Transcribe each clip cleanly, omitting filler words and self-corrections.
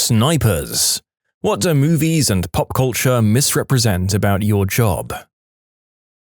Snipers. What do movies and pop culture misrepresent about your job?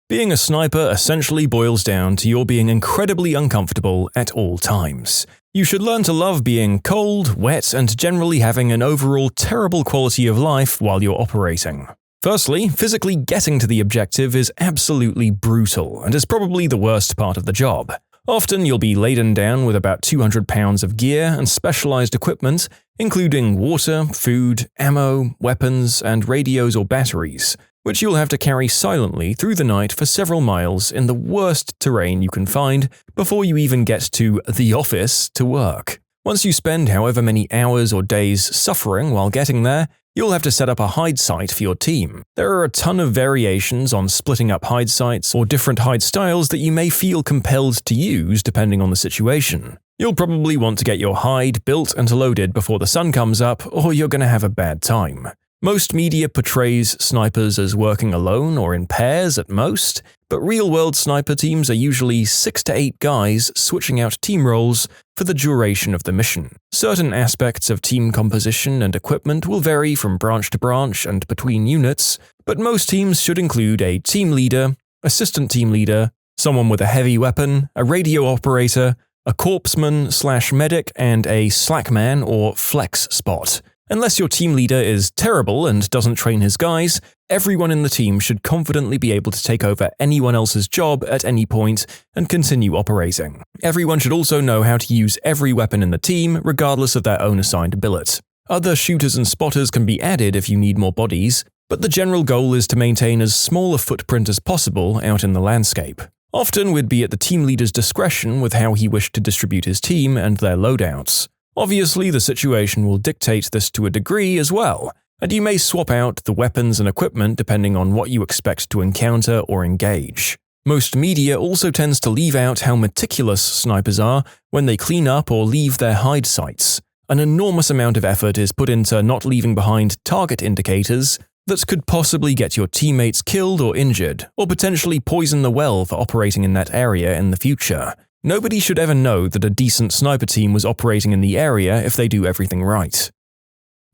Being a sniper essentially boils down to your being incredibly uncomfortable at all times. You should learn to love being cold, wet, and generally having an overall terrible quality of life while you're operating. Firstly, physically getting to the objective is absolutely brutal and is probably the worst part of the job. Often you'll be laden down with about 200 pounds of gear and specialized equipment, including water, food, ammo, weapons, and radios or batteries, which you'll have to carry silently through the night for several miles in the worst terrain you can find before you even get to the office to work. Once you spend however many hours or days suffering while getting there, you'll have to set up a hide site for your team. There are a ton of variations on splitting up hide sites or different hide styles that you may feel compelled to use depending on the situation. You'll probably want to get your hide built and loaded before the sun comes up, or you're going to have a bad time. Most media portrays snipers as working alone or in pairs at most, but real-world sniper teams are usually 6 to 8 guys switching out team roles for the duration of the mission. Certain aspects of team composition and equipment will vary from branch to branch and between units, but most teams should include a team leader, assistant team leader, someone with a heavy weapon, a radio operator, a corpsman/medic, and a slackman or flex spot. Unless your team leader is terrible and doesn't train his guys, everyone in the team should confidently be able to take over anyone else's job at any point and continue operating. Everyone should also know how to use every weapon in the team, regardless of their own assigned billet. Other shooters and spotters can be added if you need more bodies, but the general goal is to maintain as small a footprint as possible out in the landscape. Often we'd be at the team leader's discretion with how he wished to distribute his team and their loadouts. Obviously, the situation will dictate this to a degree as well, and you may swap out the weapons and equipment depending on what you expect to encounter or engage. Most media also tends to leave out how meticulous snipers are when they clean up or leave their hide sites. An enormous amount of effort is put into not leaving behind target indicators that could possibly get your teammates killed or injured, or potentially poison the well for operating in that area in the future. Nobody should ever know that a decent sniper team was operating in the area if they do everything right.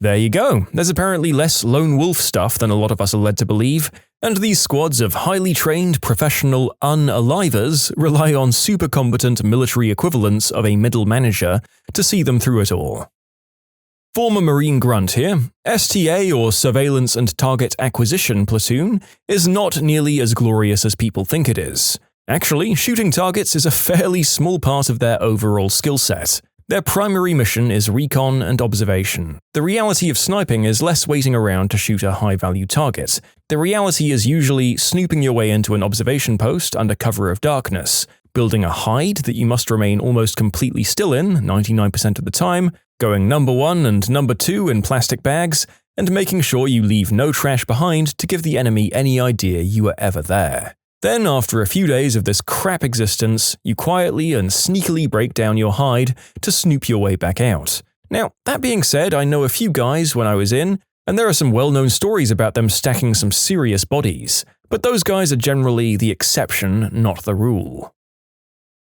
There you go, there's apparently less lone wolf stuff than a lot of us are led to believe, and these squads of highly trained, professional unalivers rely on super competent military equivalents of a middle manager to see them through it all. Former Marine grunt here, STA or Surveillance and Target Acquisition Platoon is not nearly as glorious as people think it is. Actually, shooting targets is a fairly small part of their overall skill set. Their primary mission is recon and observation. The reality of sniping is less waiting around to shoot a high-value target. The reality is usually snooping your way into an observation post under cover of darkness, building a hide that you must remain almost completely still in 99% of the time, going number 1 and number 2 in plastic bags, and making sure you leave no trash behind to give the enemy any idea you were ever there. Then, after a few days of this crap existence, you quietly and sneakily break down your hide to snoop your way back out. Now, that being said, I know a few guys when I was in, and there are some well-known stories about them stacking some serious bodies, but those guys are generally the exception, not the rule.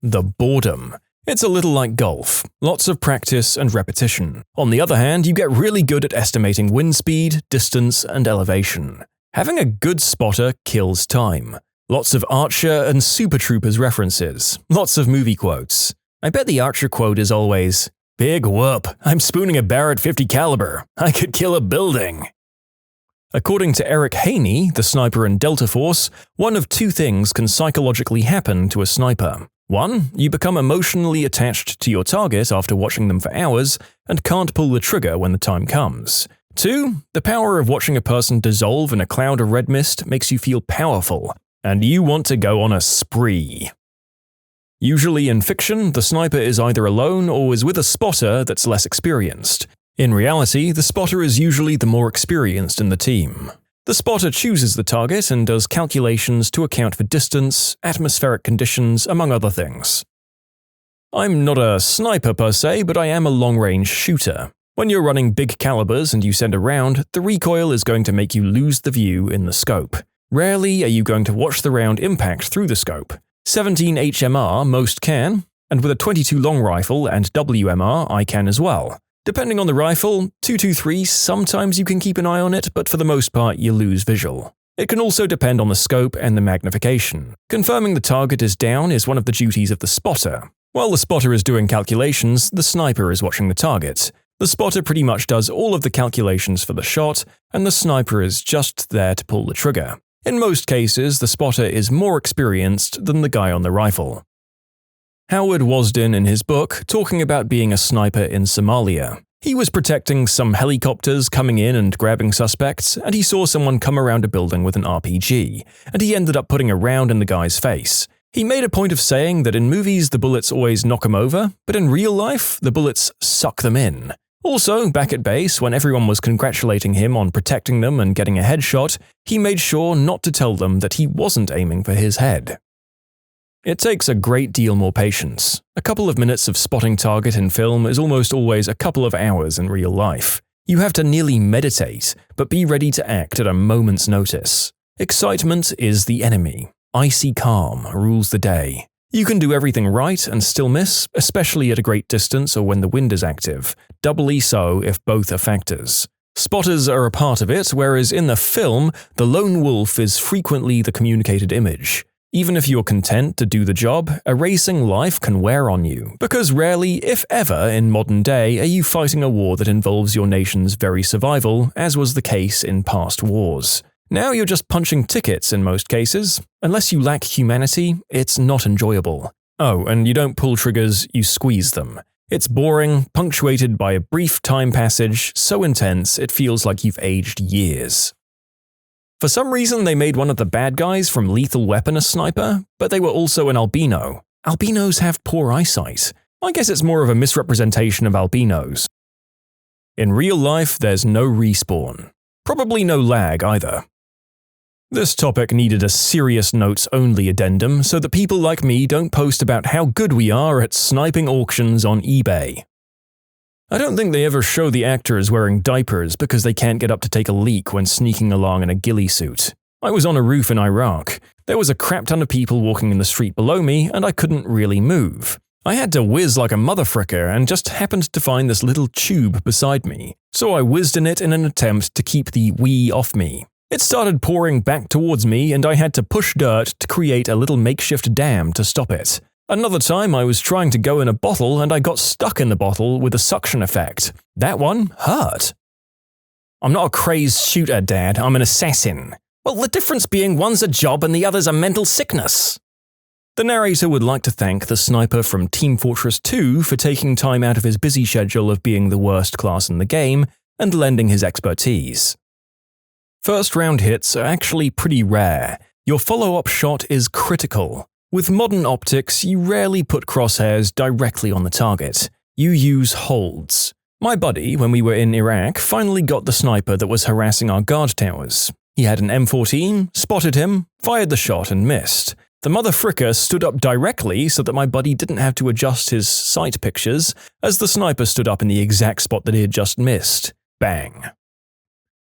The boredom. It's a little like golf, lots of practice and repetition. On the other hand, you get really good at estimating wind speed, distance, and elevation. Having a good spotter kills time. Lots of Archer and Super Troopers references, lots of movie quotes. I bet the Archer quote is always, "Big whoop, I'm spooning a Barrett 50 caliber. I could kill a building." According to Eric Haney, the sniper in Delta Force, one of 2 things can psychologically happen to a sniper. 1, you become emotionally attached to your target after watching them for hours and can't pull the trigger when the time comes. 2, the power of watching a person dissolve in a cloud of red mist makes you feel powerful, and you want to go on a spree. Usually in fiction, the sniper is either alone or is with a spotter that's less experienced. In reality, the spotter is usually the more experienced in the team. The spotter chooses the target and does calculations to account for distance, atmospheric conditions, among other things. I'm not a sniper per se, but I am a long-range shooter. When you're running big calibers and you send a round, the recoil is going to make you lose the view in the scope. Rarely are you going to watch the round impact through the scope. 17 HMR most can, and with a 22 long rifle and WMR I can as well. Depending on the rifle, 223, sometimes you can keep an eye on it, but for the most part you lose visual. It can also depend on the scope and the magnification. Confirming the target is down is one of the duties of the spotter. While the spotter is doing calculations, the sniper is watching the target. The spotter pretty much does all of the calculations for the shot, and the sniper is just there to pull the trigger. In most cases, the spotter is more experienced than the guy on the rifle. Howard Wasden in his book talking about being a sniper in Somalia. He was protecting some helicopters coming in and grabbing suspects, and he saw someone come around a building with an RPG, and he ended up putting a round in the guy's face. He made a point of saying that in movies the bullets always knock him over, but in real life the bullets suck them in. Also, back at base, when everyone was congratulating him on protecting them and getting a headshot, he made sure not to tell them that he wasn't aiming for his head. It takes a great deal more patience. A couple of minutes of spotting target in film is almost always a couple of hours in real life. You have to nearly meditate, but be ready to act at a moment's notice. Excitement is the enemy. Icy calm rules the day. You can do everything right and still miss, especially at a great distance or when the wind is active, doubly so if both are factors. Spotters are a part of it, whereas in the film, the lone wolf is frequently the communicated image. Even if you're content to do the job, erasing life can wear on you, because rarely, if ever, in modern day are you fighting a war that involves your nation's very survival, as was the case in past wars. Now you're just punching tickets in most cases. Unless you lack humanity, it's not enjoyable. Oh, and you don't pull triggers, you squeeze them. It's boring, punctuated by a brief time passage, so intense it feels like you've aged years. For some reason, they made one of the bad guys from Lethal Weapon a sniper, but they were also an albino. Albinos have poor eyesight. I guess it's more of a misrepresentation of albinos. In real life, there's no respawn. Probably no lag either. This topic needed a serious notes-only addendum so that people like me don't post about how good we are at sniping auctions on eBay. I don't think they ever show the actors wearing diapers because they can't get up to take a leak when sneaking along in a ghillie suit. I was on a roof in Iraq. There was a crap ton of people walking in the street below me, and I couldn't really move. I had to whiz like a motherfricker and just happened to find this little tube beside me, so I whizzed in it in an attempt to keep the wee off me. It started pouring back towards me, and I had to push dirt to create a little makeshift dam to stop it. Another time I was trying to go in a bottle and I got stuck in the bottle with a suction effect. That one hurt. I'm not a crazed shooter, Dad, I'm an assassin. Well, the difference being one's a job and the other's a mental sickness. The narrator would like to thank the sniper from Team Fortress 2 for taking time out of his busy schedule of being the worst class in the game and lending his expertise. First round hits are actually pretty rare. Your follow-up shot is critical. With modern optics, you rarely put crosshairs directly on the target. You use holds. My buddy, when we were in Iraq, finally got the sniper that was harassing our guard towers. He had an M14, spotted him, fired the shot and missed. The motherfricker stood up directly so that my buddy didn't have to adjust his sight pictures, as the sniper stood up in the exact spot that he had just missed. Bang.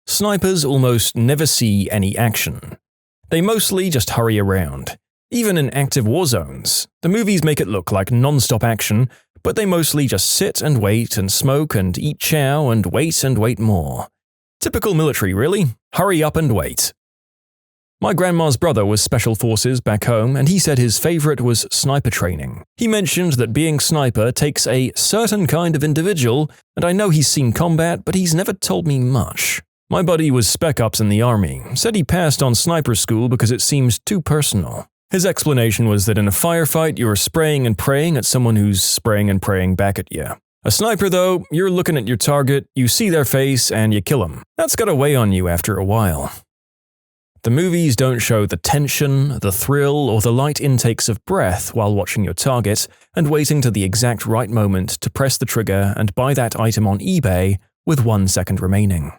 Snipers almost never see any action. They mostly just hurry around. Even in active war zones, the movies make it look like non-stop action, but they mostly just sit and wait and smoke and eat chow and wait more. Typical military, really. Hurry up and wait. My grandma's brother was special forces back home, and he said his favorite was sniper training. He mentioned that being sniper takes a certain kind of individual, and I know he's seen combat, but he's never told me much. My buddy was spec ops in the army, said he passed on sniper school because it seems too personal. His explanation was that in a firefight, you're spraying and praying at someone who's spraying and praying back at you. A sniper, though, you're looking at your target, you see their face, and you kill them. That's gotta weigh on you after a while. The movies don't show the tension, the thrill, or the light intakes of breath while watching your target and waiting to the exact right moment to press the trigger and buy that item on eBay with 1 second remaining.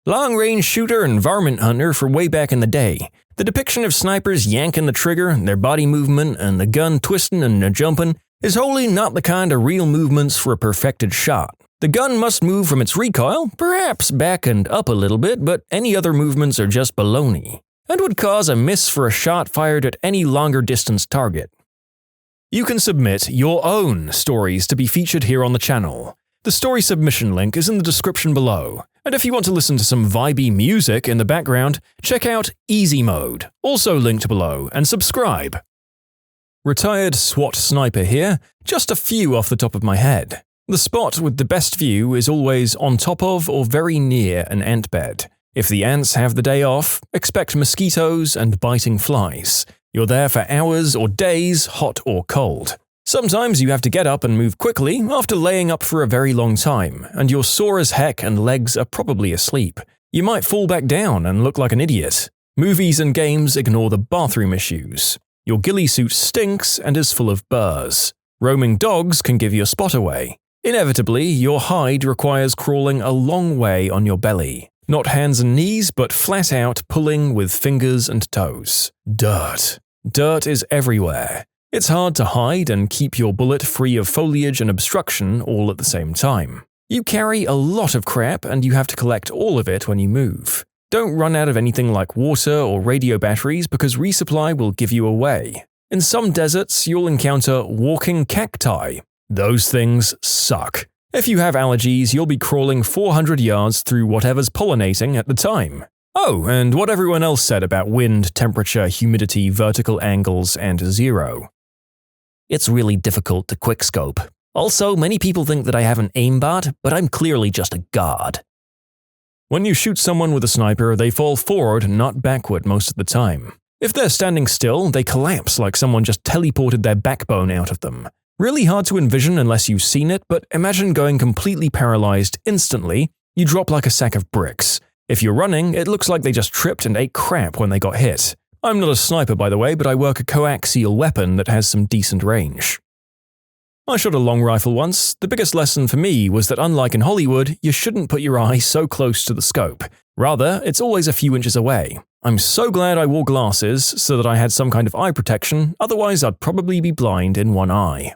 Long-range shooter and varmint hunter for way back in the day. The depiction of snipers yanking the trigger, their body movement, and the gun twisting and jumping is wholly not the kind of real movements for a perfected shot. The gun must move from its recoil, perhaps back and up a little bit, but any other movements are just baloney, and would cause a miss for a shot fired at any longer distance target. You can submit your own stories to be featured here on the channel. The story submission link is in the description below, and if you want to listen to some vibey music in the background, check out easymode, also linked below, and subscribe. Retired SWAT sniper here, just a few off the top of my head. The spot with the best view is always on top of or very near an ant bed. If the ants have the day off, expect mosquitoes and biting flies. You're there for hours or days, hot or cold. Sometimes you have to get up and move quickly after laying up for a very long time, and you're sore as heck and legs are probably asleep. You might fall back down and look like an idiot. Movies and games ignore the bathroom issues. Your ghillie suit stinks and is full of burrs. Roaming dogs can give your spot away. Inevitably, your hide requires crawling a long way on your belly. Not hands and knees, but flat out pulling with fingers and toes. Dirt. Dirt is everywhere. It's hard to hide and keep your bullet free of foliage and obstruction all at the same time. You carry a lot of crap and you have to collect all of it when you move. Don't run out of anything like water or radio batteries because resupply will give you away. In some deserts, you'll encounter walking cacti. Those things suck. If you have allergies, you'll be crawling 400 yards through whatever's pollinating at the time. Oh, and what everyone else said about wind, temperature, humidity, vertical angles, and zero. It's really difficult to quickscope. Also, many people think that I have an aimbot, but I'm clearly just a god. When you shoot someone with a sniper, they fall forward, not backward most of the time. If they're standing still, they collapse like someone just teleported their backbone out of them. Really hard to envision unless you've seen it, but imagine going completely paralyzed instantly. You drop like a sack of bricks. If you're running, it looks like they just tripped and ate crap when they got hit. I'm not a sniper, by the way, but I work a coaxial weapon that has some decent range. I shot a long rifle once. The biggest lesson for me was that unlike in Hollywood, you shouldn't put your eye so close to the scope. Rather, it's always a few inches away. I'm so glad I wore glasses so that I had some kind of eye protection, otherwise I'd probably be blind in one eye.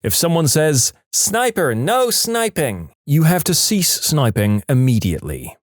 If someone says, "Sniper, no sniping," you have to cease sniping immediately.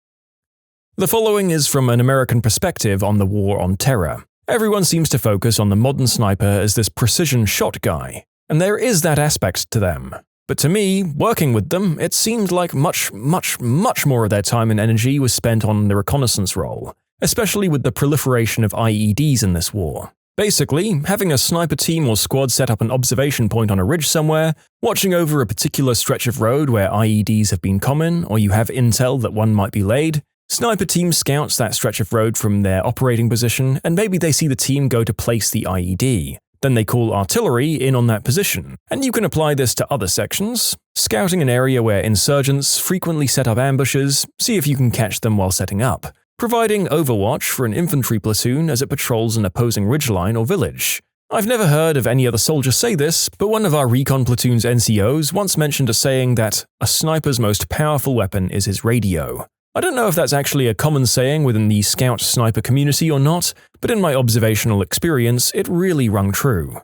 The following is from an American perspective on the war on terror. Everyone seems to focus on the modern sniper as this precision shot guy. And there is that aspect to them. But to me, working with them, it seemed like much more of their time and energy was spent on the reconnaissance role, especially with the proliferation of IEDs in this war. Basically, having a sniper team or squad set up an observation point on a ridge somewhere, watching over a particular stretch of road where IEDs have been common, or you have intel that one might be laid. Sniper team scouts that stretch of road from their operating position, and maybe they see the team go to place the IED. Then they call artillery in on that position, and you can apply this to other sections. Scouting an area where insurgents frequently set up ambushes, see if you can catch them while setting up. Providing overwatch for an infantry platoon as it patrols an opposing ridgeline or village. I've never heard of any other soldier say this, but one of our recon platoon's NCOs once mentioned a saying that a sniper's most powerful weapon is his radio. I don't know if that's actually a common saying within the scout sniper community or not, but in my observational experience, it really rung true.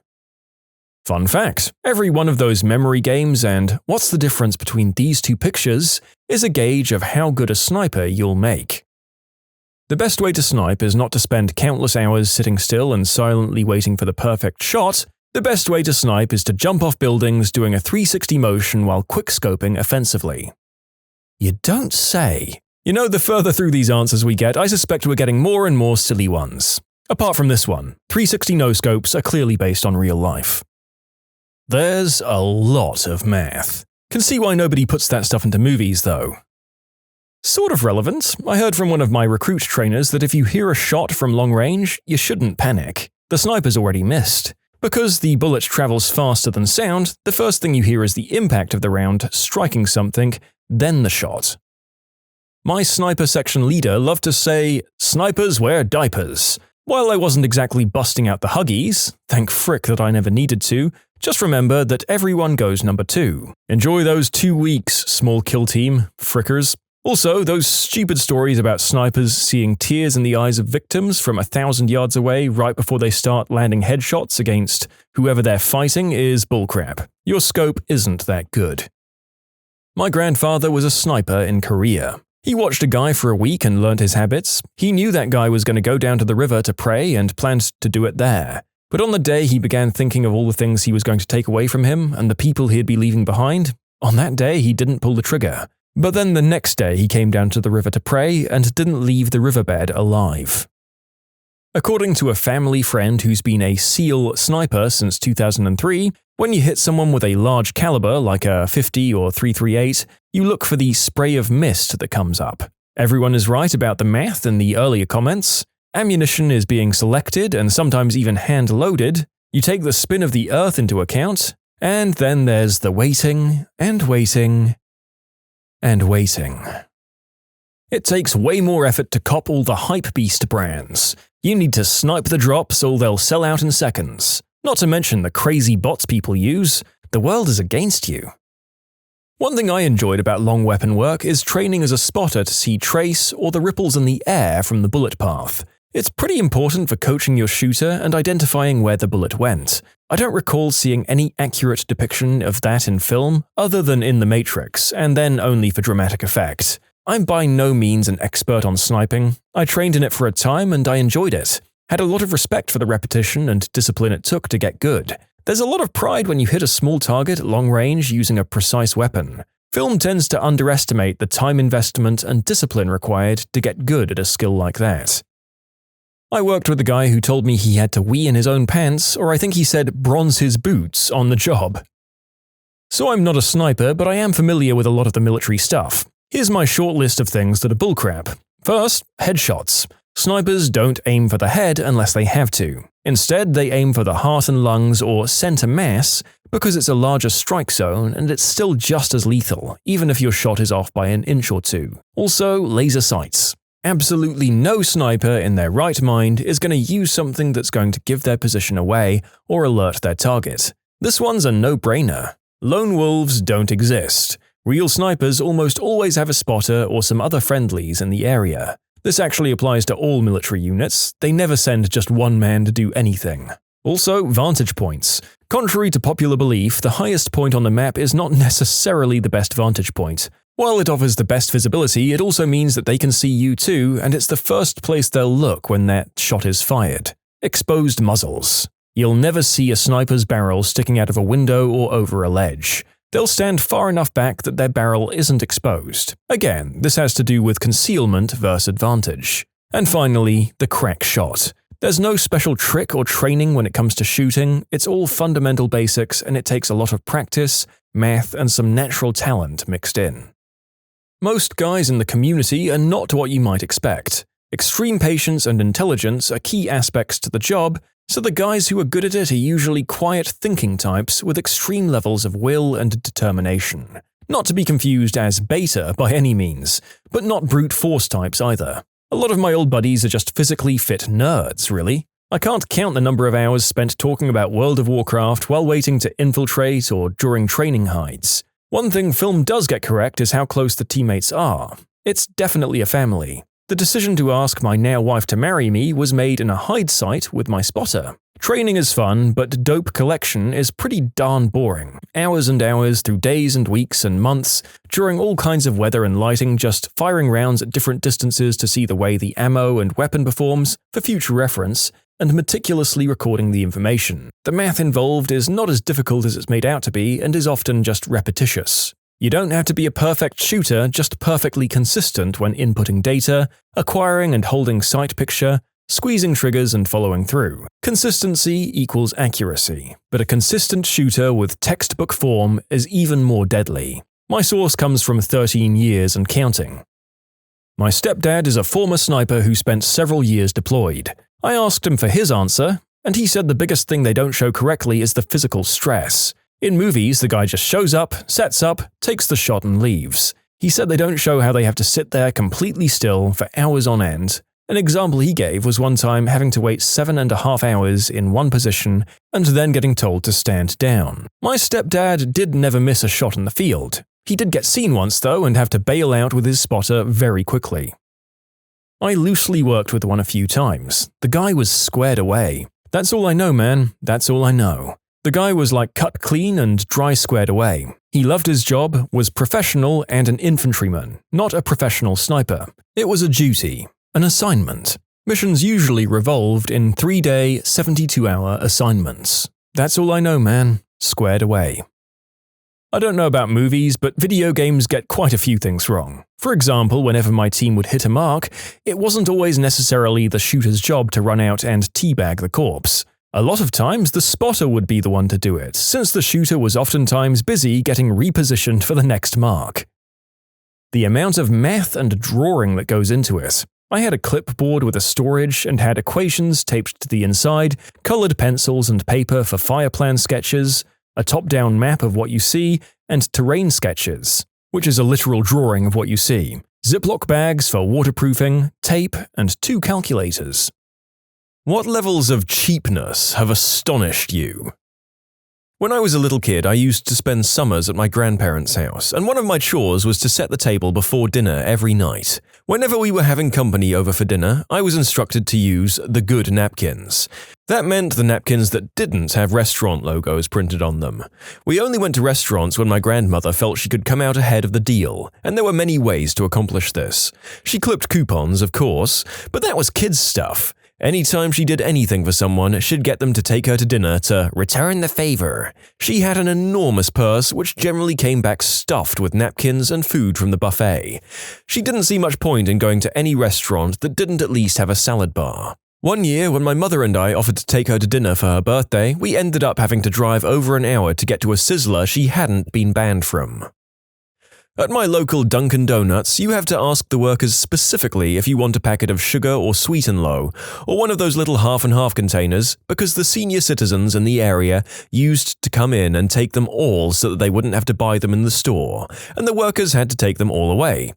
Fun fact, every one of those memory games and what's the difference between these two pictures is a gauge of how good a sniper you'll make. The best way to snipe is not to spend countless hours sitting still and silently waiting for the perfect shot. The best way to snipe is to jump off buildings doing a 360 motion while quickscoping offensively. You don't say. You know, the further through these answers we get, I suspect we're getting more and more silly ones. Apart from this one, 360 no-scopes are clearly based on real life. There's a lot of math. Can see why nobody puts that stuff into movies, though. Sort of relevant, I heard from one of my recruit trainers that if you hear a shot from long range, you shouldn't panic. The sniper's already missed. Because the bullet travels faster than sound, the first thing you hear is the impact of the round striking something, then the shot. My sniper section leader loved to say, "Snipers wear diapers." While I wasn't exactly busting out the Huggies, thank frick that I never needed to, just remember that everyone goes number 2. Enjoy those 2 weeks, small kill team, frickers. Also, those stupid stories about snipers seeing tears in the eyes of victims from 1,000 yards away right before they start landing headshots against whoever they're fighting is bullcrap. Your scope isn't that good. My grandfather was a sniper in Korea. He watched a guy for a week and learned his habits. He knew that guy was going to go down to the river to pray and planned to do it there. But on the day he began thinking of all the things he was going to take away from him and the people he'd be leaving behind, On that day, he didn't pull the trigger. But then the next day, he came down to the river to pray and didn't leave the riverbed alive. According to a family friend who's been a SEAL sniper since 2003, when you hit someone with a large caliber like a .50 or .338, you look for the spray of mist that comes up. Everyone is right about the math in the earlier comments. Ammunition is being selected and sometimes even hand-loaded. You take the spin of the earth into account, and then there's the waiting and waiting and waiting. It takes way more effort to cop all the hypebeast brands. You need to snipe the drops or they'll sell out in seconds. Not to mention the crazy bots people use. The world is against you. One thing I enjoyed about long weapon work is training as a spotter to see trace or the ripples in the air from the bullet path. It's pretty important for coaching your shooter and identifying where the bullet went. I don't recall seeing any accurate depiction of that in film other than in The Matrix, and then only for dramatic effect. I'm by no means an expert on sniping. I trained in it for a time and I enjoyed it. Had a lot of respect for the repetition and discipline it took to get good. There's a lot of pride when you hit a small target at long range using a precise weapon. Film tends to underestimate the time investment and discipline required to get good at a skill like that. I worked with a guy who told me he had to wee in his own pants, or I think he said bronze his boots, on the job. So I'm not a sniper, but I am familiar with a lot of the military stuff. Here's my short list of things that are bullcrap. First, headshots. Snipers don't aim for the head unless they have to. Instead, they aim for the heart and lungs or center mass because it's a larger strike zone and it's still just as lethal, even if your shot is off by an inch or two. Also, laser sights. Absolutely no sniper in their right mind is going to use something that's going to give their position away or alert their target. This one's a no-brainer. Lone wolves don't exist. Real snipers almost always have a spotter or some other friendlies in the area. This actually applies to all military units. They never send just one man to do anything. Also, vantage points. Contrary to popular belief, the highest point on the map is not necessarily the best vantage point. While it offers the best visibility, it also means that they can see you too, and it's the first place they'll look when that shot is fired. Exposed muzzles. You'll never see a sniper's barrel sticking out of a window or over a ledge. They'll stand far enough back that their barrel isn't exposed. Again, this has to do with concealment versus advantage. And finally, the crack shot. There's no special trick or training when it comes to shooting, it's all fundamental basics and it takes a lot of practice, math, and some natural talent mixed in. Most guys in the community are not what you might expect. Extreme patience and intelligence are key aspects to the job, so the guys who are good at it are usually quiet thinking types with extreme levels of will and determination. Not to be confused as beta by any means, but not brute force types either. A lot of my old buddies are just physically fit nerds, really. I can't count the number of hours spent talking about World of Warcraft while waiting to infiltrate or during training hides. One thing film does get correct is how close the teammates are. It's definitely a family. The decision to ask my now wife to marry me was made in a hide site with my spotter. Training is fun, but dope collection is pretty darn boring. Hours and hours through days and weeks and months, during all kinds of weather and lighting, just firing rounds at different distances to see the way the ammo and weapon performs, for future reference, and meticulously recording the information. The math involved is not as difficult as it's made out to be and is often just repetitious. You don't have to be a perfect shooter, just perfectly consistent when inputting data, acquiring and holding sight picture, squeezing triggers and following through. Consistency equals accuracy, but a consistent shooter with textbook form is even more deadly. My source comes from 13 years and counting. My stepdad is a former sniper who spent several years deployed. I asked him for his answer, and he said the biggest thing they don't show correctly is the physical stress. In movies, the guy just shows up, sets up, takes the shot and leaves. He said they don't show how they have to sit there completely still for hours on end. An example he gave was one time having to wait 7.5 hours in one position and then getting told to stand down. My stepdad did never miss a shot in the field. He did get seen once though and have to bail out with his spotter very quickly. I loosely worked with one a few times. The guy was squared away. That's all I know, man. That's all I know. The guy was like cut clean and dry squared away. He loved his job, was professional and an infantryman, not a professional sniper. It was a duty, an assignment. Missions usually revolved in 3-day, 72-hour assignments. That's all I know, man. Squared away. I don't know about movies, but video games get quite a few things wrong. For example, whenever my team would hit a mark, it wasn't always necessarily the shooter's job to run out and teabag the corpse. A lot of times, the spotter would be the one to do it, since the shooter was oftentimes busy getting repositioned for the next mark. The amount of math and drawing that goes into it. I had a clipboard with a storage and had equations taped to the inside, colored pencils and paper for fire plan sketches, a top-down map of what you see, and terrain sketches, which is a literal drawing of what you see, Ziploc bags for waterproofing, tape, and 2 calculators. What levels of cheapness have astonished you? When I was a little kid, I used to spend summers at my grandparents' house, and one of my chores was to set the table before dinner every night. Whenever we were having company over for dinner, I was instructed to use the good napkins. That meant the napkins that didn't have restaurant logos printed on them. We only went to restaurants when my grandmother felt she could come out ahead of the deal, and there were many ways to accomplish this. She clipped coupons, of course, but that was kids' stuff. Anytime she did anything for someone, she'd get them to take her to dinner to return the favor. She had an enormous purse, which generally came back stuffed with napkins and food from the buffet. She didn't see much point in going to any restaurant that didn't at least have a salad bar. One year, when my mother and I offered to take her to dinner for her birthday, we ended up having to drive over an hour to get to a sizzler she hadn't been banned from. At my local Dunkin' Donuts, you have to ask the workers specifically if you want a packet of sugar or sweet and low, or one of those little half-and-half containers, because the senior citizens in the area used to come in and take them all so that they wouldn't have to buy them in the store, and the workers had to take them all away.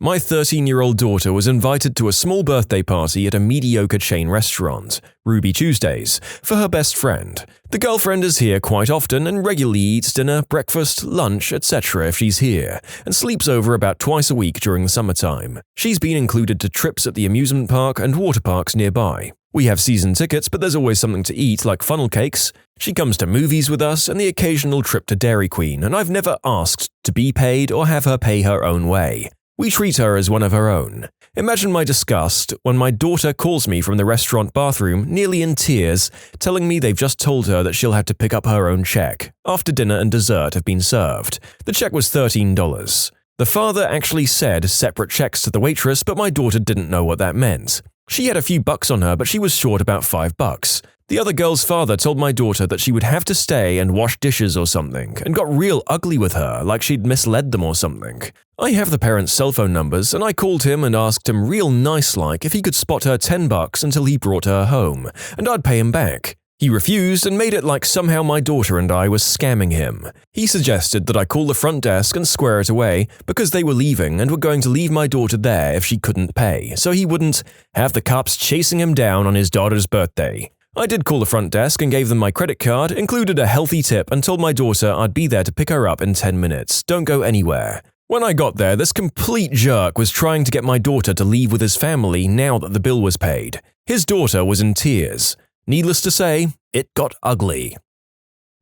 My 13-year-old daughter was invited to a small birthday party at a mediocre chain restaurant, Ruby Tuesdays, for her best friend. The girlfriend is here quite often and regularly eats dinner, breakfast, lunch, etc. if she's here, and sleeps over about twice a week during the summertime. She's been included to trips at the amusement park and water parks nearby. We have season tickets, but there's always something to eat like funnel cakes. She comes to movies with us and the occasional trip to Dairy Queen, and I've never asked to be paid or have her pay her own way. We treat her as one of her own. Imagine my disgust when my daughter calls me from the restaurant bathroom, nearly in tears, telling me they've just told her that she'll have to pick up her own check, after dinner and dessert have been served. The check was $13. The father actually said separate checks to the waitress, but my daughter didn't know what that meant. She had a few bucks on her, but she was short about $5. The other girl's father told my daughter that she would have to stay and wash dishes or something, and got real ugly with her, like she'd misled them or something. I have the parents' cell phone numbers, and I called him and asked him real nice-like if he could spot her $10 until he brought her home, and I'd pay him back. He refused and made it like somehow my daughter and I was scamming him. He suggested that I call the front desk and square it away because they were leaving and were going to leave my daughter there if she couldn't pay, so he wouldn't have the cops chasing him down on his daughter's birthday. I did call the front desk and gave them my credit card, included a healthy tip, and told my daughter I'd be there to pick her up in 10 minutes. Don't go anywhere. When I got there, this complete jerk was trying to get my daughter to leave with his family now that the bill was paid. His daughter was in tears. Needless to say, it got ugly.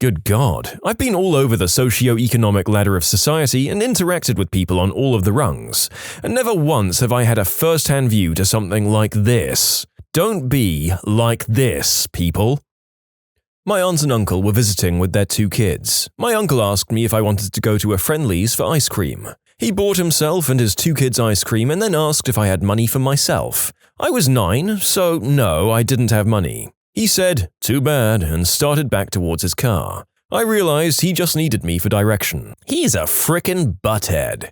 Good God, I've been all over the socio-economic ladder of society and interacted with people on all of the rungs, and never once have I had a first-hand view to something like this. Don't be like this, people. My aunt and uncle were visiting with their 2 kids. My uncle asked me if I wanted to go to a Friendly's for ice cream. He bought himself and his 2 kids ice cream and then asked if I had money for myself. I was 9, so no, I didn't have money. He said, "Too bad," and started back towards his car. I realized he just needed me for direction. He's a frickin' butthead.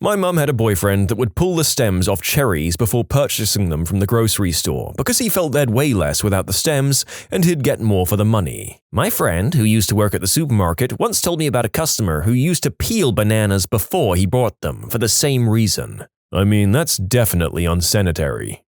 My mum had a boyfriend that would pull the stems off cherries before purchasing them from the grocery store because he felt they'd weigh less without the stems and he'd get more for the money. My friend, who used to work at the supermarket, once told me about a customer who used to peel bananas before he bought them for the same reason. I mean, that's definitely unsanitary.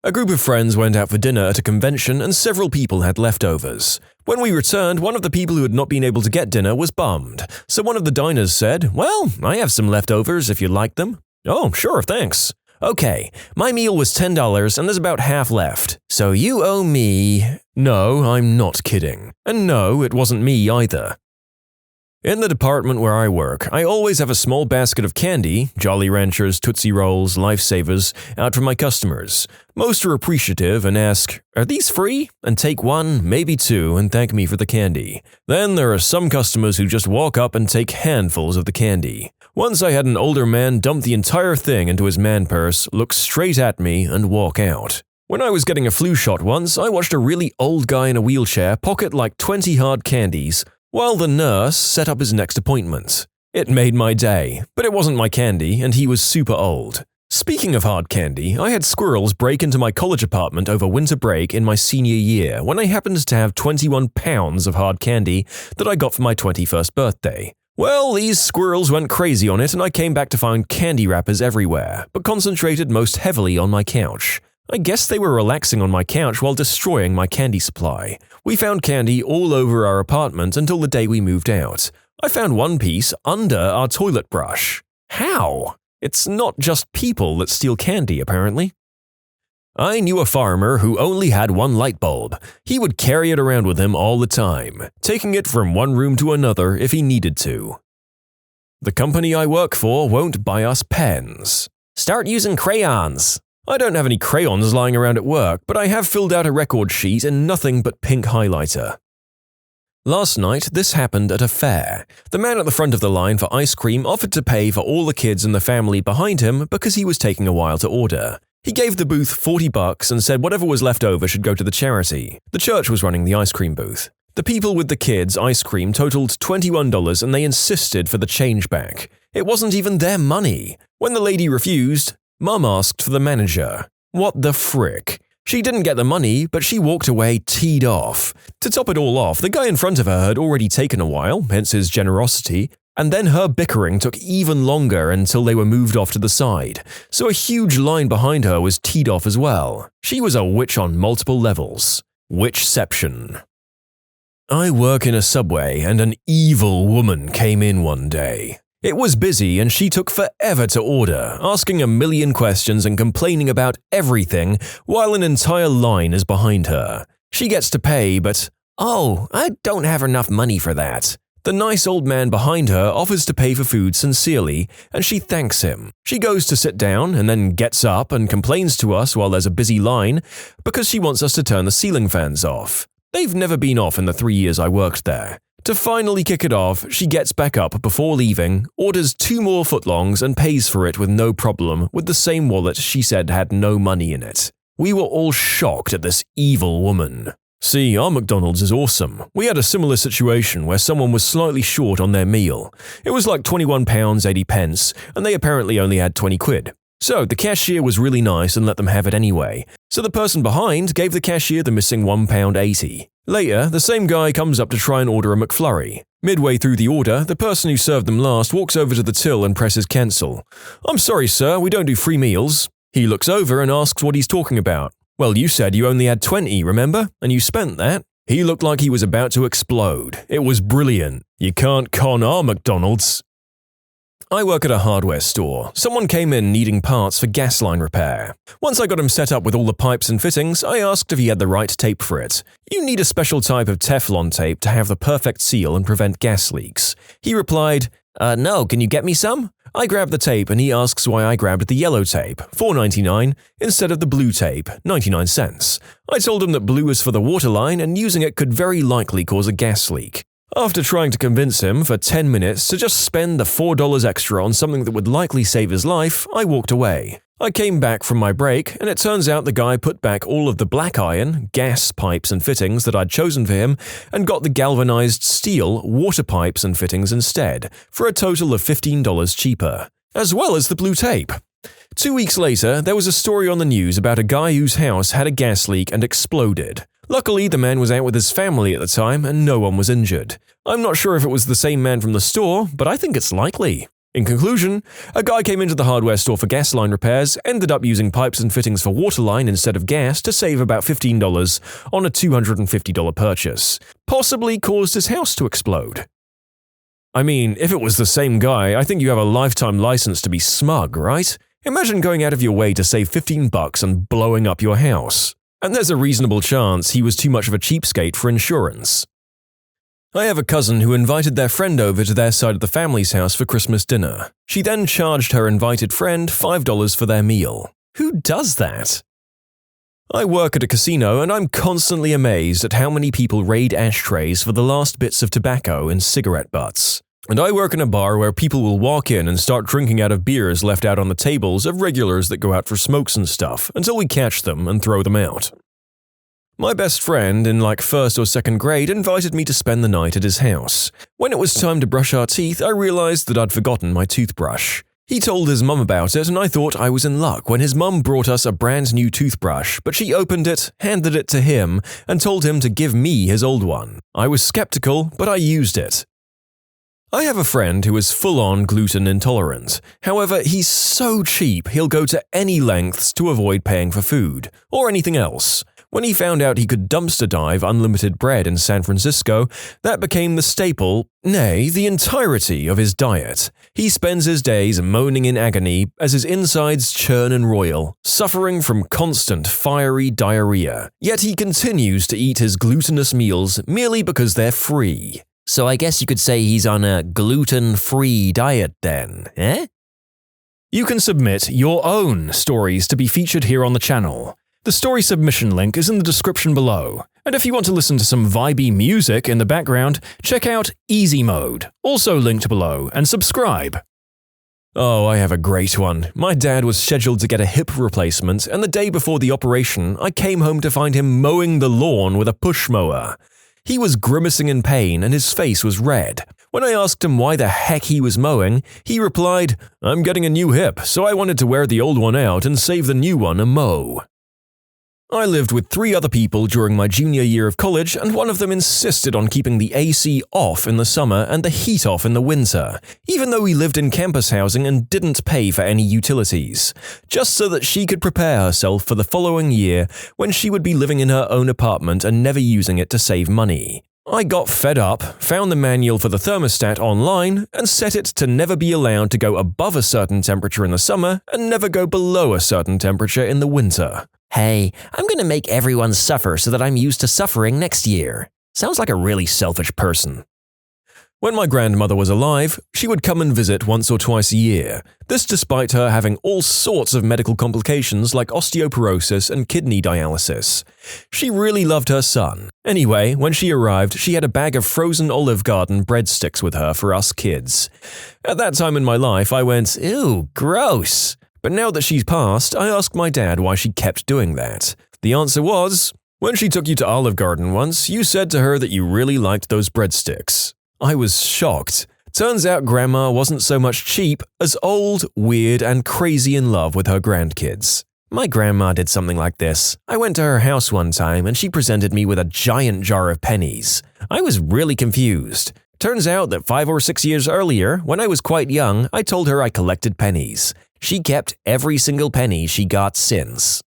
A group of friends went out for dinner at a convention and several people had leftovers. When we returned, one of the people who had not been able to get dinner was bummed, so one of the diners said, "Well, I have some leftovers if you'd like them." "Oh, sure, thanks." "Okay, my meal was $10 and there's about half left, so you owe me—" No, I'm not kidding. And no, it wasn't me either. In the department where I work, I always have a small basket of candy, Jolly Ranchers, Tootsie Rolls, Lifesavers, out for my customers. Most are appreciative and ask, "Are these free?" and take one, maybe two, and thank me for the candy. Then there are some customers who just walk up and take handfuls of the candy. Once I had an older man dump the entire thing into his man purse, look straight at me, and walk out. When I was getting a flu shot once, I watched a really old guy in a wheelchair pocket like 20 hard candies, while the nurse set up his next appointment. It made my day, but it wasn't my candy, and he was super old. Speaking of hard candy, I had squirrels break into my college apartment over winter break in my senior year when I happened to have 21 pounds of hard candy that I got for my 21st birthday. Well, these squirrels went crazy on it, and I came back to find candy wrappers everywhere, but concentrated most heavily on my couch. I guess they were relaxing on my couch while destroying my candy supply. We found candy all over our apartment until the day we moved out. I found one piece under our toilet brush. How? It's not just people that steal candy, apparently. I knew a farmer who only had one light bulb. He would carry it around with him all the time, taking it from one room to another if he needed to. The company I work for won't buy us pens. Start using crayons. I don't have any crayons lying around at work, but I have filled out a record sheet in nothing but pink highlighter. Last night, this happened at a fair. The man at the front of the line for ice cream offered to pay for all the kids in the family behind him because he was taking a while to order. He gave the booth $40 and said whatever was left over should go to the charity. The church was running the ice cream booth. The people with the kids' ice cream totaled $21 and they insisted for the change back. It wasn't even their money. When the lady refused, Mum asked for the manager. What the frick? She didn't get the money, but she walked away teed off. To top it all off, the guy in front of her had already taken a while, hence his generosity, and then her bickering took even longer until they were moved off to the side, so a huge line behind her was teed off as well. She was a witch on multiple levels. Witchception. I work in a subway and an evil woman came in one day. It was busy and she took forever to order, asking a million questions and complaining about everything while an entire line is behind her. She gets to pay, but, "Oh, I don't have enough money for that." The nice old man behind her offers to pay for food sincerely, and she thanks him. She goes to sit down and then gets up and complains to us while there's a busy line because she wants us to turn the ceiling fans off. They've never been off in the 3 years I worked there. To finally kick it off, she gets back up before leaving, orders 2 more footlongs and pays for it with no problem with the same wallet she said had no money in it. We were all shocked at this evil woman. See, our McDonald's is awesome. We had a similar situation where someone was slightly short on their meal. It was like £21.80, and they apparently only had 20 quid. So the cashier was really nice and let them have it anyway. So the person behind gave the cashier the missing £1.80. Later, the same guy comes up to try and order a McFlurry. Midway through the order, the person who served them last walks over to the till and presses cancel. "I'm sorry, sir, we don't do free meals." He looks over and asks what he's talking about. "Well, you said you only had 20, remember? And you spent that." He looked like he was about to explode. It was brilliant. You can't con our McDonald's. I work at a hardware store. Someone came in needing parts for gas line repair. Once I got him set up with all the pipes and fittings, I asked if he had the right tape for it. You need a special type of Teflon tape to have the perfect seal and prevent gas leaks. He replied, "No, can you get me some?" I grabbed the tape and he asks why I grabbed the yellow tape, $4.99, instead of the blue tape, 99 cents. I told him that blue is for the water line and using it could very likely cause a gas leak. After trying to convince him for 10 minutes to just spend the $4 extra on something that would likely save his life, I walked away. I came back from my break, and it turns out the guy put back all of the black iron, gas pipes and fittings that I'd chosen for him and got the galvanized steel, water pipes and fittings instead, for a total of $15 cheaper, as well as the blue tape. 2 weeks later, there was a story on the news about a guy whose house had a gas leak and exploded. Luckily, the man was out with his family at the time and no one was injured. I'm not sure if it was the same man from the store, but I think it's likely. In conclusion, a guy came into the hardware store for gas line repairs, ended up using pipes and fittings for water line instead of gas to save about $15 on a $250 purchase. Possibly caused his house to explode. I mean, if it was the same guy, I think you have a lifetime license to be smug, right? Imagine going out of your way to save $15 and blowing up your house. And there's a reasonable chance he was too much of a cheapskate for insurance. I have a cousin who invited their friend over to their side of the family's house for Christmas dinner. She then charged her invited friend $5 for their meal. Who does that? I work at a casino and I'm constantly amazed at how many people raid ashtrays for the last bits of tobacco and cigarette butts. And I work in a bar where people will walk in and start drinking out of beers left out on the tables of regulars that go out for smokes and stuff until we catch them and throw them out. My best friend in like 1st or 2nd grade invited me to spend the night at his house. When it was time to brush our teeth, I realized that I'd forgotten my toothbrush. He told his mum about it and I thought I was in luck when his mum brought us a brand new toothbrush, but she opened it, handed it to him, and told him to give me his old one. I was skeptical, but I used it. I have a friend who is full-on gluten intolerant. However, he's so cheap he'll go to any lengths to avoid paying for food, or anything else. When he found out he could dumpster dive unlimited bread in San Francisco, that became the staple, nay, the entirety of his diet. He spends his days moaning in agony as his insides churn and roil, suffering from constant fiery diarrhea. Yet he continues to eat his glutinous meals merely because they're free. So I guess you could say he's on a gluten-free diet then, eh? You can submit your own stories to be featured here on the channel. The story submission link is in the description below, and if you want to listen to some vibey music in the background, check out easymode, also linked below, and subscribe. Oh, I have a great one. My dad was scheduled to get a hip replacement, and the day before the operation, I came home to find him mowing the lawn with a push mower. He was grimacing in pain and his face was red. When I asked him why the heck he was mowing, he replied, "I'm getting a new hip, so I wanted to wear the old one out and save the new one a mow." I lived with 3 other people during my junior year of college, and one of them insisted on keeping the AC off in the summer and the heat off in the winter, even though we lived in campus housing and didn't pay for any utilities, just so that she could prepare herself for the following year when she would be living in her own apartment and never using it to save money. I got fed up, found the manual for the thermostat online, and set it to never be allowed to go above a certain temperature in the summer and never go below a certain temperature in the winter. Hey, I'm gonna make everyone suffer so that I'm used to suffering next year. Sounds like a really selfish person. When my grandmother was alive, she would come and visit once or twice a year. This despite her having all sorts of medical complications like osteoporosis and kidney dialysis. She really loved her son. Anyway, when she arrived, she had a bag of frozen Olive Garden breadsticks with her for us kids. At that time in my life, I went, "Ew, gross." But now that she's passed, I asked my dad why she kept doing that. The answer was, "When she took you to Olive Garden once, you said to her that you really liked those breadsticks." I was shocked. Turns out Grandma wasn't so much cheap as old, weird, and crazy in love with her grandkids. My grandma did something like this. I went to her house one time and she presented me with a giant jar of pennies. I was really confused. Turns out that 5 or 6 years earlier, when I was quite young, I told her I collected pennies. She kept every single penny she got since.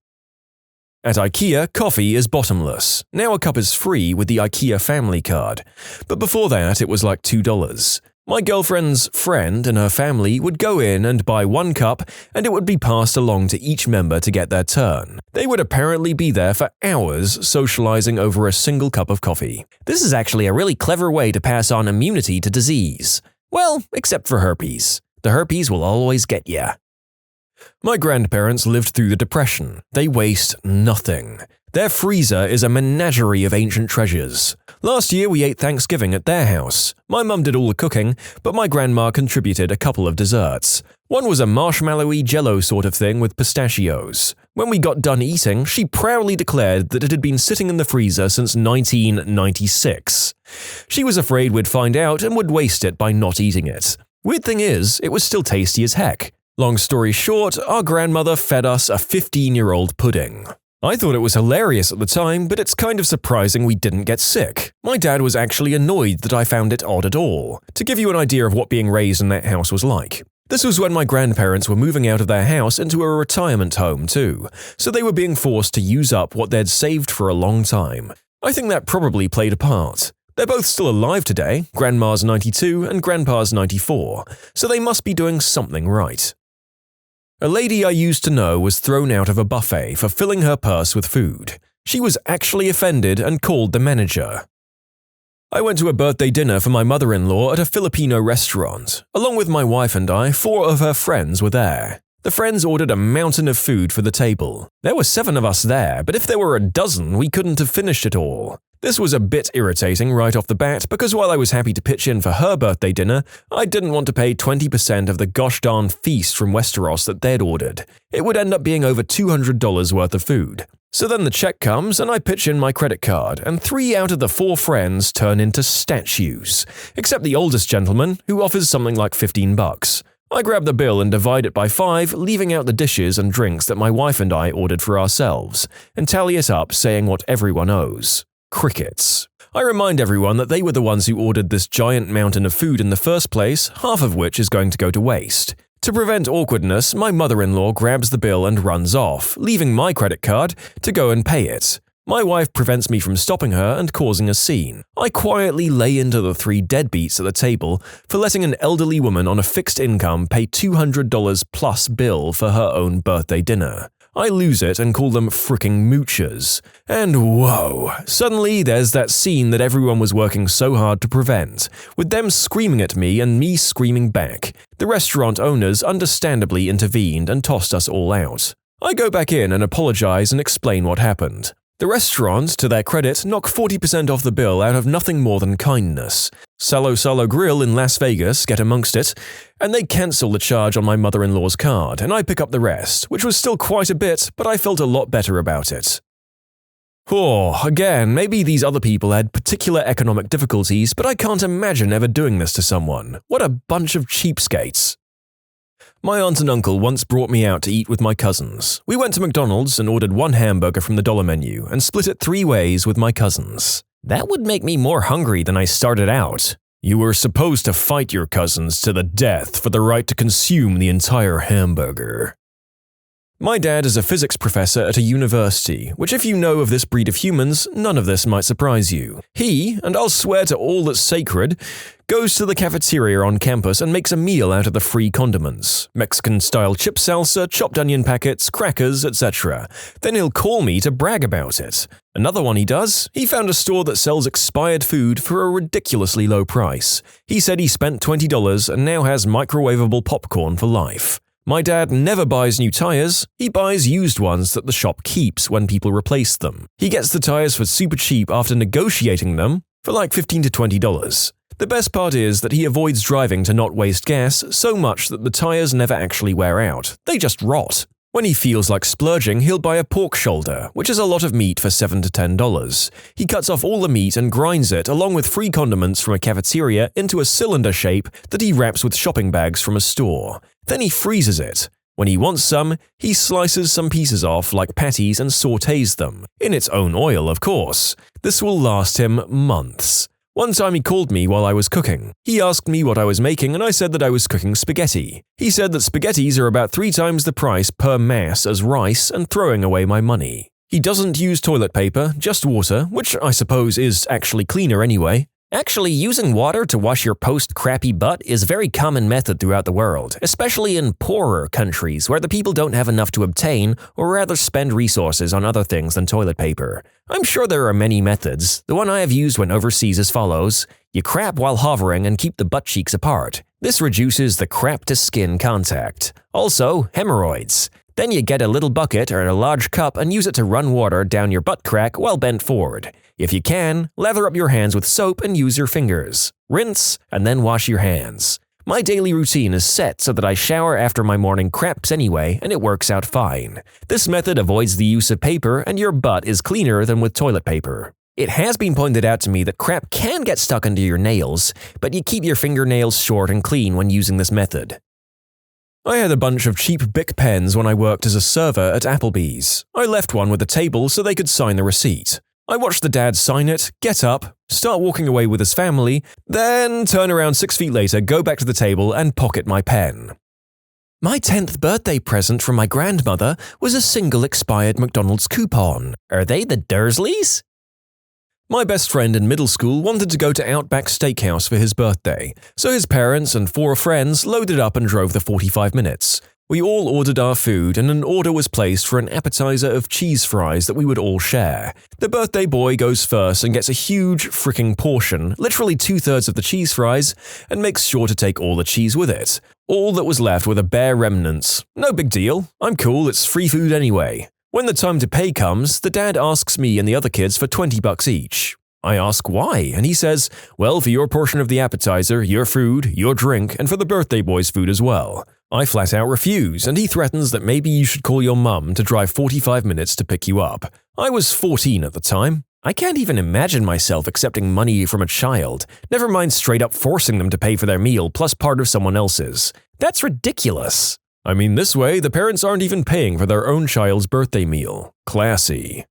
At IKEA, coffee is bottomless. Now a cup is free with the IKEA family card. But before that, it was like $2. My girlfriend's friend and her family would go in and buy 1 cup, and it would be passed along to each member to get their turn. They would apparently be there for hours socializing over a single cup of coffee. This is actually a really clever way to pass on immunity to disease. Well, except for herpes. The herpes will always get ya. My grandparents lived through the Depression. They waste nothing. Their freezer is a menagerie of ancient treasures. Last year we ate Thanksgiving at their house. My mum did all the cooking, but my grandma contributed a couple of desserts. One was a marshmallowy jello sort of thing with pistachios. When we got done eating, she proudly declared that it had been sitting in the freezer since 1996. She was afraid we'd find out and would waste it by not eating it. Weird thing is, it was still tasty as heck. Long story short, our grandmother fed us a 15-year-old pudding. I thought it was hilarious at the time, but it's kind of surprising we didn't get sick. My dad was actually annoyed that I found it odd at all. To give you an idea of what being raised in that house was like. This was when my grandparents were moving out of their house into a retirement home too, so they were being forced to use up what they'd saved for a long time. I think that probably played a part. They're both still alive today, Grandma's 92 and Grandpa's 94, so they must be doing something right. A lady I used to know was thrown out of a buffet for filling her purse with food. She was actually offended and called the manager. I went to a birthday dinner for my mother-in-law at a Filipino restaurant. Along with my wife and I, 4 of her friends were there. The friends ordered a mountain of food for the table. There were 7 of us there, but if there were a dozen, we couldn't have finished it all. This was a bit irritating right off the bat because while I was happy to pitch in for her birthday dinner, I didn't want to pay 20% of the gosh darn feast from Westeros that they'd ordered. It would end up being over $200 worth of food. So then the check comes and I pitch in my credit card, and 3 out of the 4 friends turn into statues, except the oldest gentleman, who offers something like $15. I grab the bill and divide it by 5, leaving out the dishes and drinks that my wife and I ordered for ourselves, and tally it up saying what everyone owes. Crickets. I remind everyone that they were the ones who ordered this giant mountain of food in the first place, half of which is going to go to waste. To prevent awkwardness, my mother-in-law grabs the bill and runs off, leaving my credit card to go and pay it. My wife prevents me from stopping her and causing a scene. I quietly lay into the 3 deadbeats at the table for letting an elderly woman on a fixed income pay $200 plus bill for her own birthday dinner. I lose it and call them fricking moochers. And whoa, suddenly there's that scene that everyone was working so hard to prevent, with them screaming at me and me screaming back. The restaurant owners understandably intervened and tossed us all out. I go back in and apologize and explain what happened. The restaurant, to their credit, knock 40% off the bill out of nothing more than kindness. Salo Grill in Las Vegas get amongst it, and they cancel the charge on my mother-in-law's card, and I pick up the rest, which was still quite a bit, but I felt a lot better about it. Again, maybe these other people had particular economic difficulties, but I can't imagine ever doing this to someone. What a bunch of cheapskates. My aunt and uncle once brought me out to eat with my cousins. We went to McDonald's and ordered 1 hamburger from the dollar menu and split it 3 ways with my cousins. That would make me more hungry than I started out. You were supposed to fight your cousins to the death for the right to consume the entire hamburger. My dad is a physics professor at a university, which if you know of this breed of humans, none of this might surprise you. He, and I'll swear to all that's sacred, goes to the cafeteria on campus and makes a meal out of the free condiments. Mexican-style chip salsa, chopped onion packets, crackers, etc. Then he'll call me to brag about it. Another one he does, he found a store that sells expired food for a ridiculously low price. He said he spent $20 and now has microwavable popcorn for life. My dad never buys new tires, he buys used ones that the shop keeps when people replace them. He gets the tires for super cheap after negotiating them for like $15 to $20. The best part is that he avoids driving to not waste gas so much that the tires never actually wear out, they just rot. When he feels like splurging, he'll buy a pork shoulder, which is a lot of meat for $7 to $10. He cuts off all the meat and grinds it along with free condiments from a cafeteria into a cylinder shape that he wraps with shopping bags from a store. Then he freezes it. When he wants some, he slices some pieces off like patties and sautés them, in its own oil, of course. This will last him months. One time he called me while I was cooking. He asked me what I was making and I said that I was cooking spaghetti. He said that spaghettis are about 3 times the price per mass as rice and throwing away my money. He doesn't use toilet paper, just water, which I suppose is actually cleaner anyway. Actually, using water to wash your post-crappy butt is a very common method throughout the world, especially in poorer countries where the people don't have enough to obtain or rather spend resources on other things than toilet paper. I'm sure there are many methods. The one I have used when overseas is follows. You crap while hovering and keep the butt cheeks apart. This reduces the crap-to-skin contact. Also, hemorrhoids. Then you get a little bucket or a large cup and use it to run water down your butt crack while bent forward. If you can, lather up your hands with soap and use your fingers. Rinse, and then wash your hands. My daily routine is set so that I shower after my morning craps anyway, and it works out fine. This method avoids the use of paper, and your butt is cleaner than with toilet paper. It has been pointed out to me that crap can get stuck under your nails, but you keep your fingernails short and clean when using this method. I had a bunch of cheap Bic pens when I worked as a server at Applebee's. I left one with the table so they could sign the receipt. I watched the dad sign it, get up, start walking away with his family, then turn around 6 feet later, go back to the table and pocket my pen. My 10th birthday present from my grandmother was a single expired McDonald's coupon. Are they the Dursleys? My best friend in middle school wanted to go to Outback Steakhouse for his birthday, so his parents and 4 friends loaded up and drove the 45 minutes. We all ordered our food and an order was placed for an appetizer of cheese fries that we would all share. The birthday boy goes first and gets a huge freaking portion, literally 2/3 of the cheese fries, and makes sure to take all the cheese with it. All that was left were the bare remnants. No big deal. I'm cool, it's free food anyway. When the time to pay comes, the dad asks me and the other kids for $20 each. I ask why, and he says, well, for your portion of the appetizer, your food, your drink, and for the birthday boy's food as well. I flat out refuse, and he threatens that maybe you should call your mum to drive 45 minutes to pick you up. I was 14 at the time. I can't even imagine myself accepting money from a child, never mind straight up forcing them to pay for their meal plus part of someone else's. That's ridiculous. I mean, this way, the parents aren't even paying for their own child's birthday meal. Classy.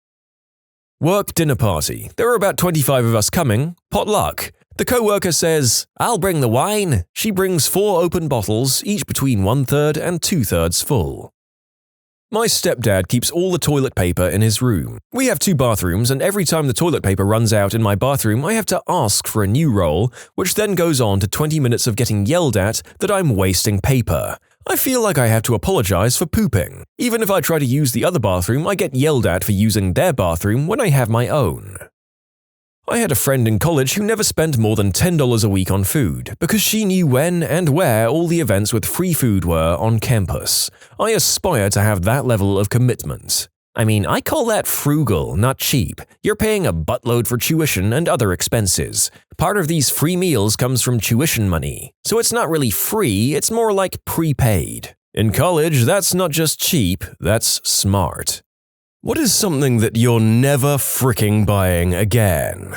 Work dinner party. There are about 25 of us coming. Potluck. The co-worker says, I'll bring the wine. She brings 4 open bottles, each between 1/3 and 2/3 full. My stepdad keeps all the toilet paper in his room. We have 2 bathrooms, and every time the toilet paper runs out in my bathroom, I have to ask for a new roll, which then goes on to 20 minutes of getting yelled at that I'm wasting paper. I feel like I have to apologize for pooping. Even if I try to use the other bathroom, I get yelled at for using their bathroom when I have my own. I had a friend in college who never spent more than $10 a week on food, because she knew when and where all the events with free food were on campus. I aspire to have that level of commitment. I mean, I call that frugal, not cheap. You're paying a buttload for tuition and other expenses. Part of these free meals comes from tuition money, so it's not really free, it's more like prepaid. In college, that's not just cheap, that's smart. What is something that you're never fricking buying again?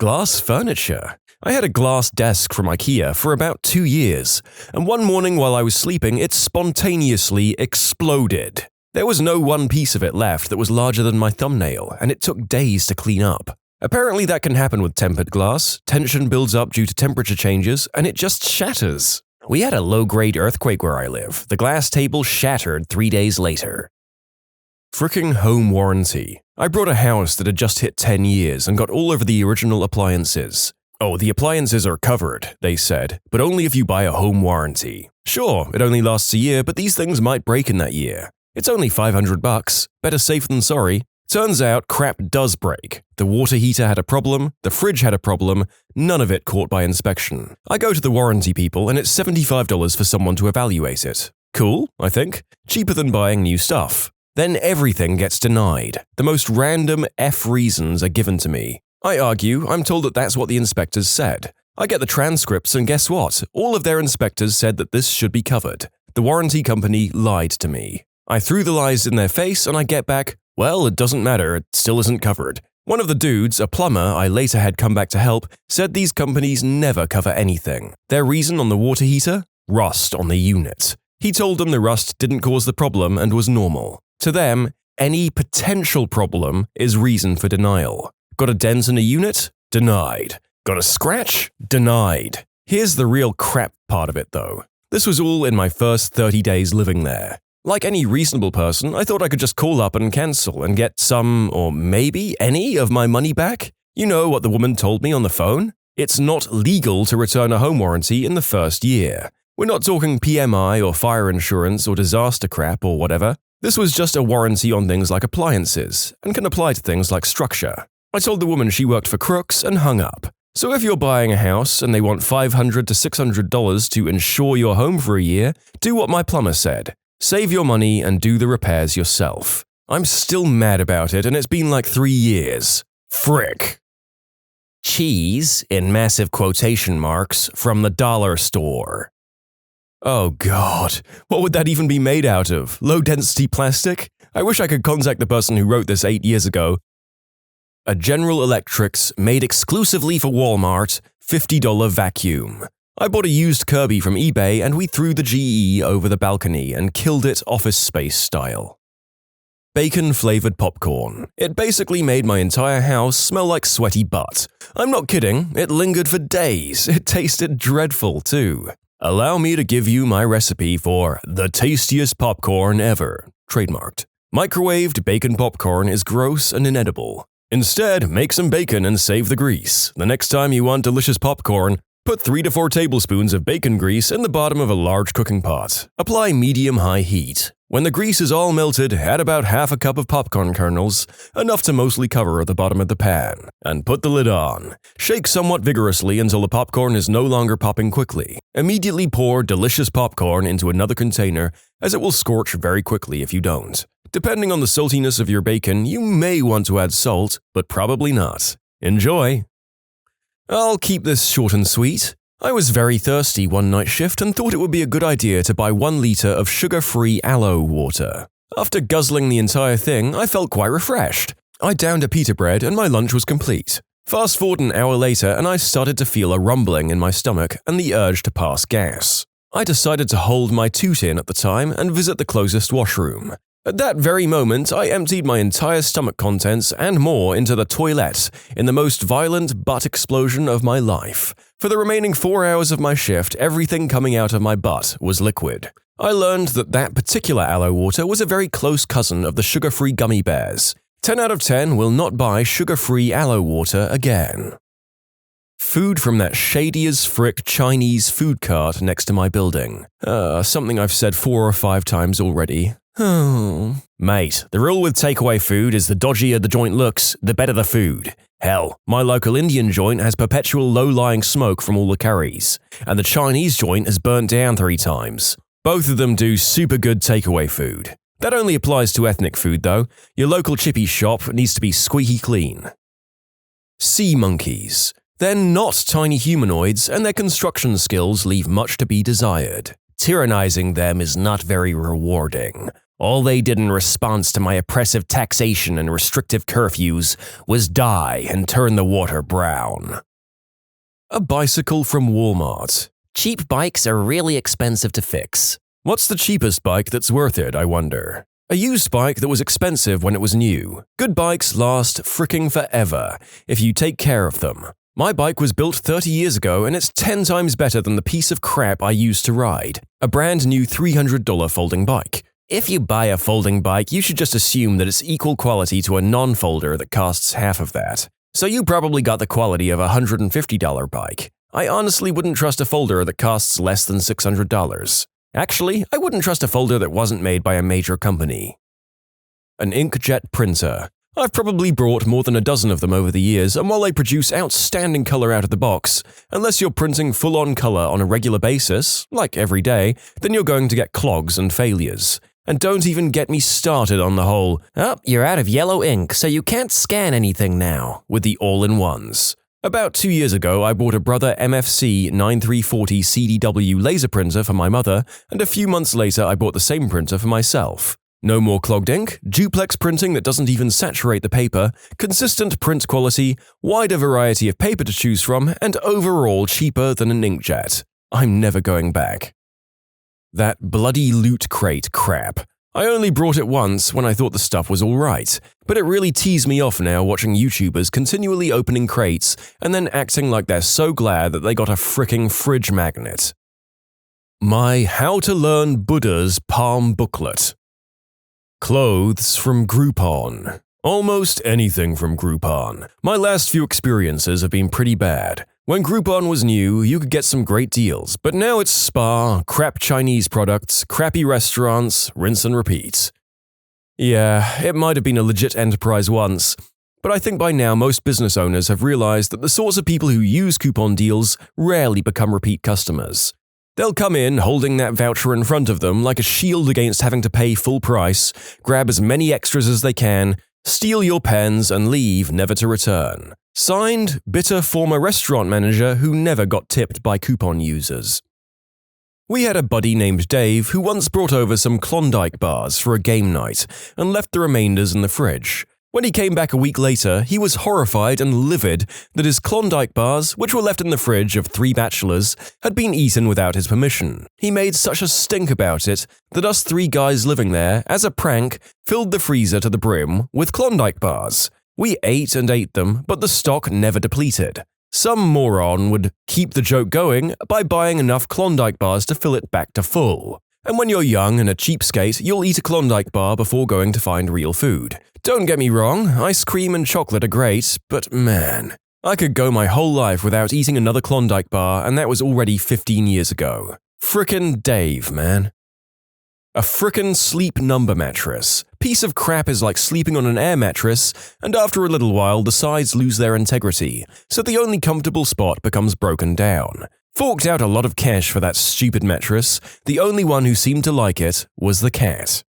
Glass furniture. I had a glass desk from IKEA for about 2 years, and one morning while I was sleeping, it spontaneously exploded. There was no one piece of it left that was larger than my thumbnail, and it took days to clean up. Apparently that can happen with tempered glass, tension builds up due to temperature changes, and it just shatters. We had a low-grade earthquake where I live. The glass table shattered 3 days later. Fricking home warranty. I bought a house that had just hit 10 years and got all of the original appliances. Oh, the appliances are covered, they said, but only if you buy a home warranty. Sure, it only lasts a year, but these things might break in that year. It's only $500, better safe than sorry. Turns out crap does break. The water heater had a problem, the fridge had a problem, none of it caught by inspection. I go to the warranty people and it's $75 for someone to evaluate it. Cool, I think. Cheaper than buying new stuff. Then everything gets denied. The most random F reasons are given to me. I argue, I'm told that that's what the inspectors said. I get the transcripts and guess what? All of their inspectors said that this should be covered. The warranty company lied to me. I threw the lies in their face and I get back, well, it doesn't matter, it still isn't covered. One of the dudes, a plumber I later had come back to help, said these companies never cover anything. Their reason on the water heater? Rust on the unit. He told them the rust didn't cause the problem and was normal. To them, any potential problem is reason for denial. Got a dent in a unit? Denied. Got a scratch? Denied. Here's the real crap part of it though. This was all in my first 30 days living there. Like any reasonable person, I thought I could just call up and cancel and get some, or maybe any, of my money back. You know what the woman told me on the phone? It's not legal to return a home warranty in the first year. We're not talking PMI or fire insurance or disaster crap or whatever. This was just a warranty on things like appliances, and can apply to things like structure. I told the woman she worked for crooks and hung up. So if you're buying a house and they want $500 to $600 to insure your home for a year, do what my plumber said. Save your money and do the repairs yourself. I'm still mad about it and it's been like 3 years. Frick. Cheese, in massive quotation marks, from the dollar store. Oh god, what would that even be made out of? Low-density plastic? I wish I could contact the person who wrote this 8 years ago. A General Electric's made exclusively for Walmart, $50 vacuum. I bought a used Kirby from eBay and we threw the GE over the balcony and killed it Office Space style. Bacon-flavored popcorn. It basically made my entire house smell like sweaty butt. I'm not kidding, it lingered for days. It tasted dreadful too. Allow me to give you my recipe for the tastiest popcorn ever. Trademarked. Microwaved bacon popcorn is gross and inedible. Instead, make some bacon and save the grease. The next time you want delicious popcorn, Put 3 to 4 tablespoons of bacon grease in the bottom of a large cooking pot. Apply medium-high heat. When the grease is all melted, add about half a cup of popcorn kernels, enough to mostly cover the bottom of the pan, and put the lid on. Shake somewhat vigorously until the popcorn is no longer popping quickly. Immediately pour delicious popcorn into another container, as it will scorch very quickly if you don't. Depending on the saltiness of your bacon, you may want to add salt, but probably not. Enjoy! I'll keep this short and sweet. I was very thirsty one night shift and thought it would be a good idea to buy 1 liter of sugar-free aloe water. After guzzling the entire thing, I felt quite refreshed. I downed a pita bread and my lunch was complete. Fast forward an hour later and I started to feel a rumbling in my stomach and the urge to pass gas. I decided to hold my toot in at the time and visit the closest washroom. At that very moment, I emptied my entire stomach contents and more into the toilet in the most violent butt explosion of my life. For the remaining 4 hours of my shift, everything coming out of my butt was liquid. I learned that particular aloe water was a very close cousin of the sugar-free gummy bears. 10 out of 10 will not buy sugar-free aloe water again. Food from that shady-as-frick Chinese food cart next to my building. Something I've said 4 or 5 times already. Oh. Mate, the rule with takeaway food is the dodgier the joint looks, the better the food. Hell, my local Indian joint has perpetual low-lying smoke from all the curries, and the Chinese joint has burnt down 3 times. Both of them do super good takeaway food. That only applies to ethnic food though. Your local chippy shop needs to be squeaky clean. Sea monkeys. They're not tiny humanoids, and their construction skills leave much to be desired. Tyrannizing them is not very rewarding. All they did in response to my oppressive taxation and restrictive curfews was die and turn the water brown. A bicycle from Walmart. Cheap bikes are really expensive to fix. What's the cheapest bike that's worth it, I wonder? A used bike that was expensive when it was new. Good bikes last fricking forever if you take care of them. My bike was built 30 years ago and it's 10 times better than the piece of crap I used to ride. A brand new $300 folding bike. If you buy a folding bike, you should just assume that it's equal quality to a non-folder that costs half of that. So you probably got the quality of a $150 bike. I honestly wouldn't trust a folder that costs less than $600. Actually, I wouldn't trust a folder that wasn't made by a major company. An inkjet printer. I've probably bought more than a dozen of them over the years, and while they produce outstanding color out of the box, unless you're printing full-on color on a regular basis, like every day, then you're going to get clogs and failures. And don't even get me started on the whole, you're out of yellow ink, so you can't scan anything now, with the all-in-ones. About 2 years ago, I bought a Brother MFC 9340 CDW laser printer for my mother, and a few months later I bought the same printer for myself. No more clogged ink, duplex printing that doesn't even saturate the paper, consistent print quality, wider variety of paper to choose from, and overall cheaper than an inkjet. I'm never going back. That bloody loot crate crap. I only brought it once when I thought the stuff was alright, but it really teased me off now watching YouTubers continually opening crates and then acting like they're so glad that they got a fricking fridge magnet. My How to Learn Buddha's Palm booklet. Clothes from Groupon. Almost anything from Groupon. My last few experiences have been pretty bad. When Groupon was new, you could get some great deals, but now it's spa, crap Chinese products, crappy restaurants, rinse and repeat. Yeah, it might have been a legit enterprise once, but I think by now most business owners have realized that the sorts of people who use coupon deals rarely become repeat customers. They'll come in holding that voucher in front of them like a shield against having to pay full price, grab as many extras as they can, steal your pens and leave never to return. Signed, bitter former restaurant manager who never got tipped by coupon users. We had a buddy named Dave who once brought over some Klondike bars for a game night and left the remainders in the fridge. When he came back a week later, he was horrified and livid that his Klondike bars, which were left in the fridge of 3 bachelors, had been eaten without his permission. He made such a stink about it that us 3 guys living there, as a prank, filled the freezer to the brim with Klondike bars. We ate and ate them, but the stock never depleted. Some moron would keep the joke going by buying enough Klondike bars to fill it back to full. And when you're young and a cheapskate, you'll eat a Klondike bar before going to find real food. Don't get me wrong, ice cream and chocolate are great, but man, I could go my whole life without eating another Klondike bar, and that was already 15 years ago. Frickin' Dave, man. A frickin' sleep number mattress. Piece of crap is like sleeping on an air mattress, and after a little while the sides lose their integrity, so the only comfortable spot becomes broken down. Forked out a lot of cash for that stupid mattress. The only one who seemed to like it was the cat.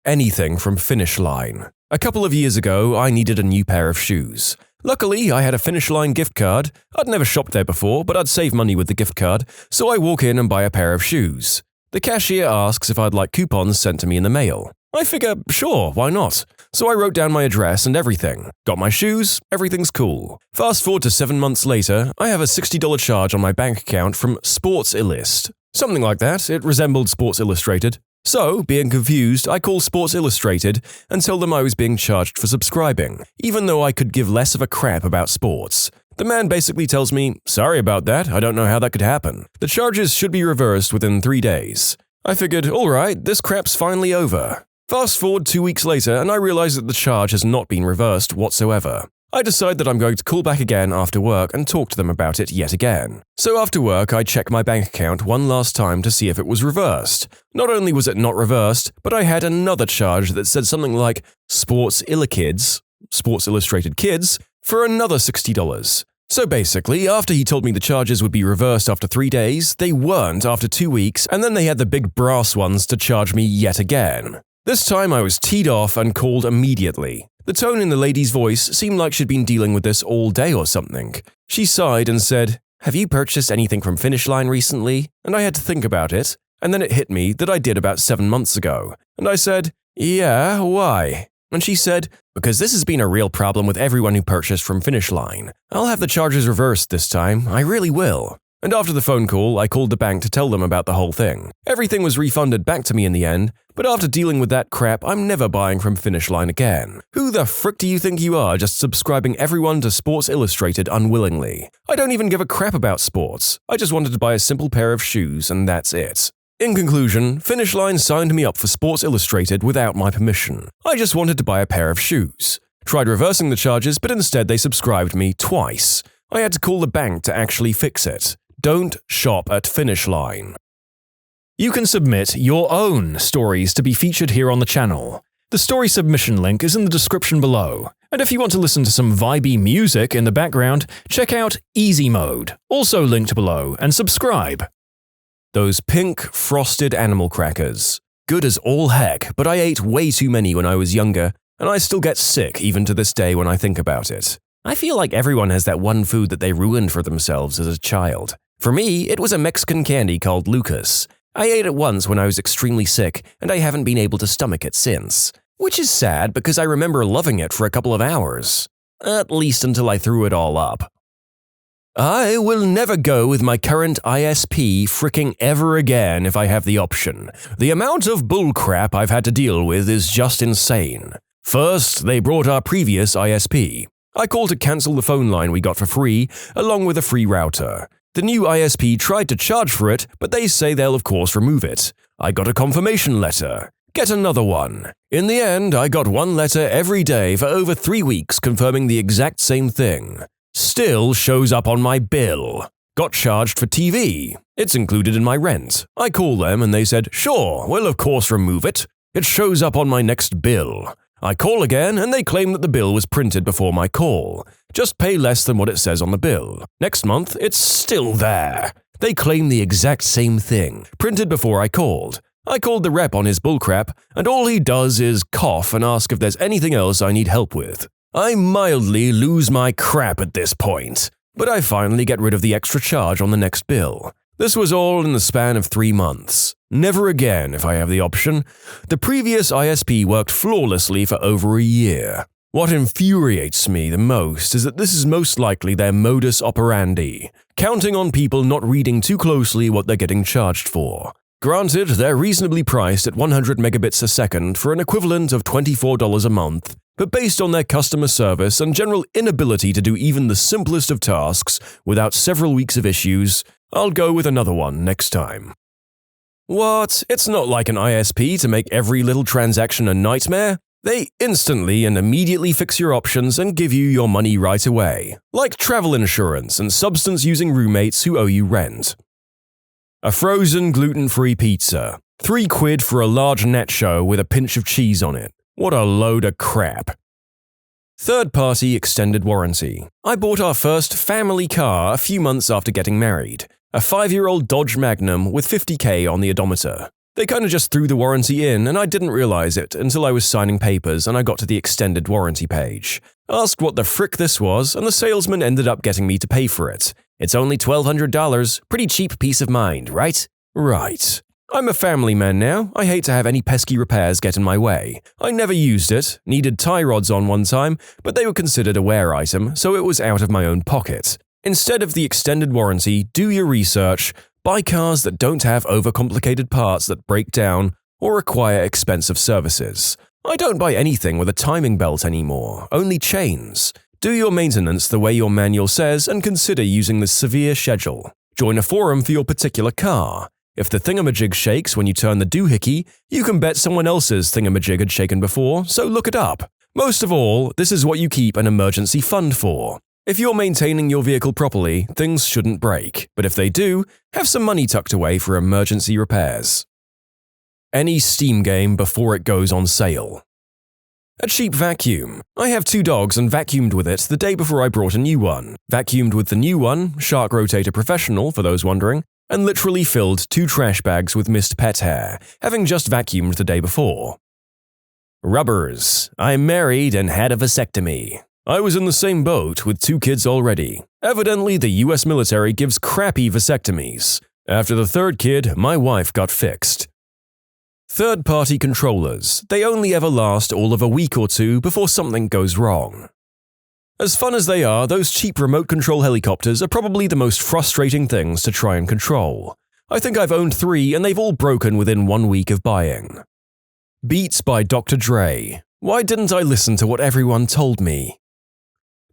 Anything from Finish Line. A couple of years ago, I needed a new pair of shoes. Luckily, I had a Finish Line gift card. I'd never shopped there before, but I'd save money with the gift card, so I walk in and buy a pair of shoes. The cashier asks if I'd like coupons sent to me in the mail. I figure, sure, why not? So I wrote down my address and everything. Got my shoes, everything's cool. Fast forward to 7 months later, I have a $60 charge on my bank account from Sports Illust. Something like that, it resembled Sports Illustrated. So, being confused, I call Sports Illustrated and tell them I was being charged for subscribing, even though I could give less of a crap about sports. The man basically tells me, sorry about that, I don't know how that could happen. The charges should be reversed within 3 days. I figured, alright, this crap's finally over. Fast forward 2 weeks later and I realize that the charge has not been reversed whatsoever. I decide that I'm going to call back again after work and talk to them about it yet again. So after work, I check my bank account one last time to see if it was reversed. Not only was it not reversed, but I had another charge that said something like Sports Illustrated Kids, for another $60. So basically, after he told me the charges would be reversed after 3 days, they weren't after 2 weeks, and then they had the big brass ones to charge me yet again. This time I was teed off and called immediately. The tone in the lady's voice seemed like she'd been dealing with this all day or something. She sighed and said, "Have you purchased anything from Finish Line recently?" And I had to think about it, and then it hit me that I did about 7 months ago. And I said, "Yeah, why?" And she said, "Because this has been a real problem with everyone who purchased from Finish Line. I'll have the charges reversed this time, I really will." And after the phone call, I called the bank to tell them about the whole thing. Everything was refunded back to me in the end, but after dealing with that crap, I'm never buying from Finish Line again. Who the frick do you think you are just subscribing everyone to Sports Illustrated unwillingly? I don't even give a crap about sports. I just wanted to buy a simple pair of shoes and that's it. In conclusion, Finish Line signed me up for Sports Illustrated without my permission. I just wanted to buy a pair of shoes. Tried reversing the charges, but instead they subscribed me twice. I had to call the bank to actually fix it. Don't shop at Finish Line. You can submit your own stories to be featured here on the channel. The story submission link is in the description below. And if you want to listen to some vibey music in the background, check out easymode, also linked below, and subscribe. Those pink, frosted animal crackers. Good as all heck, but I ate way too many when I was younger, and I still get sick even to this day when I think about it. I feel like everyone has that one food that they ruined for themselves as a child. For me, it was a Mexican candy called Lucas. I ate it once when I was extremely sick, and I haven't been able to stomach it since. Which is sad because I remember loving it for a couple of hours. At least until I threw it all up. I will never go with my current ISP fricking ever again if I have the option. The amount of bullcrap I've had to deal with is just insane. First, they brought our previous ISP. I called to cancel the phone line we got for free, along with a free router. The new ISP tried to charge for it, but they say they'll of course remove it. I got a confirmation letter. Get another one. In the end, I got one letter every day for over 3 weeks confirming the exact same thing. Still shows up on my bill. Got charged for TV. It's included in my rent. I call them and they said, sure, we'll of course remove it. It shows up on my next bill. I call again and they claim that the bill was printed before my call. Just pay less than what it says on the bill. Next month, it's still there. They claim the exact same thing, printed before I called. I called the rep on his bullcrap, and all he does is cough and ask if there's anything else I need help with. I mildly lose my crap at this point, but I finally get rid of the extra charge on the next bill. This was all in the span of 3 months. Never again if I have the option. The previous ISP worked flawlessly for over a year. What infuriates me the most is that this is most likely their modus operandi, counting on people not reading too closely what they're getting charged for. Granted, they're reasonably priced at 100 megabits a second for an equivalent of $24 a month, but based on their customer service and general inability to do even the simplest of tasks without several weeks of issues, I'll go with another one next time. What? It's not like an ISP to make every little transaction a nightmare? They instantly and immediately fix your options and give you your money right away, like travel insurance and substance-using roommates who owe you rent. A frozen gluten-free pizza. £3 for a large nacho with a pinch of cheese on it. What a load of crap. Third-party extended warranty. I bought our first family car a few months after getting married. A 5-year-old Dodge Magnum with 50k on the odometer. They kinda just threw the warranty in and I didn't realize it until I was signing papers and I got to the extended warranty page. Asked what the frick this was and the salesman ended up getting me to pay for it. It's only $1,200, pretty cheap peace of mind, right? Right. I'm a family man now, I hate to have any pesky repairs get in my way. I never used it, needed tie rods on one time, but they were considered a wear item, so it was out of my own pocket. Instead of the extended warranty, do your research, buy cars that don't have overcomplicated parts that break down or require expensive services. I don't buy anything with a timing belt anymore, only chains. Do your maintenance the way your manual says and consider using the severe schedule. Join a forum for your particular car. If the thingamajig shakes when you turn the doohickey, you can bet someone else's thingamajig had shaken before, so look it up. Most of all, this is what you keep an emergency fund for. If you're maintaining your vehicle properly, things shouldn't break, but if they do, have some money tucked away for emergency repairs. Any Steam game before it goes on sale. A cheap vacuum. I have 2 dogs and vacuumed with it the day before I brought a new one. Vacuumed with the new one, Shark Rotator Professional for those wondering, and literally filled 2 trash bags with missed pet hair, having just vacuumed the day before. Rubbers. I'm married and had a vasectomy. I was in the same boat with 2 kids already. Evidently, the US military gives crappy vasectomies. After the 3rd kid, my wife got fixed. Third-party controllers. They only ever last all of a week or 2 before something goes wrong. As fun as they are, those cheap remote control helicopters are probably the most frustrating things to try and control. I think I've owned 3 and they've all broken within 1 week of buying. Beats by Dr. Dre. Why didn't I listen to what everyone told me?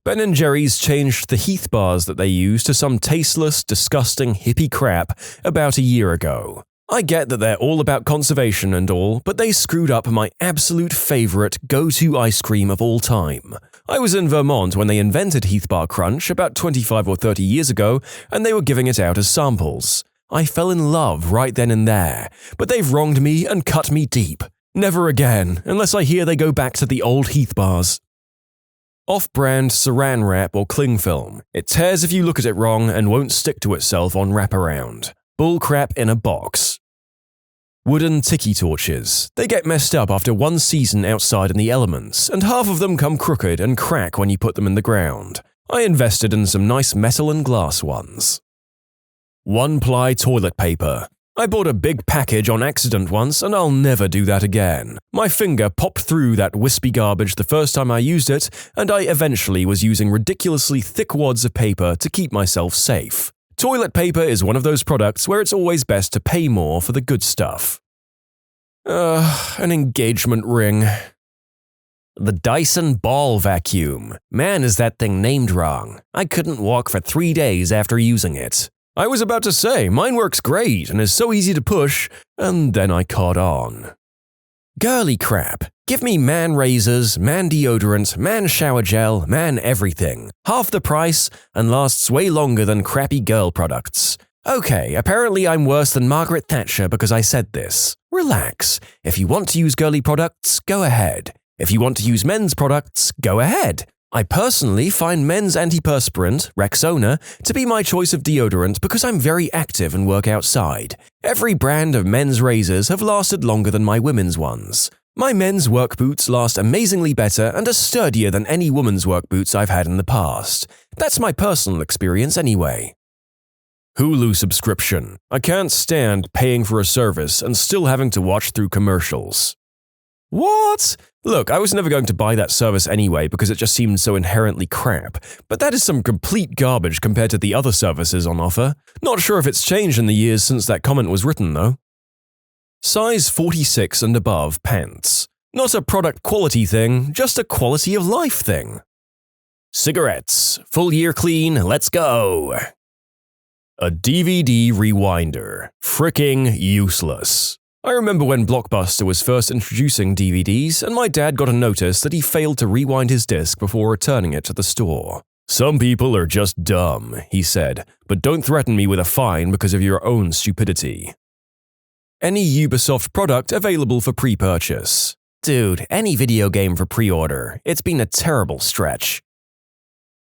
Ben & Jerry's changed the Heath bars that they use to some tasteless, disgusting hippie crap about a year ago. I get that they're all about conservation and all, but they screwed up my absolute favorite go-to ice cream of all time. I was in Vermont when they invented Heath Bar Crunch about 25 or 30 years ago, and they were giving it out as samples. I fell in love right then and there, but they've wronged me and cut me deep. Never again, unless I hear they go back to the old Heath bars. Off-brand saran wrap or cling film. It tears if you look at it wrong and won't stick to itself on wraparound. Bullcrap in a box. Wooden tiki torches. They get messed up after 1 season outside in the elements, and half of them come crooked and crack when you put them in the ground. I invested in some nice metal and glass ones. 1-ply toilet paper. I bought a big package on accident once and I'll never do that again. My finger popped through that wispy garbage the first time I used it, and I eventually was using ridiculously thick wads of paper to keep myself safe. Toilet paper is one of those products where it's always best to pay more for the good stuff. An engagement ring. The Dyson Ball Vacuum. Man, is that thing named wrong. I couldn't walk for 3 days after using it. I was about to say, mine works great and is so easy to push, and then I caught on. Girly crap. Give me man razors, man deodorant, man shower gel, man everything. Half the price and lasts way longer than crappy girl products. Okay, apparently I'm worse than Margaret Thatcher because I said this. Relax. If you want to use girly products, go ahead. If you want to use men's products, go ahead. I personally find men's antiperspirant, Rexona, to be my choice of deodorant because I'm very active and work outside. Every brand of men's razors have lasted longer than my women's ones. My men's work boots last amazingly better and are sturdier than any woman's work boots I've had in the past. That's my personal experience anyway. Hulu subscription. I can't stand paying for a service and still having to watch through commercials. What? Look, I was never going to buy that service anyway because it just seemed so inherently crap, but that is some complete garbage compared to the other services on offer. Not sure if it's changed in the years since that comment was written, though. Size 46 and above pants. Not a product quality thing, just a quality of life thing. Cigarettes. Full year clean, let's go. A DVD rewinder. Fricking useless. I remember when Blockbuster was first introducing DVDs, and my dad got a notice that he failed to rewind his disc before returning it to the store. "Some people are just dumb," he said, "but don't threaten me with a fine because of your own stupidity." Any Ubisoft product available for pre-purchase. Dude, any video game for pre-order. It's been a terrible stretch.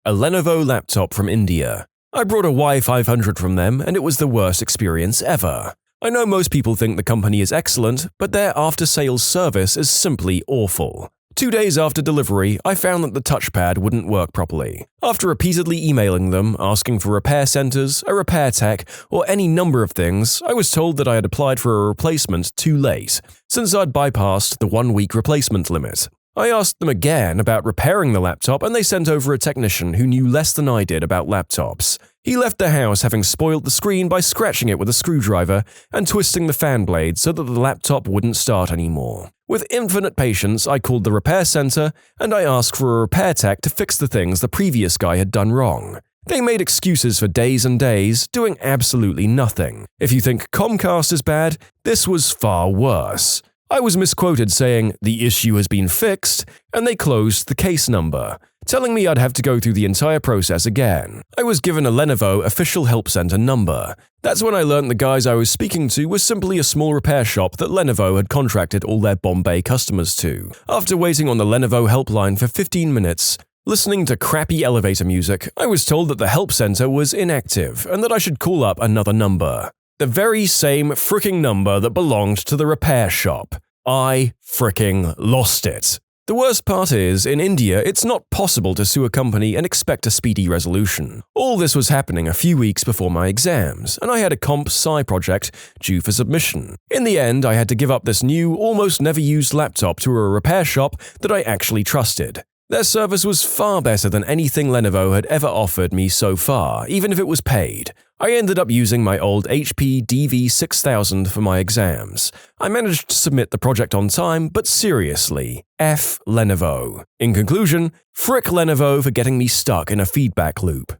A Lenovo laptop from India. I brought a Y500 from them, and it was the worst experience ever. I know most people think the company is excellent, but their after-sales service is simply awful. 2 days after delivery, I found that the touchpad wouldn't work properly. After repeatedly emailing them, asking for repair centers, a repair tech, or any number of things, I was told that I had applied for a replacement too late, since I'd bypassed the 1-week replacement limit. I asked them again about repairing the laptop, and they sent over a technician who knew less than I did about laptops. He left the house having spoiled the screen by scratching it with a screwdriver and twisting the fan blade so that the laptop wouldn't start anymore. With infinite patience, I called the repair center and I asked for a repair tech to fix the things the previous guy had done wrong. They made excuses for days and days, doing absolutely nothing. If you think Comcast is bad, this was far worse. I was misquoted saying, "The issue has been fixed," and they closed the case number, telling me I'd have to go through the entire process again. I was given a Lenovo official help center number. That's when I learned the guys I was speaking to was simply a small repair shop that Lenovo had contracted all their Bombay customers to. After waiting on the Lenovo helpline for 15 minutes, listening to crappy elevator music, I was told that the help center was inactive and that I should call up another number. The very same fricking number that belonged to the repair shop. I fricking lost it. The worst part is, in India, it's not possible to sue a company and expect a speedy resolution. All this was happening a few weeks before my exams, and I had a comp sci project due for submission. In the end, I had to give up this new, almost never used laptop to a repair shop that I actually trusted. Their service was far better than anything Lenovo had ever offered me so far, even if it was paid. I ended up using my old HP DV6000 for my exams. I managed to submit the project on time, but seriously, F Lenovo. In conclusion, frick Lenovo for getting me stuck in a feedback loop.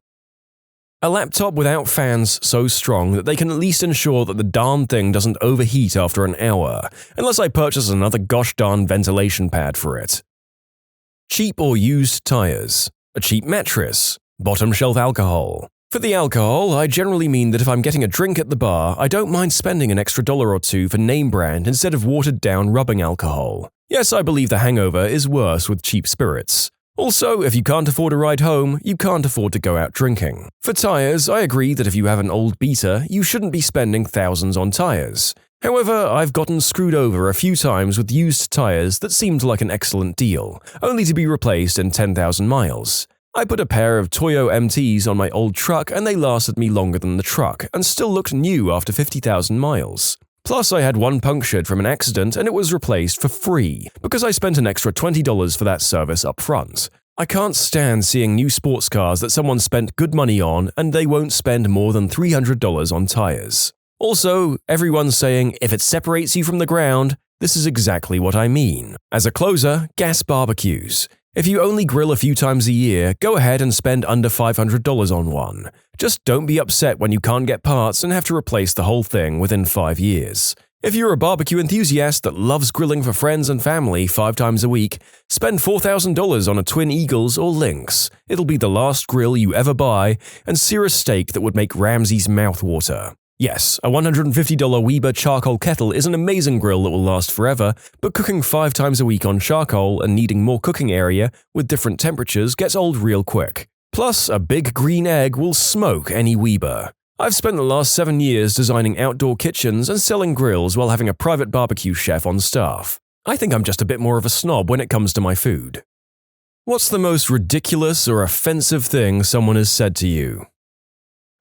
A laptop without fans so strong that they can at least ensure that the darn thing doesn't overheat after an hour, unless I purchase another gosh darn ventilation pad for it. Cheap or used tires. A cheap mattress. Bottom shelf alcohol. For the alcohol, I generally mean that if I'm getting a drink at the bar, I don't mind spending an extra $1 or $2 for name brand instead of watered-down rubbing alcohol. Yes, I believe the hangover is worse with cheap spirits. Also, if you can't afford a ride home, you can't afford to go out drinking. For tires, I agree that if you have an old beater, you shouldn't be spending thousands on tires. However, I've gotten screwed over a few times with used tires that seemed like an excellent deal, only to be replaced in 10,000 miles. I put a pair of Toyo MTs on my old truck and they lasted me longer than the truck and still looked new after 50,000 miles. Plus, I had one punctured from an accident and it was replaced for free because I spent an extra $20 for that service up front. I can't stand seeing new sports cars that someone spent good money on and they won't spend more than $300 on tires. Also, everyone's saying if it separates you from the ground, this is exactly what I mean. As a closer, gas barbecues. If you only grill a few times a year, go ahead and spend under $500 on one. Just don't be upset when you can't get parts and have to replace the whole thing within 5 years. If you're a barbecue enthusiast that loves grilling for friends and family 5 times a week, spend $4,000 on a Twin Eagles or Lynx. It'll be the last grill you ever buy and sear a steak that would make Ramsay's mouth water. Yes, a $150 Weber charcoal kettle is an amazing grill that will last forever, but cooking 5 times a week on charcoal and needing more cooking area with different temperatures gets old real quick. Plus, a big green egg will smoke any Weber. I've spent the last 7 years designing outdoor kitchens and selling grills while having a private barbecue chef on staff. I think I'm just a bit more of a snob when it comes to my food. What's the most ridiculous or offensive thing someone has said to you?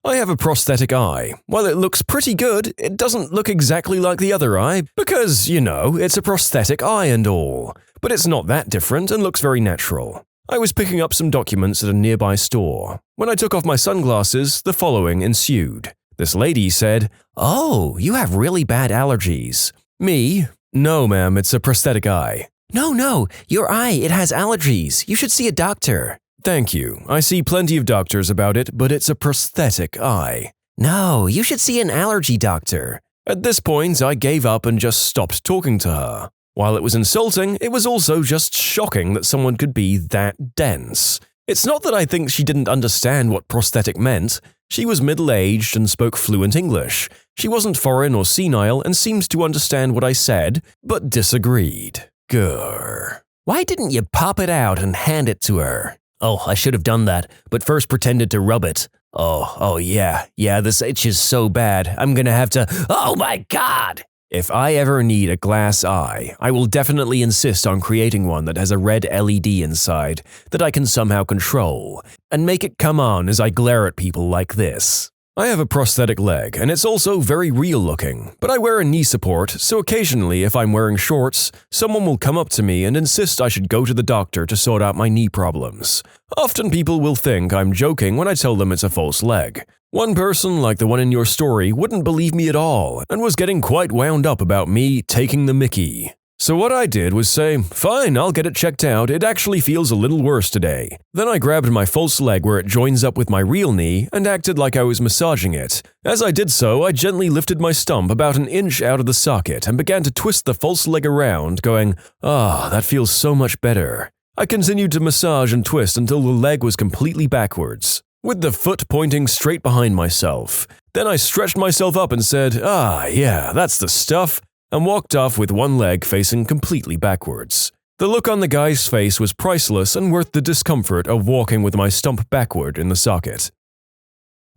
I have a prosthetic eye. While it looks pretty good, it doesn't look exactly like the other eye because, it's a prosthetic eye and all. But it's not that different and looks very natural. I was picking up some documents at a nearby store. When I took off my sunglasses, the following ensued. This lady said, "Oh, you have really bad allergies." Me? "No, ma'am, it's a prosthetic eye." No, your eye, it has allergies. You should see a doctor." "Thank you. I see plenty of doctors about it, but it's a prosthetic eye." "No, you should see an allergy doctor." At this point, I gave up and just stopped talking to her. While it was insulting, it was also just shocking that someone could be that dense. It's not that I think she didn't understand what prosthetic meant. She was middle-aged and spoke fluent English. She wasn't foreign or senile and seemed to understand what I said, but disagreed. Grr. Why didn't you pop it out and hand it to her? Oh, I should have done that, but first pretended to rub it. Oh yeah, this itch is so bad, I'm gonna have to… Oh my god! If I ever need a glass eye, I will definitely insist on creating one that has a red LED inside that I can somehow control, and make it come on as I glare at people like this. I have a prosthetic leg, and it's also very real looking, but I wear a knee support, so occasionally if I'm wearing shorts, someone will come up to me and insist I should go to the doctor to sort out my knee problems. Often people will think I'm joking when I tell them it's a false leg. One person, like the one in your story, wouldn't believe me at all, and was getting quite wound up about me taking the mickey. So what I did was say, fine, I'll get it checked out, it actually feels a little worse today. Then I grabbed my false leg where it joins up with my real knee and acted like I was massaging it. As I did so, I gently lifted my stump about an inch out of the socket and began to twist the false leg around, going, that feels so much better. I continued to massage and twist until the leg was completely backwards, with the foot pointing straight behind myself. Then I stretched myself up and said, yeah, that's the stuff, and walked off with one leg facing completely backwards. The look on the guy's face was priceless and worth the discomfort of walking with my stump backward in the socket.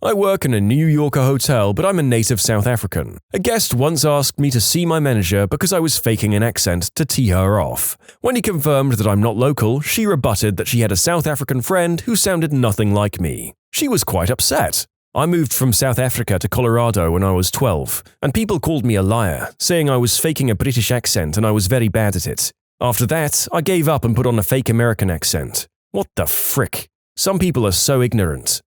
I work in a New Yorker hotel, but I'm a native South African. A guest once asked me to see my manager because I was faking an accent to tee her off. When he confirmed that I'm not local, she rebutted that she had a South African friend who sounded nothing like me. She was quite upset. I moved from South Africa to Colorado when I was 12, and people called me a liar, saying I was faking a British accent and I was very bad at it. After that, I gave up and put on a fake American accent. What the frick? Some people are so ignorant.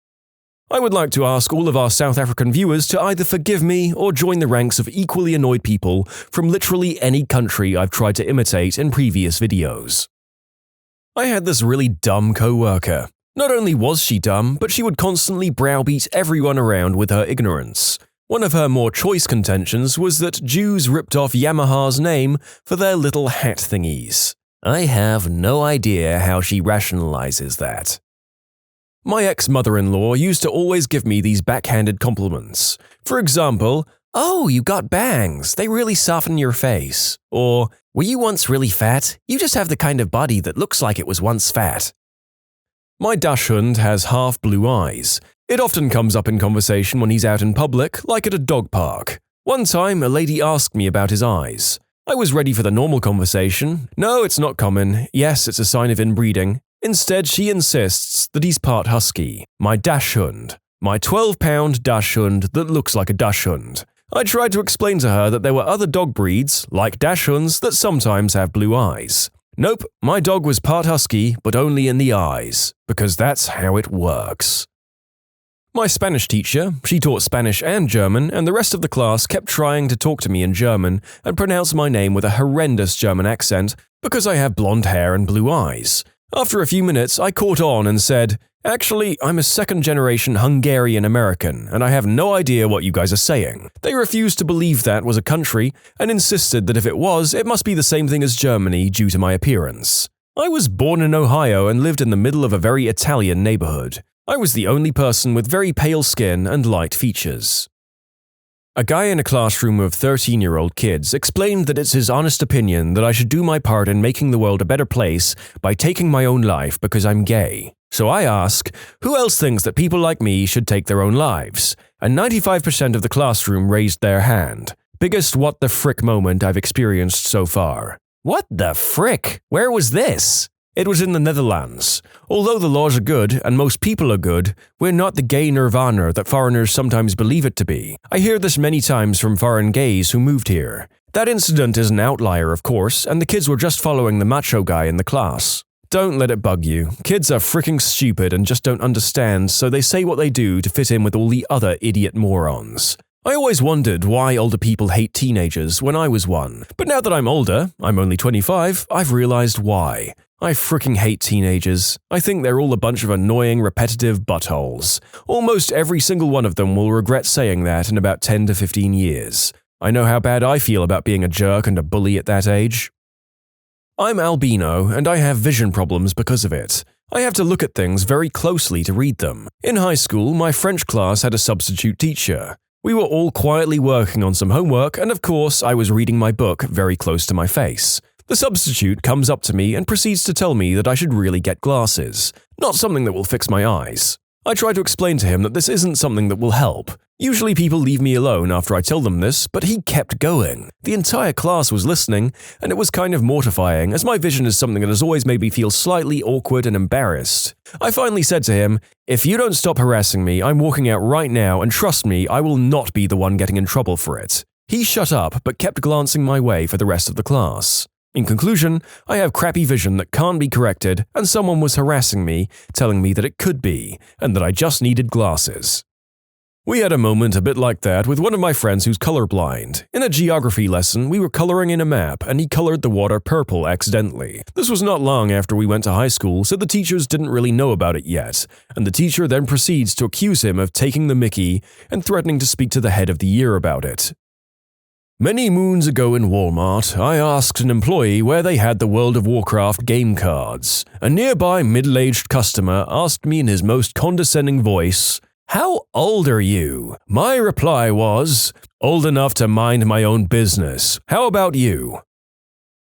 I would like to ask all of our South African viewers to either forgive me or join the ranks of equally annoyed people from literally any country I've tried to imitate in previous videos. I had this really dumb co-worker. Not only was she dumb, but she would constantly browbeat everyone around with her ignorance. One of her more choice contentions was that Jews ripped off Yamaha's name for their little hat thingies. I have no idea how she rationalizes that. My ex-mother-in-law used to always give me these backhanded compliments. For example, "Oh, you got bangs, they really soften your face." Or, "Were you once really fat? You just have the kind of body that looks like it was once fat." My dachshund has half blue eyes. It often comes up in conversation when he's out in public, like at a dog park. One time, a lady asked me about his eyes. I was ready for the normal conversation. "No, it's not common. Yes, it's a sign of inbreeding." Instead, she insists that he's part husky. My dachshund. My 12-pound dachshund that looks like a dachshund. I tried to explain to her that there were other dog breeds, like dachshunds, that sometimes have blue eyes. Nope, my dog was part husky, but only in the eyes, because that's how it works. My Spanish teacher, she taught Spanish and German, and the rest of the class kept trying to talk to me in German and pronounce my name with a horrendous German accent because I have blonde hair and blue eyes. After a few minutes, I caught on and said, "Actually, I'm a second-generation Hungarian-American, and I have no idea what you guys are saying." They refused to believe that was a country, and insisted that if it was, it must be the same thing as Germany due to my appearance. I was born in Ohio and lived in the middle of a very Italian neighborhood. I was the only person with very pale skin and light features. A guy in a classroom of 13-year-old kids explained that it's his honest opinion that I should do my part in making the world a better place by taking my own life because I'm gay. So I ask, who else thinks that people like me should take their own lives? And 95% of the classroom raised their hand. Biggest what the frick moment I've experienced so far. What the frick? Where was this? It was in the Netherlands. Although the laws are good and most people are good, we're not the gay nirvana that foreigners sometimes believe it to be. I hear this many times from foreign gays who moved here. That incident is an outlier, of course, and the kids were just following the macho guy in the class. Don't let it bug you. Kids are freaking stupid and just don't understand, so they say what they do to fit in with all the other idiot morons. I always wondered why older people hate teenagers when I was one, but now that I'm older, I'm only 25, I've realized why. I freaking hate teenagers. I think they're all a bunch of annoying, repetitive buttholes. Almost every single one of them will regret saying that in about 10 to 15 years. I know how bad I feel about being a jerk and a bully at that age. I'm albino, and I have vision problems because of it. I have to look at things very closely to read them. In high school, my French class had a substitute teacher. We were all quietly working on some homework, and of course, I was reading my book very close to my face. The substitute comes up to me and proceeds to tell me that I should really get glasses, not something that will fix my eyes. I try to explain to him that this isn't something that will help. Usually people leave me alone after I tell them this, but he kept going. The entire class was listening, and it was kind of mortifying, as my vision is something that has always made me feel slightly awkward and embarrassed. I finally said to him, "If you don't stop harassing me, I'm walking out right now, and trust me, I will not be the one getting in trouble for it." He shut up, but kept glancing my way for the rest of the class. In conclusion, I have crappy vision that can't be corrected, and someone was harassing me, telling me that it could be, and that I just needed glasses. We had a moment a bit like that with one of my friends who's colorblind. In a geography lesson, we were coloring in a map, and he colored the water purple accidentally. This was not long after we went to high school, so the teachers didn't really know about it yet, and the teacher then proceeds to accuse him of taking the mickey and threatening to speak to the head of the year about it. Many moons ago in Walmart, I asked an employee where they had the World of Warcraft game cards. A nearby middle-aged customer asked me in his most condescending voice, "How old are you?" My reply was, "Old enough to mind my own business. How about you?"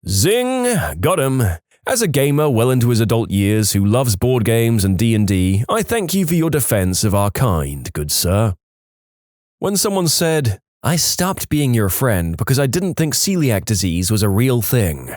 Zing! Got him. As a gamer well into his adult years who loves board games and D&D, I thank you for your defense of our kind, good sir. When someone said, "I stopped being your friend because I didn't think celiac disease was a real thing."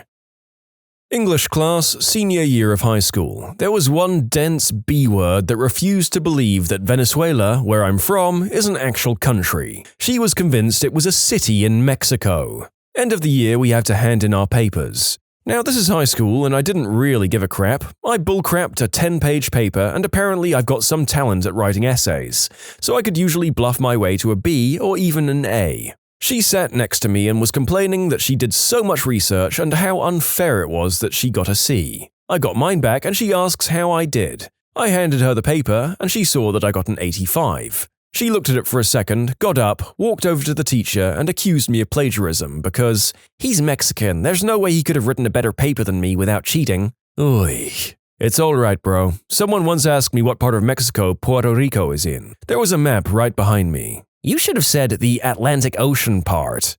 English class, senior year of high school. There was one dense B-word that refused to believe that Venezuela, where I'm from, is an actual country. She was convinced it was a city in Mexico. End of the year, we have to hand in our papers. Now, this is high school, and I didn't really give a crap. I bullcrapped a 10-page paper, and apparently I've got some talent at writing essays, so I could usually bluff my way to a B or even an A. She sat next to me and was complaining that she did so much research and how unfair it was that she got a C. I got mine back, and she asks how I did. I handed her the paper, and she saw that I got an 85. She looked at it for a second, got up, walked over to the teacher, and accused me of plagiarism because he's Mexican, there's no way he could have written a better paper than me without cheating. Oy. It's alright, bro. Someone once asked me what part of Mexico Puerto Rico is in. There was a map right behind me. You should have said the Atlantic Ocean part.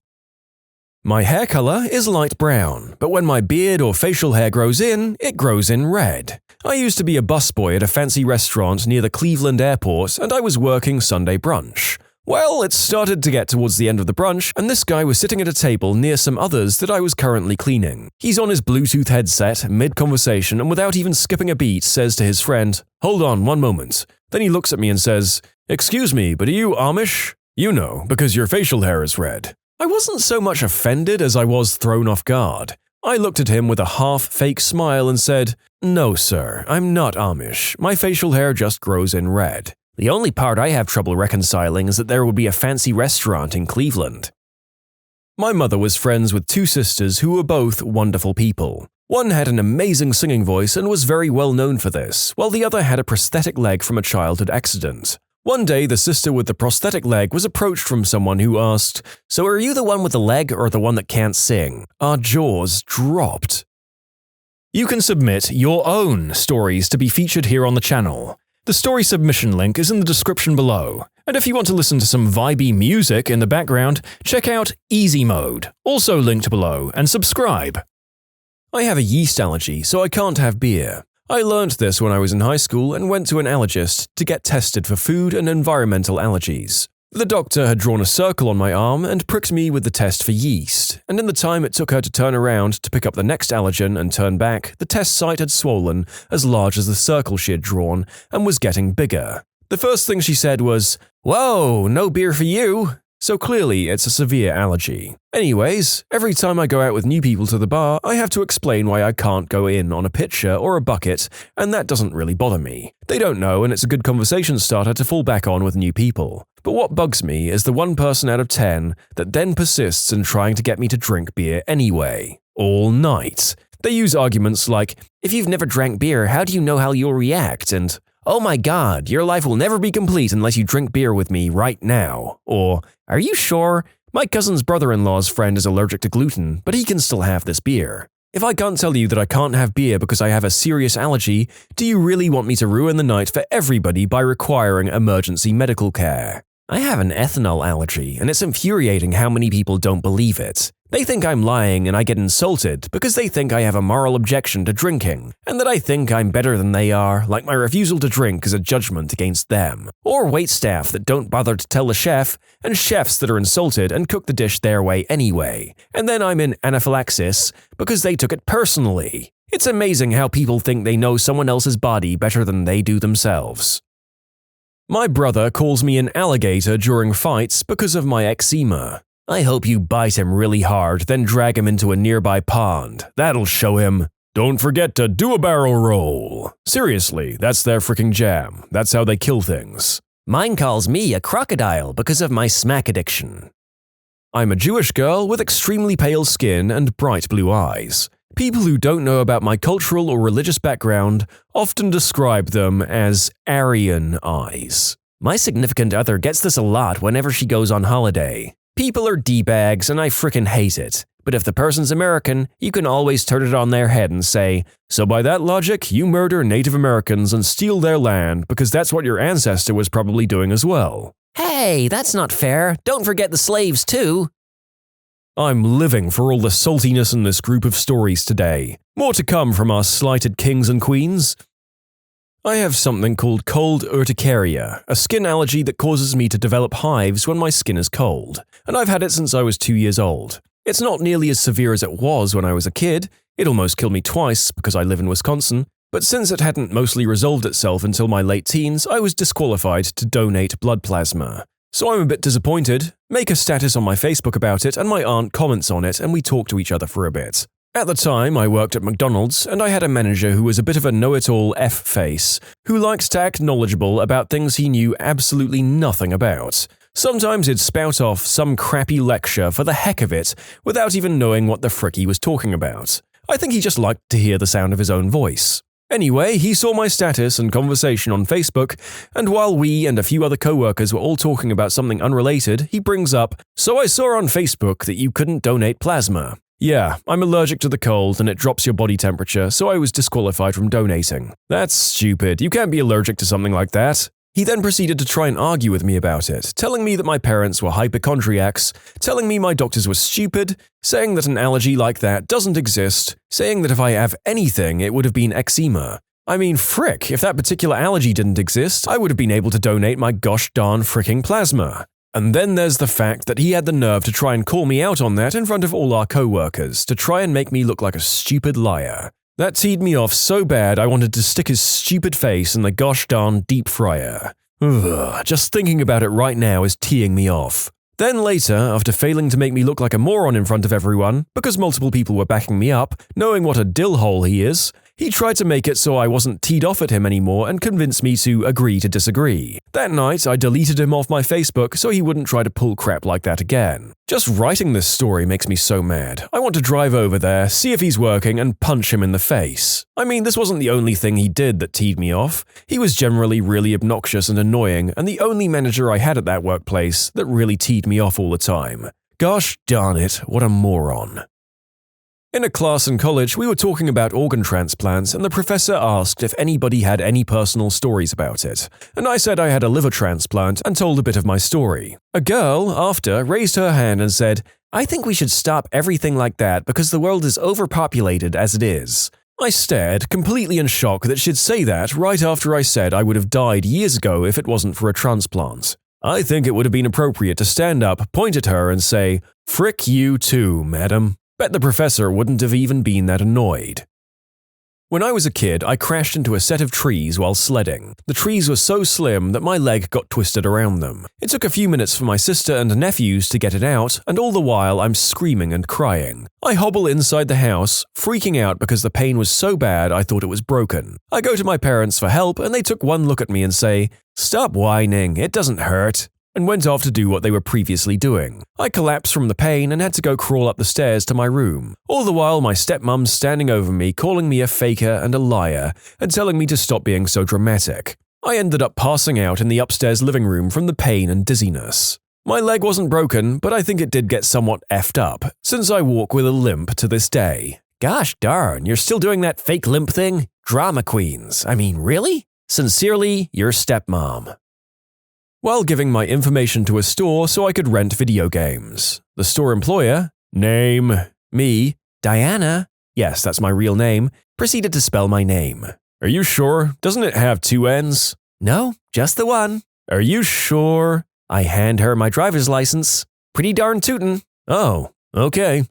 My hair color is light brown, but when my beard or facial hair grows in, it grows in red. I used to be a busboy at a fancy restaurant near the Cleveland airport, and I was working Sunday brunch. Well, it started to get towards the end of the brunch, and this guy was sitting at a table near some others that I was currently cleaning. He's on his Bluetooth headset, mid-conversation, and without even skipping a beat, says to his friend, "Hold on, one moment." Then he looks at me and says, "Excuse me, but are you Amish?" "You know, because your facial hair is red." I wasn't so much offended as I was thrown off guard. I looked at him with a half-fake smile and said, "No, sir, I'm not Amish. My facial hair just grows in red. The only part I have trouble reconciling is that there would be a fancy restaurant in Cleveland." My mother was friends with two sisters who were both wonderful people. One had an amazing singing voice and was very well known for this, while the other had a prosthetic leg from a childhood accident. One day, the sister with the prosthetic leg was approached from someone who asked, "So are you the one with the leg or the one that can't sing?" Our jaws dropped. You can submit your own stories to be featured here on the channel. The story submission link is in the description below. And if you want to listen to some vibey music in the background, check out easymode, also linked below, and subscribe. I have a yeast allergy, so I can't have beer. I learned this when I was in high school and went to an allergist to get tested for food and environmental allergies. The doctor had drawn a circle on my arm and pricked me with the test for yeast, and in the time it took her to turn around to pick up the next allergen and turn back, the test site had swollen as large as the circle she had drawn and was getting bigger. The first thing she said was, "Whoa, no beer for you." So clearly it's a severe allergy. Anyways, every time I go out with new people to the bar, I have to explain why I can't go in on a pitcher or a bucket, and that doesn't really bother me. They don't know, and it's a good conversation starter to fall back on with new people. But what bugs me is the 1 person out of 10 that then persists in trying to get me to drink beer anyway. All night. They use arguments like, "If you've never drank beer, how do you know how you'll react?" and "Oh my god, your life will never be complete unless you drink beer with me right now." Or, "Are you sure? My cousin's brother-in-law's friend is allergic to gluten, but he can still have this beer. If I can't tell you that I can't have beer because I have a serious allergy, do you really want me to ruin the night for everybody by requiring emergency medical care? I have an ethanol allergy, and it's infuriating how many people don't believe it. They think I'm lying and I get insulted because they think I have a moral objection to drinking, and that I think I'm better than they are, like my refusal to drink is a judgment against them. Or waitstaff that don't bother to tell the chef, and chefs that are insulted and cook the dish their way anyway. And then I'm in anaphylaxis because they took it personally. It's amazing how people think they know someone else's body better than they do themselves. My brother calls me an alligator during fights because of my eczema. I hope you bite him really hard, then drag him into a nearby pond. That'll show him. Don't forget to do a barrel roll. Seriously, that's their freaking jam. That's how they kill things. Mine calls me a crocodile because of my smack addiction. I'm a Jewish girl with extremely pale skin and bright blue eyes. People who don't know about my cultural or religious background often describe them as Aryan eyes. My significant other gets this a lot whenever she goes on holiday. People are D-bags and I frickin' hate it. But if the person's American, you can always turn it on their head and say, so by that logic, you murder Native Americans and steal their land because that's what your ancestor was probably doing as well. Hey, that's not fair. Don't forget the slaves too. I'm living for all the saltiness in this group of stories today. More to come from our slighted kings and queens. I have something called cold urticaria, a skin allergy that causes me to develop hives when my skin is cold, and I've had it since I was 2 years old. It's not nearly as severe as it was when I was a kid. It almost killed me twice because I live in Wisconsin, but since it hadn't mostly resolved itself until my late teens, I was disqualified to donate blood plasma. So I'm a bit disappointed, make a status on my Facebook about it, and my aunt comments on it and we talk to each other for a bit. At the time, I worked at McDonald's, and I had a manager who was a bit of a know-it-all F-face, who likes to act knowledgeable about things he knew absolutely nothing about. Sometimes he'd spout off some crappy lecture for the heck of it, without even knowing what the frick he was talking about. I think he just liked to hear the sound of his own voice. Anyway, he saw my status and conversation on Facebook, and while we and a few other co-workers were all talking about something unrelated, he brings up, "So I saw on Facebook that you couldn't donate plasma." Yeah, I'm allergic to the cold and it drops your body temperature, so I was disqualified from donating. That's stupid, you can't be allergic to something like that. He then proceeded to try and argue with me about it, telling me that my parents were hypochondriacs, telling me my doctors were stupid, saying that an allergy like that doesn't exist, saying that if I have anything, it would have been eczema. I mean, frick, if that particular allergy didn't exist, I would have been able to donate my gosh darn fricking plasma. And then there's the fact that he had the nerve to try and call me out on that in front of all our co-workers, to try and make me look like a stupid liar. That teed me off so bad I wanted to stick his stupid face in the gosh darn deep fryer. Ugh, just thinking about it right now is teeing me off. Then later, after failing to make me look like a moron in front of everyone, because multiple people were backing me up, knowing what a dillhole he is, he tried to make it so I wasn't teed off at him anymore and convinced me to agree to disagree. That night, I deleted him off my Facebook so he wouldn't try to pull crap like that again. Just writing this story makes me so mad. I want to drive over there, see if he's working, and punch him in the face. I mean, this wasn't the only thing he did that teed me off. He was generally really obnoxious and annoying, and the only manager I had at that workplace that really teed me off all the time. Gosh darn it, what a moron. In a class in college, we were talking about organ transplants, and the professor asked if anybody had any personal stories about it. And I said I had a liver transplant and told a bit of my story. A girl, after, raised her hand and said, "I think we should stop everything like that because the world is overpopulated as it is." I stared, completely in shock that she'd say that right after I said I would have died years ago if it wasn't for a transplant. I think it would have been appropriate to stand up, point at her, and say, "Frick you too, madam." Bet the professor wouldn't have even been that annoyed. When I was a kid, I crashed into a set of trees while sledding. The trees were so slim that my leg got twisted around them. It took a few minutes for my sister and nephews to get it out, and all the while I'm screaming and crying. I hobble inside the house, freaking out because the pain was so bad I thought it was broken. I go to my parents for help, and they took one look at me and say, "Stop whining, it doesn't hurt," and went off to do what they were previously doing. I collapsed from the pain and had to go crawl up the stairs to my room. All the while my stepmom's standing over me calling me a faker and a liar and telling me to stop being so dramatic. I ended up passing out in the upstairs living room from the pain and dizziness. My leg wasn't broken, but I think it did get somewhat effed up, since I walk with a limp to this day. Gosh darn, you're still doing that fake limp thing? Drama queens. I mean, really? Sincerely, your stepmom. While giving my information to a store so I could rent video games, the store employer, name, me, Diana, yes, that's my real name, proceeded to spell my name. Are you sure? Doesn't it have 2 N's? No, just the one. Are you sure? I hand her my driver's license. Pretty darn tootin'. Oh, okay.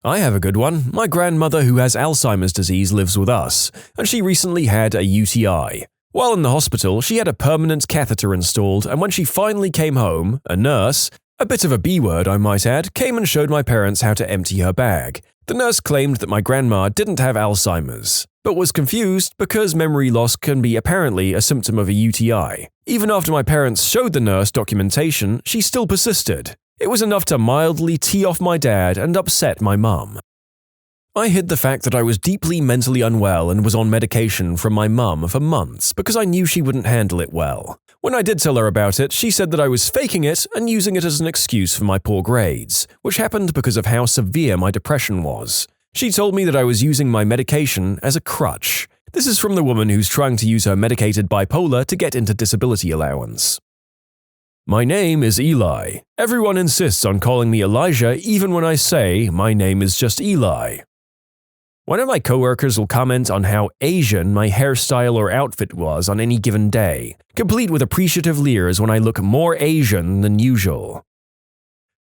I have a good one. My grandmother who has Alzheimer's disease lives with us, and she recently had a UTI. While in the hospital, she had a permanent catheter installed, and when she finally came home, a nurse, a bit of a B word I might add, came and showed my parents how to empty her bag. The nurse claimed that my grandma didn't have Alzheimer's, but was confused because memory loss can be apparently a symptom of a UTI. Even after my parents showed the nurse documentation, she still persisted. It was enough to mildly tee off my dad and upset my mum. I hid the fact that I was deeply mentally unwell and was on medication from my mum for months because I knew she wouldn't handle it well. When I did tell her about it, she said that I was faking it and using it as an excuse for my poor grades, which happened because of how severe my depression was. She told me that I was using my medication as a crutch. This is from the woman who's trying to use her medicated bipolar to get into disability allowance. My name is Eli. Everyone insists on calling me Elijah even when I say my name is just Eli. One of my coworkers will comment on how Asian my hairstyle or outfit was on any given day, complete with appreciative leers when I look more Asian than usual.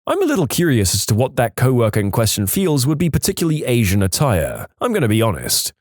I'm a little curious as to what that coworker in question feels would be particularly Asian attire, I'm going to be honest.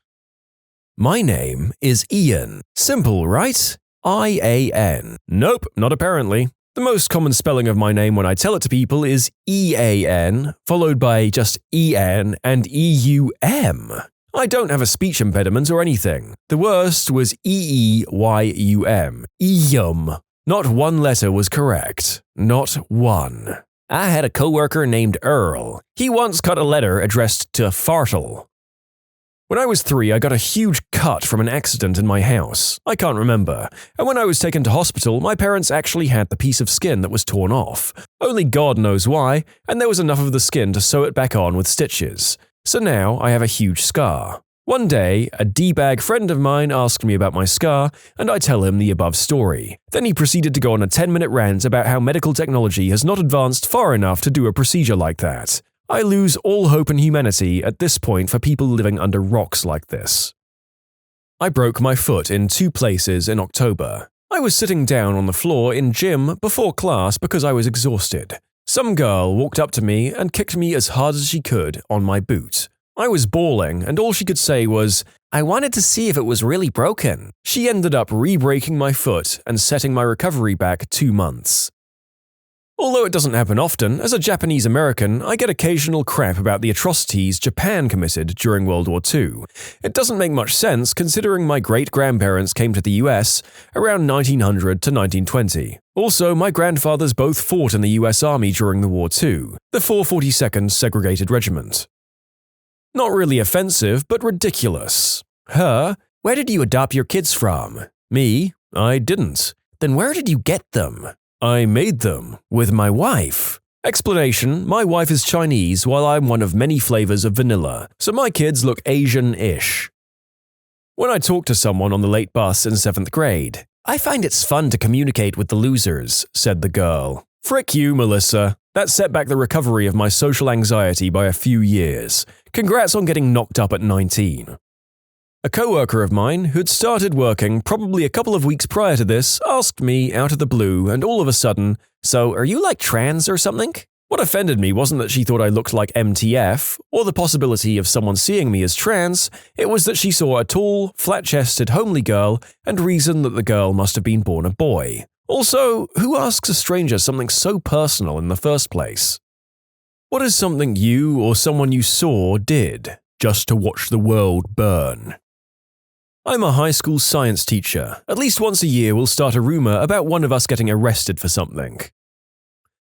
My name is Ian. Simple, right? I-A-N. Nope, not apparently. The most common spelling of my name when I tell it to people is E-A-N, followed by just E-N and E-U-M. I don't have a speech impediment or anything. The worst was E-E-Y-U-M. Eeyum. Not one letter was correct. Not one. I had a coworker named Earl. He once cut a letter addressed to Fartle. When I was 3, I got a huge cut from an accident in my house. I can't remember. And when I was taken to hospital, my parents actually had the piece of skin that was torn off. Only God knows why, and there was enough of the skin to sew it back on with stitches. So now I have a huge scar. One day, a D-bag friend of mine asked me about my scar, and I tell him the above story. Then he proceeded to go on a 10-minute rant about how medical technology has not advanced far enough to do a procedure like that. I lose all hope in humanity at this point for people living under rocks like this. I broke my foot in 2 places in October. I was sitting down on the floor in gym before class because I was exhausted. Some girl walked up to me and kicked me as hard as she could on my boot. I was bawling, and all she could say was, "I wanted to see if it was really broken." She ended up re-breaking my foot and setting my recovery back 2 months. Although it doesn't happen often, as a Japanese American, I get occasional crap about the atrocities Japan committed during World War II. It doesn't make much sense considering my great-grandparents came to the US around 1900 to 1920. Also, my grandfathers both fought in the US Army during the war too, the 442nd Segregated Regiment. Not really offensive, but ridiculous. Her, where did you adopt your kids from? Me, I didn't. Then where did you get them? I made them, with my wife. Explanation, my wife is Chinese while I'm one of many flavors of vanilla, so my kids look Asian-ish. When I talk to someone on the late bus in 7th grade, I find it's fun to communicate with the losers, said the girl. Frick you, Melissa. That set back the recovery of my social anxiety by a few years. Congrats on getting knocked up at 19. A coworker of mine, who'd started working probably a couple of weeks prior to this, asked me out of the blue and all of a sudden, "So, are you like trans or something?" What offended me wasn't that she thought I looked like MTF, or the possibility of someone seeing me as trans, it was that she saw a tall, flat-chested, homely girl and reasoned that the girl must have been born a boy. Also, who asks a stranger something so personal in the first place? What is something you or someone you saw did, just to watch the world burn? I'm a high school science teacher. At least once a year we'll start a rumor about one of us getting arrested for something.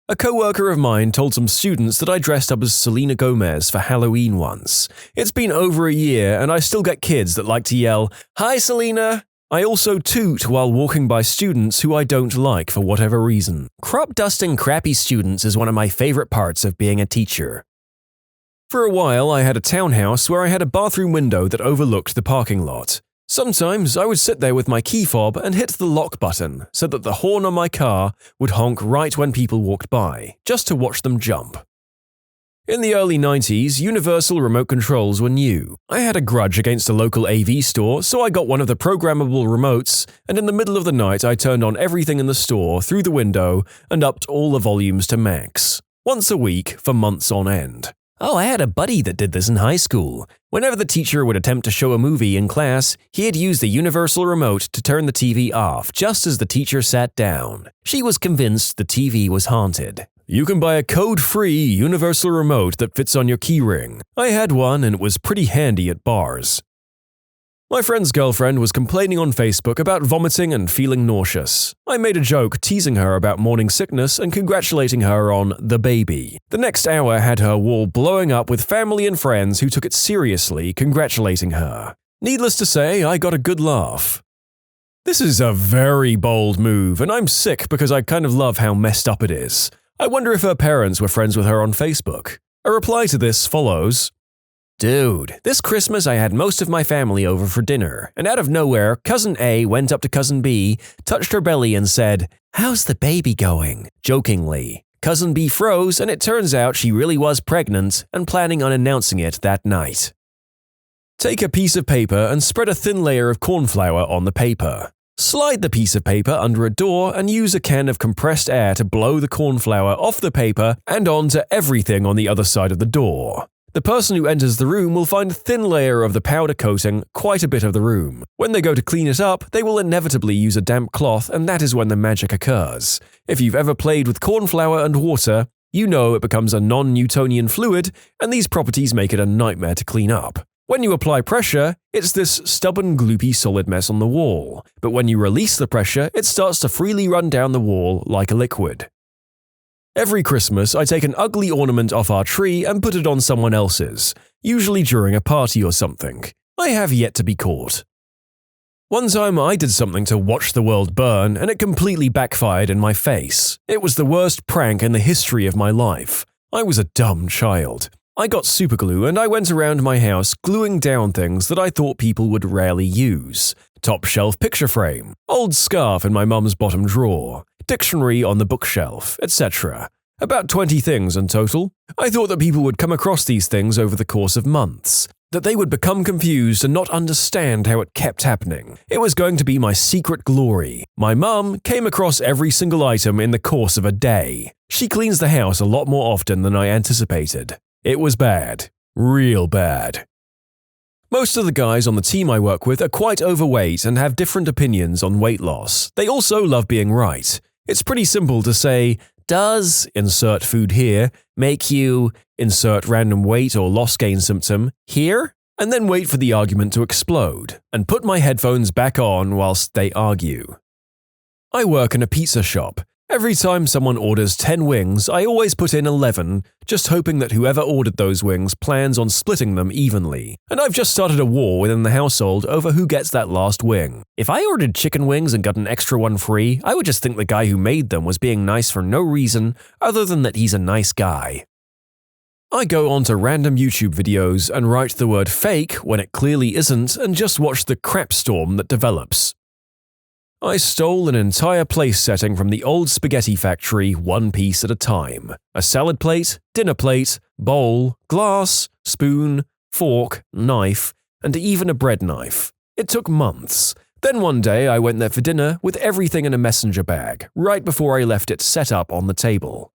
A coworker of mine told some students that I dressed up as Selena Gomez for Halloween once. It's been over a year and I still get kids that like to yell, "Hi Selena!" I also toot while walking by students who I don't like for whatever reason. Crop dusting crappy students is one of my favorite parts of being a teacher. For a while, I had a townhouse where I had a bathroom window that overlooked the parking lot. Sometimes I would sit there with my key fob and hit the lock button so that the horn on my car would honk right when people walked by, just to watch them jump. In the early 90s, universal remote controls were new. I had a grudge against a local AV store, so I got one of the programmable remotes, and in the middle of the night I turned on everything in the store through the window and upped all the volumes to max. Once a week for months on end. Oh, I had a buddy that did this in high school. Whenever the teacher would attempt to show a movie in class, he'd use the universal remote to turn the TV off just as the teacher sat down. She was convinced the TV was haunted. You can buy a code-free universal remote that fits on your keyring. I had one and it was pretty handy at bars. My friend's girlfriend was complaining on Facebook about vomiting and feeling nauseous. I made a joke teasing her about morning sickness and congratulating her on the baby. The next hour had her wall blowing up with family and friends who took it seriously, congratulating her. Needless to say, I got a good laugh. This is a very bold move, and I'm sick because I kind of love how messed up it is. I wonder if her parents were friends with her on Facebook. A reply to this follows. Dude, this Christmas I had most of my family over for dinner, and out of nowhere, Cousin A went up to Cousin B, touched her belly and said, "How's the baby going?" jokingly. Cousin B froze, and it turns out she really was pregnant and planning on announcing it that night. Take a piece of paper and spread a thin layer of corn flour on the paper. Slide the piece of paper under a door and use a can of compressed air to blow the corn flour off the paper and onto everything on the other side of the door. The person who enters the room will find a thin layer of the powder coating quite a bit of the room. When they go to clean it up, they will inevitably use a damp cloth, and that is when the magic occurs. If you've ever played with corn flour and water, you know it becomes a non-Newtonian fluid, and these properties make it a nightmare to clean up. When you apply pressure, it's this stubborn, gloopy solid mess on the wall, but when you release the pressure, it starts to freely run down the wall like a liquid. Every Christmas, I take an ugly ornament off our tree and put it on someone else's, usually during a party or something. I have yet to be caught. One time I did something to watch the world burn, and it completely backfired in my face. It was the worst prank in the history of my life. I was a dumb child. I got superglue and I went around my house gluing down things that I thought people would rarely use. Top shelf picture frame, old scarf in my mum's bottom drawer, dictionary on the bookshelf, etc. About 20 things in total. I thought that people would come across these things over the course of months, that they would become confused and not understand how it kept happening. It was going to be my secret glory. My mum came across every single item in the course of a day. She cleans the house a lot more often than I anticipated. It was bad. Real bad. Most of the guys on the team I work with are quite overweight and have different opinions on weight loss. They also love being right. It's pretty simple to say, does, insert food here, make you, insert random weight or loss gain symptom, here? And then wait for the argument to explode, and put my headphones back on whilst they argue. I work in a pizza shop. Every time someone orders 10 wings, I always put in 11, just hoping that whoever ordered those wings plans on splitting them evenly. And I've just started a war within the household over who gets that last wing. If I ordered chicken wings and got an extra one free, I would just think the guy who made them was being nice for no reason other than that he's a nice guy. I go onto random YouTube videos and write the word fake when it clearly isn't and just watch the crap storm that develops. I stole an entire place setting from the old spaghetti factory one piece at a time. A salad plate, dinner plate, bowl, glass, spoon, fork, knife, and even a bread knife. It took months. Then one day I went there for dinner with everything in a messenger bag, right before I left it set up on the table.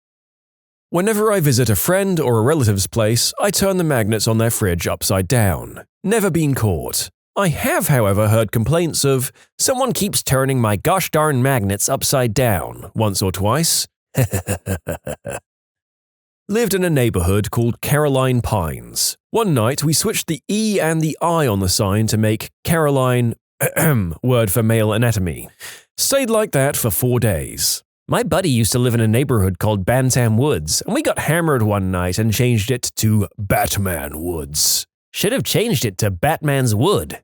Whenever I visit a friend or a relative's place, I turn the magnets on their fridge upside down. Never been caught. I have, however, heard complaints of, "Someone keeps turning my gosh darn magnets upside down," once or twice. Lived in a neighborhood called Caroline Pines. One night we switched the E and the I on the sign to make Caroline word for male anatomy. Stayed like that for 4 days. My buddy used to live in a neighborhood called Bantam Woods, and we got hammered one night and changed it to Batman Woods. Should have changed it to Batman's Wood.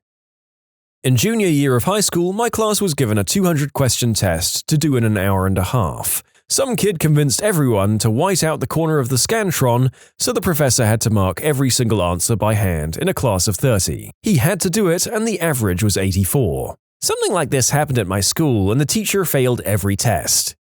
In junior year of high school, my class was given a 200-question test to do in an hour and a half. Some kid convinced everyone to white out the corner of the Scantron, so the professor had to mark every single answer by hand in a class of 30. He had to do it, and the average was 84. Something like this happened at my school, and the teacher failed every test.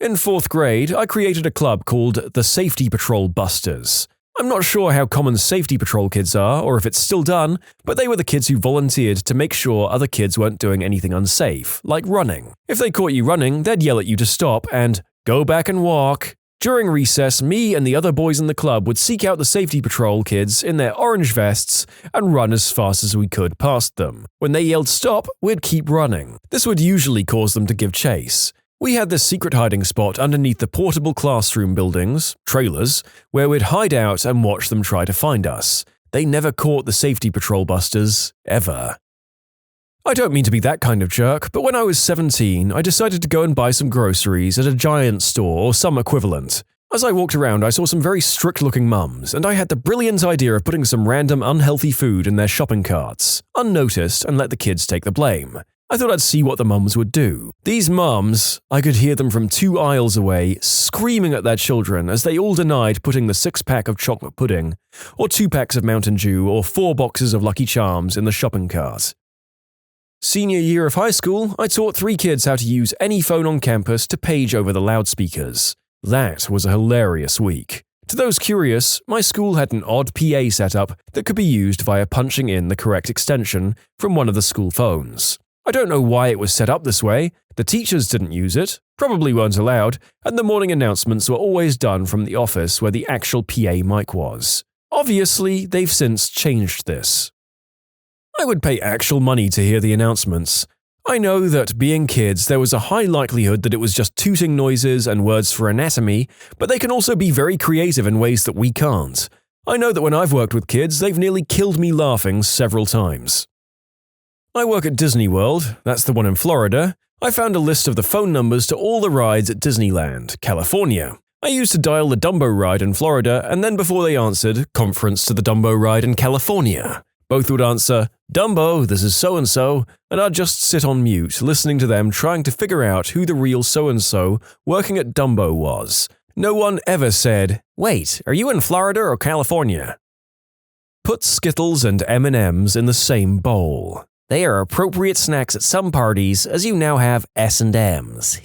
In 4th grade, I created a club called the Safety Patrol Busters. I'm not sure how common Safety Patrol kids are, or if it's still done, but they were the kids who volunteered to make sure other kids weren't doing anything unsafe, like running. If they caught you running, they'd yell at you to stop and go back and walk. During recess, me and the other boys in the club would seek out the Safety Patrol kids in their orange vests and run as fast as we could past them. When they yelled stop, we'd keep running. This would usually cause them to give chase. We had this secret hiding spot underneath the portable classroom buildings, trailers, where we'd hide out and watch them try to find us. They never caught the Safety Patrol Busters, ever. I don't mean to be that kind of jerk, but when I was 17, I decided to go and buy some groceries at a Giant store or some equivalent. As I walked around, I saw some very strict-looking mums, and I had the brilliant idea of putting some random unhealthy food in their shopping carts, unnoticed, and let the kids take the blame. I thought I'd see what the mums would do. These mums, I could hear them from 2 aisles away, screaming at their children as they all denied putting the 6-pack of chocolate pudding, or 2 packs of Mountain Dew, or 4 boxes of Lucky Charms in the shopping cart. Senior year of high school, I taught 3 kids how to use any phone on campus to page over the loudspeakers. That was a hilarious week. To those curious, my school had an odd PA setup that could be used via punching in the correct extension from one of the school phones. I don't know why it was set up this way. The teachers didn't use it, probably weren't allowed, and the morning announcements were always done from the office where the actual PA mic was. Obviously, they've since changed this. I would pay actual money to hear the announcements. I know that, being kids, there was a high likelihood that it was just tooting noises and words for anatomy, but they can also be very creative in ways that we can't. I know that when I've worked with kids, they've nearly killed me laughing several times. I work at Disney World, that's the one in Florida. I found a list of the phone numbers to all the rides at Disneyland, California. I used to dial the Dumbo ride in Florida, and then before they answered, conference to the Dumbo ride in California. Both would answer, "Dumbo, this is so-and-so," and I'd just sit on mute, listening to them trying to figure out who the real so-and-so working at Dumbo was. No one ever said, "Wait, are you in Florida or California?" Put Skittles and M&Ms in the same bowl. They are appropriate snacks at some parties, as you now have S&Ms.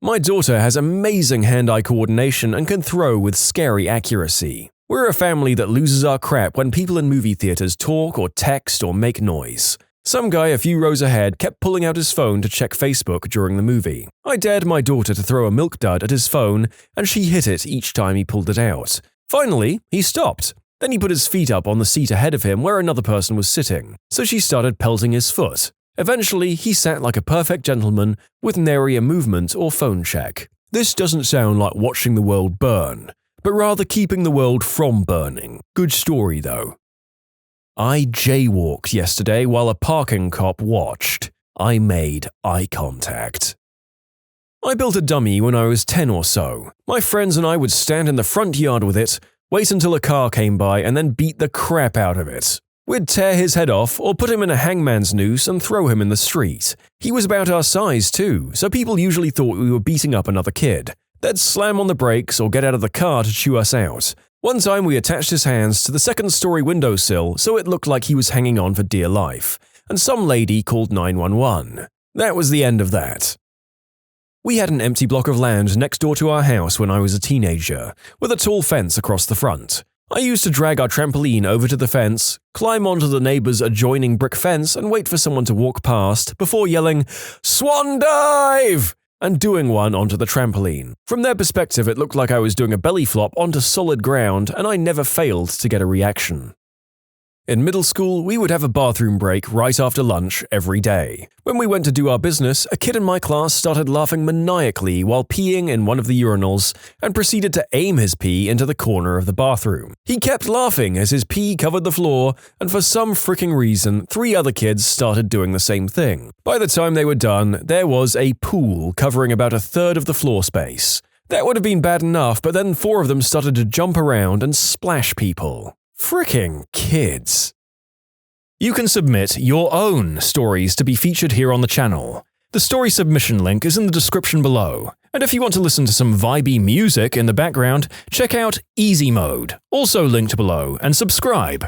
My daughter has amazing hand-eye coordination and can throw with scary accuracy. We're a family that loses our crap when people in movie theaters talk or text or make noise. Some guy a few rows ahead kept pulling out his phone to check Facebook during the movie. I dared my daughter to throw a milk dud at his phone, and she hit it each time he pulled it out. Finally, he stopped. Then he put his feet up on the seat ahead of him where another person was sitting, so she started pelting his foot. Eventually, he sat like a perfect gentleman with nary a movement or phone check. This doesn't sound like watching the world burn, but rather keeping the world from burning. Good story, though. I jaywalked yesterday while a parking cop watched. I made eye contact. I built a dummy when I was 10 or so. My friends and I would stand in the front yard with it, wait until a car came by, and then beat the crap out of it. We'd tear his head off or put him in a hangman's noose and throw him in the street. He was about our size too, so people usually thought we were beating up another kid. They'd slam on the brakes or get out of the car to chew us out. One time we attached his hands to the second-story windowsill so it looked like he was hanging on for dear life, and some lady called 911. That was the end of that. We had an empty block of land next door to our house when I was a teenager, with a tall fence across the front. I used to drag our trampoline over to the fence, climb onto the neighbor's adjoining brick fence and wait for someone to walk past before yelling, "Swan dive!" and doing one onto the trampoline. From their perspective, it looked like I was doing a belly flop onto solid ground, and I never failed to get a reaction. In middle school, we would have a bathroom break right after lunch every day. When we went to do our business, a kid in my class started laughing maniacally while peeing in one of the urinals and proceeded to aim his pee into the corner of the bathroom. He kept laughing as his pee covered the floor, and for some freaking reason, 3 other kids started doing the same thing. By the time they were done, there was a pool covering about a third of the floor space. That would have been bad enough, but then 4 of them started to jump around and splash people. Fricking kids. You can submit your own stories to be featured here on the channel. The story submission link is in the description below, and if you want to listen to some vibey music in the background, check out easymode, also linked below, and subscribe.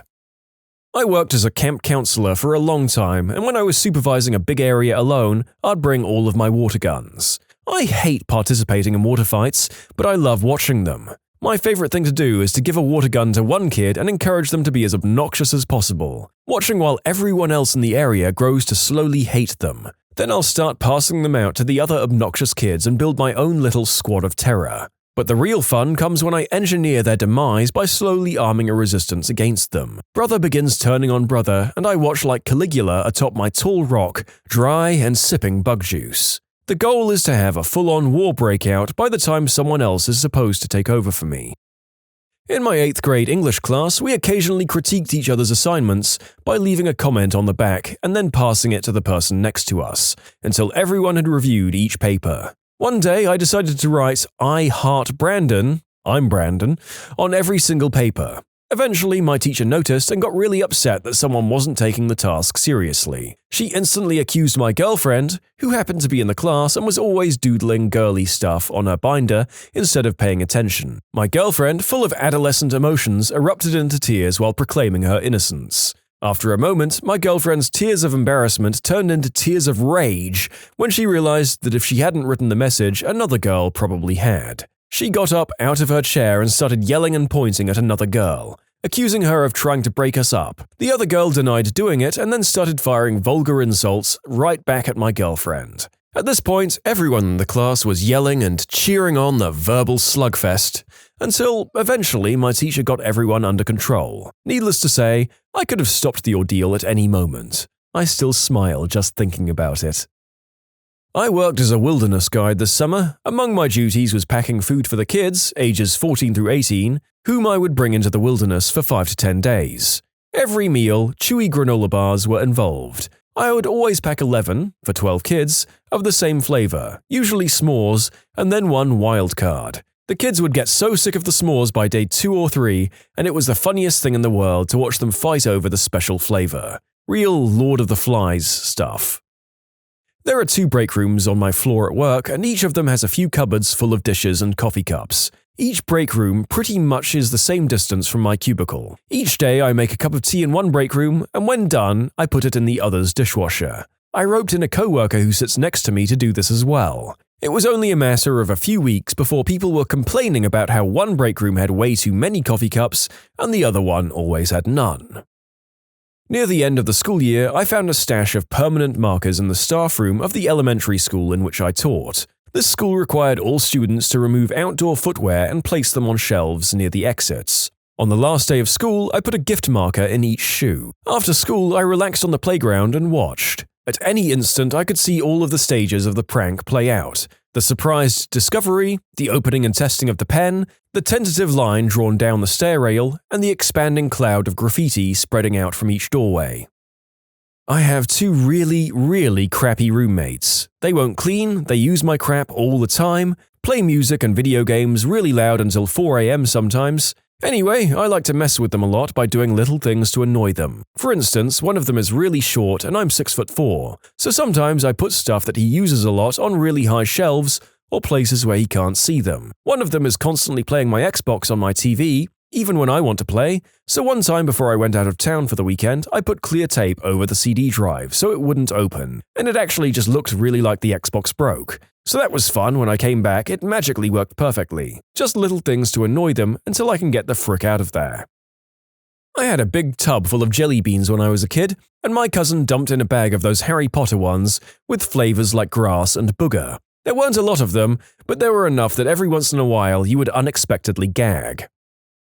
I worked as a camp counselor for a long time, and when I was supervising a big area alone, I'd bring all of my water guns. I hate participating in water fights, but I love watching them. My favorite thing to do is to give a water gun to one kid and encourage them to be as obnoxious as possible, watching while everyone else in the area grows to slowly hate them. Then I'll start passing them out to the other obnoxious kids and build my own little squad of terror. But the real fun comes when I engineer their demise by slowly arming a resistance against them. Brother begins turning on brother, and I watch like Caligula atop my tall rock, dry and sipping bug juice. The goal is to have a full-on war breakout by the time someone else is supposed to take over for me. In my 8th grade English class, we occasionally critiqued each other's assignments by leaving a comment on the back and then passing it to the person next to us, until everyone had reviewed each paper. One day, I decided to write "I heart Brandon," I'm Brandon, on every single paper. Eventually, my teacher noticed and got really upset that someone wasn't taking the task seriously. She instantly accused my girlfriend, who happened to be in the class and was always doodling girly stuff on her binder instead of paying attention. My girlfriend, full of adolescent emotions, erupted into tears while proclaiming her innocence. After a moment, my girlfriend's tears of embarrassment turned into tears of rage when she realized that if she hadn't written the message, another girl probably had. She got up out of her chair and started yelling and pointing at another girl, accusing her of trying to break us up. The other girl denied doing it and then started firing vulgar insults right back at my girlfriend. At this point, everyone in the class was yelling and cheering on the verbal slugfest, until eventually my teacher got everyone under control. Needless to say, I could have stopped the ordeal at any moment. I still smile just thinking about it. I worked as a wilderness guide this summer. Among my duties was packing food for the kids, ages 14 through 18, whom I would bring into the wilderness for 5 to 10 days. Every meal, chewy granola bars were involved. I would always pack 11, for 12 kids, of the same flavor, usually s'mores, and then one wild card. The kids would get so sick of the s'mores by day 2 or 3, and it was the funniest thing in the world to watch them fight over the special flavor. Real Lord of the Flies stuff. There are 2 break rooms on my floor at work, and each of them has a few cupboards full of dishes and coffee cups. Each break room pretty much is the same distance from my cubicle. Each day I make a cup of tea in one break room, and when done, I put it in the other's dishwasher. I roped in a coworker who sits next to me to do this as well. It was only a matter of a few weeks before people were complaining about how one break room had way too many coffee cups, and the other one always had none. Near the end of the school year, I found a stash of permanent markers in the staff room of the elementary school in which I taught. This school required all students to remove outdoor footwear and place them on shelves near the exits. On the last day of school, I put a gift marker in each shoe. After school, I relaxed on the playground and watched. At any instant, I could see all of the stages of the prank play out. The surprised discovery, the opening and testing of the pen, the tentative line drawn down the stair rail, and the expanding cloud of graffiti spreading out from each doorway. I have 2 really crappy roommates. They won't clean, they use my crap all the time, play music and video games really loud until 4 AM sometimes. Anyway, I like to mess with them a lot by doing little things to annoy them. For instance, one of them is really short and I'm 6'4", so sometimes I put stuff that he uses a lot on really high shelves or places where he can't see them. One of them is constantly playing my Xbox on my TV, even when I want to play, so one time before I went out of town for the weekend, I put clear tape over the CD drive so it wouldn't open, and it actually just looked really like the Xbox broke. So that was fun. When I came back, it magically worked perfectly. Just little things to annoy them until I can get the frick out of there. I had a big tub full of jelly beans when I was a kid, and my cousin dumped in a bag of those Harry Potter ones with flavors like grass and booger. There weren't a lot of them, but there were enough that every once in a while you would unexpectedly gag.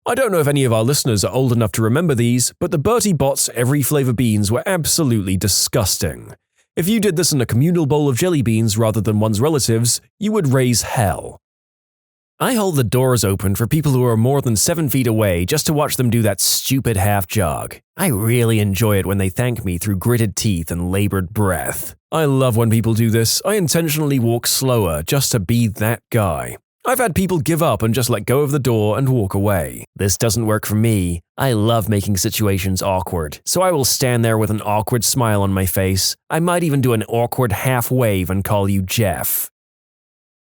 I don't know if any of our listeners are old enough to remember these, but the Bertie Bott's every flavor beans were absolutely disgusting. If you did this in a communal bowl of jelly beans rather than one's relatives, you would raise hell. I hold the doors open for people who are more than 7 feet away just to watch them do that stupid half jog. I really enjoy it when they thank me through gritted teeth and labored breath. I love when people do this. I intentionally walk slower just to be that guy. I've had people give up and just let go of the door and walk away. This doesn't work for me. I love making situations awkward, so I will stand there with an awkward smile on my face. I might even do an awkward half wave and call you Jeff.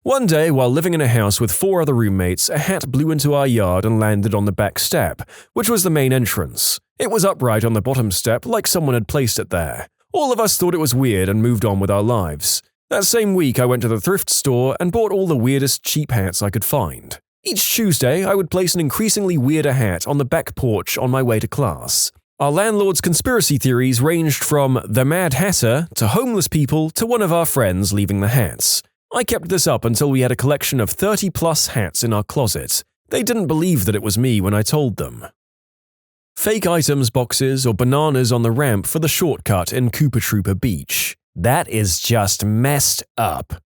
One day, while living in a house with 4 other roommates, a hat blew into our yard and landed on the back step, which was the main entrance. It was upright on the bottom step, like someone had placed it there. All of us thought it was weird and moved on with our lives. That same week, I went to the thrift store and bought all the weirdest cheap hats I could find. Each Tuesday, I would place an increasingly weirder hat on the back porch on my way to class. Our landlord's conspiracy theories ranged from the Mad Hatter to homeless people to one of our friends leaving the hats. I kept this up until we had a collection of 30-plus hats in our closet. They didn't believe that it was me when I told them. Fake items boxes or bananas on the ramp for the shortcut in Koopa Troopa Beach. That is just messed up.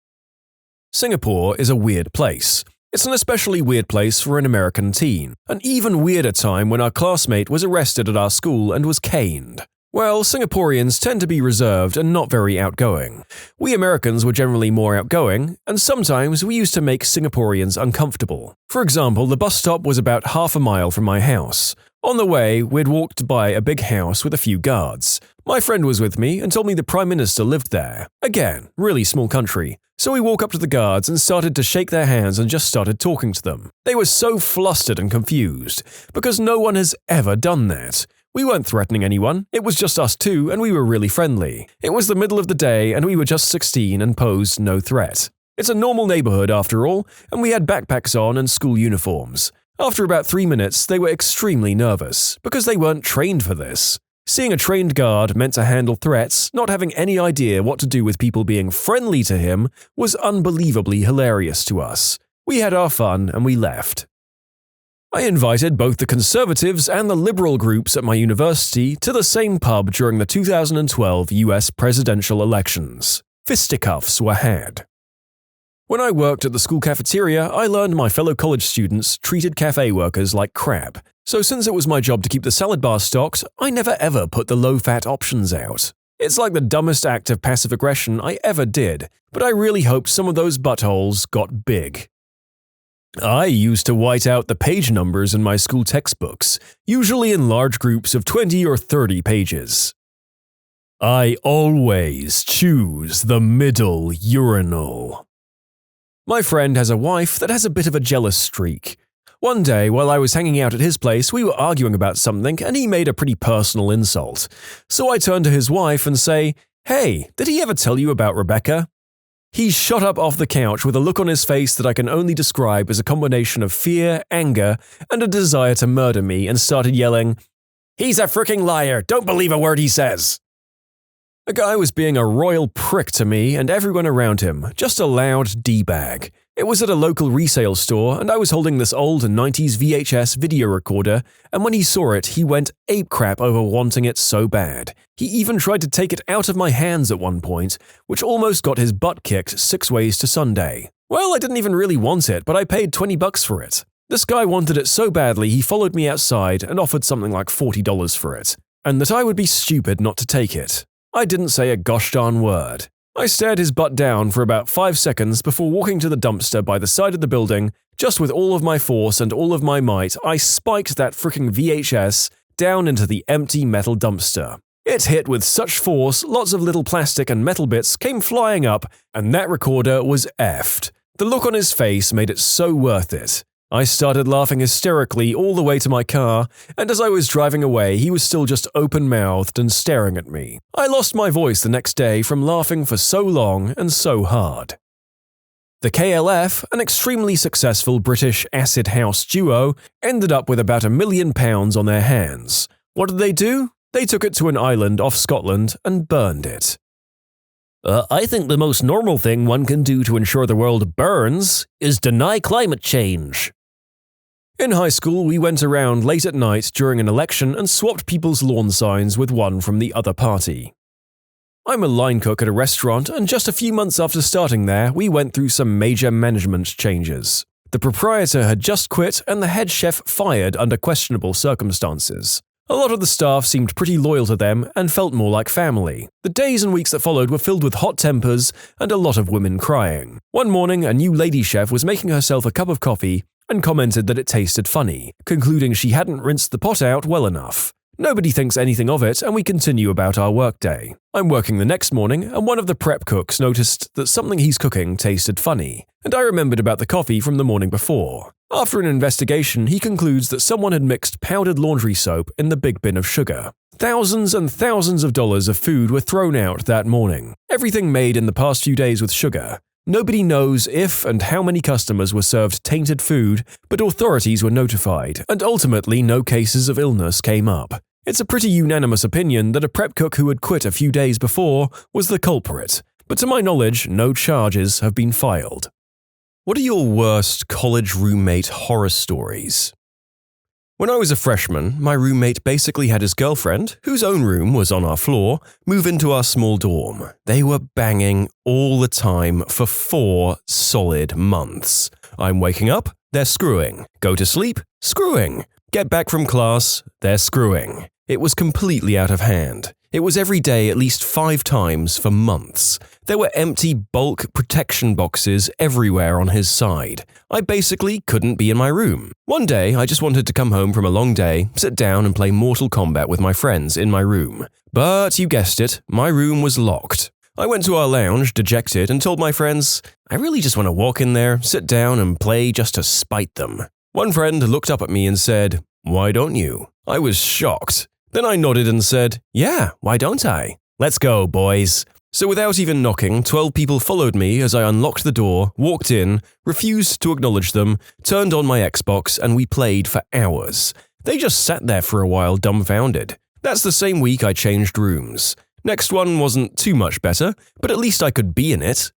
Singapore is a weird place. It's an especially weird place for an American teen. An even weirder time when our classmate was arrested at our school and was caned. Well, Singaporeans tend to be reserved and not very outgoing. We Americans were generally more outgoing, and sometimes we used to make Singaporeans uncomfortable. For example, the bus stop was about half a mile from my house. On the way, we'd walked by a big house with a few guards. My friend was with me and told me the Prime Minister lived there. Again, really small country. So we walked up to the guards and started to shake their hands and just started talking to them. They were so flustered and confused, because no one has ever done that. We weren't threatening anyone, it was just us two and we were really friendly. It was the middle of the day and we were just 16 and posed no threat. It's a normal neighborhood after all, and we had backpacks on and school uniforms. After about 3 minutes, they were extremely nervous, because they weren't trained for this. Seeing a trained guard meant to handle threats, not having any idea what to do with people being friendly to him, was unbelievably hilarious to us. We had our fun and we left. I invited both the conservatives and the liberal groups at my university to the same pub during the 2012 US presidential elections. Fisticuffs were had. When I worked at the school cafeteria, I learned my fellow college students treated cafe workers like crap. So since it was my job to keep the salad bar stocked, I never ever put the low-fat options out. It's like the dumbest act of passive aggression I ever did, but I really hope some of those buttholes got big. I used to white out the page numbers in my school textbooks, usually in large groups of 20 or 30 pages. I always choose the middle urinal. My friend has a wife that has a bit of a jealous streak. One day, while I was hanging out at his place, we were arguing about something and he made a pretty personal insult. So I turned to his wife and say, "Hey, did he ever tell you about Rebecca?" He shot up off the couch with a look on his face that I can only describe as a combination of fear, anger, and a desire to murder me and started yelling, "He's a fricking liar! Don't believe a word he says!" A guy was being a royal prick to me and everyone around him, just a loud D-bag. It was at a local resale store and I was holding this old 90s VHS video recorder, and when he saw it, he went apecrap over wanting it so bad. He even tried to take it out of my hands at one point, which almost got his butt kicked 6 ways to Sunday. Well, I didn't even really want it, but I paid $20 for it. This guy wanted it so badly he followed me outside and offered something like $40 for it, and that I would be stupid not to take it. I didn't say a gosh darn word. I stared his butt down for about 5 seconds before walking to the dumpster by the side of the building. Just with all of my force and all of my might, I spiked that fricking VHS down into the empty metal dumpster. It hit with such force, lots of little plastic and metal bits came flying up, and that recorder was effed. The look on his face made it so worth it. I started laughing hysterically all the way to my car, and as I was driving away, he was still just open-mouthed and staring at me. I lost my voice the next day from laughing for so long and so hard. The KLF, an extremely successful British acid house duo, ended up with about £1 million on their hands. What did they do? They took it to an island off Scotland and burned it. I think the most normal thing one can do to ensure the world burns is deny climate change. In high school, we went around late at night during an election and swapped people's lawn signs with one from the other party. I'm a line cook at a restaurant, and just a few months after starting there, we went through some major management changes. The proprietor had just quit and the head chef fired under questionable circumstances. A lot of the staff seemed pretty loyal to them and felt more like family. The days and weeks that followed were filled with hot tempers and a lot of women crying. One morning, a new lady chef was making herself a cup of coffee and commented that it tasted funny, concluding she hadn't rinsed the pot out well enough. Nobody thinks anything of it, and we continue about our workday. I'm working the next morning, and one of the prep cooks noticed that something he's cooking tasted funny, and I remembered about the coffee from the morning before. After an investigation, he concludes that someone had mixed powdered laundry soap in the big bin of sugar. Thousands and thousands of dollars of food were thrown out that morning. Everything made in the past few days with sugar. Nobody knows if and how many customers were served tainted food, but authorities were notified, and ultimately no cases of illness came up. It's a pretty unanimous opinion that a prep cook who had quit a few days before was the culprit, but to my knowledge, no charges have been filed. What are your worst college roommate horror stories? When I was a freshman, my roommate basically had his girlfriend, whose own room was on our floor, move into our small dorm. They were banging all the time for 4 solid months. I'm waking up, they're screwing. Go to sleep, screwing. Get back from class, they're screwing. It was completely out of hand. It was every day at least 5 times for months. There were empty bulk protection boxes everywhere on his side. I basically couldn't be in my room. One day, I just wanted to come home from a long day, sit down and play Mortal Kombat with my friends in my room. But you guessed it, my room was locked. I went to our lounge, dejected, and told my friends, I really just want to walk in there, sit down and play just to spite them. One friend looked up at me and said, "Why don't you?" I was shocked. Then I nodded and said, "Yeah, why don't I? Let's go, boys." So without even knocking, 12 people followed me as I unlocked the door, walked in, refused to acknowledge them, turned on my Xbox, and we played for hours. They just sat there for a while dumbfounded. That's the same week I changed rooms. Next one wasn't too much better, but at least I could be in it.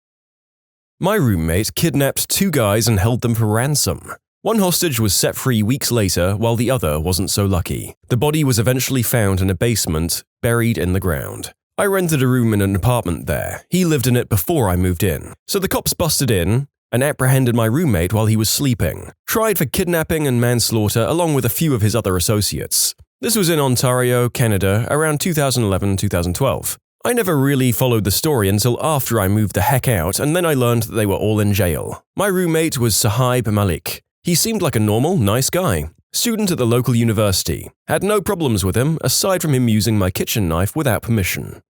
My roommate kidnapped 2 guys and held them for ransom. One hostage was set free weeks later, while the other wasn't so lucky. The body was eventually found in a basement, buried in the ground. I rented a room in an apartment there. He lived in it before I moved in. So the cops busted in and apprehended my roommate while he was sleeping. Tried for kidnapping and manslaughter along with a few of his other associates. This was in Ontario, Canada, around 2011-2012. I never really followed the story until after I moved the heck out, and then I learned that they were all in jail. My roommate was Sahib Malik. He seemed like a normal, nice guy. Student at the local university. Had no problems with him, aside from him using my kitchen knife without permission.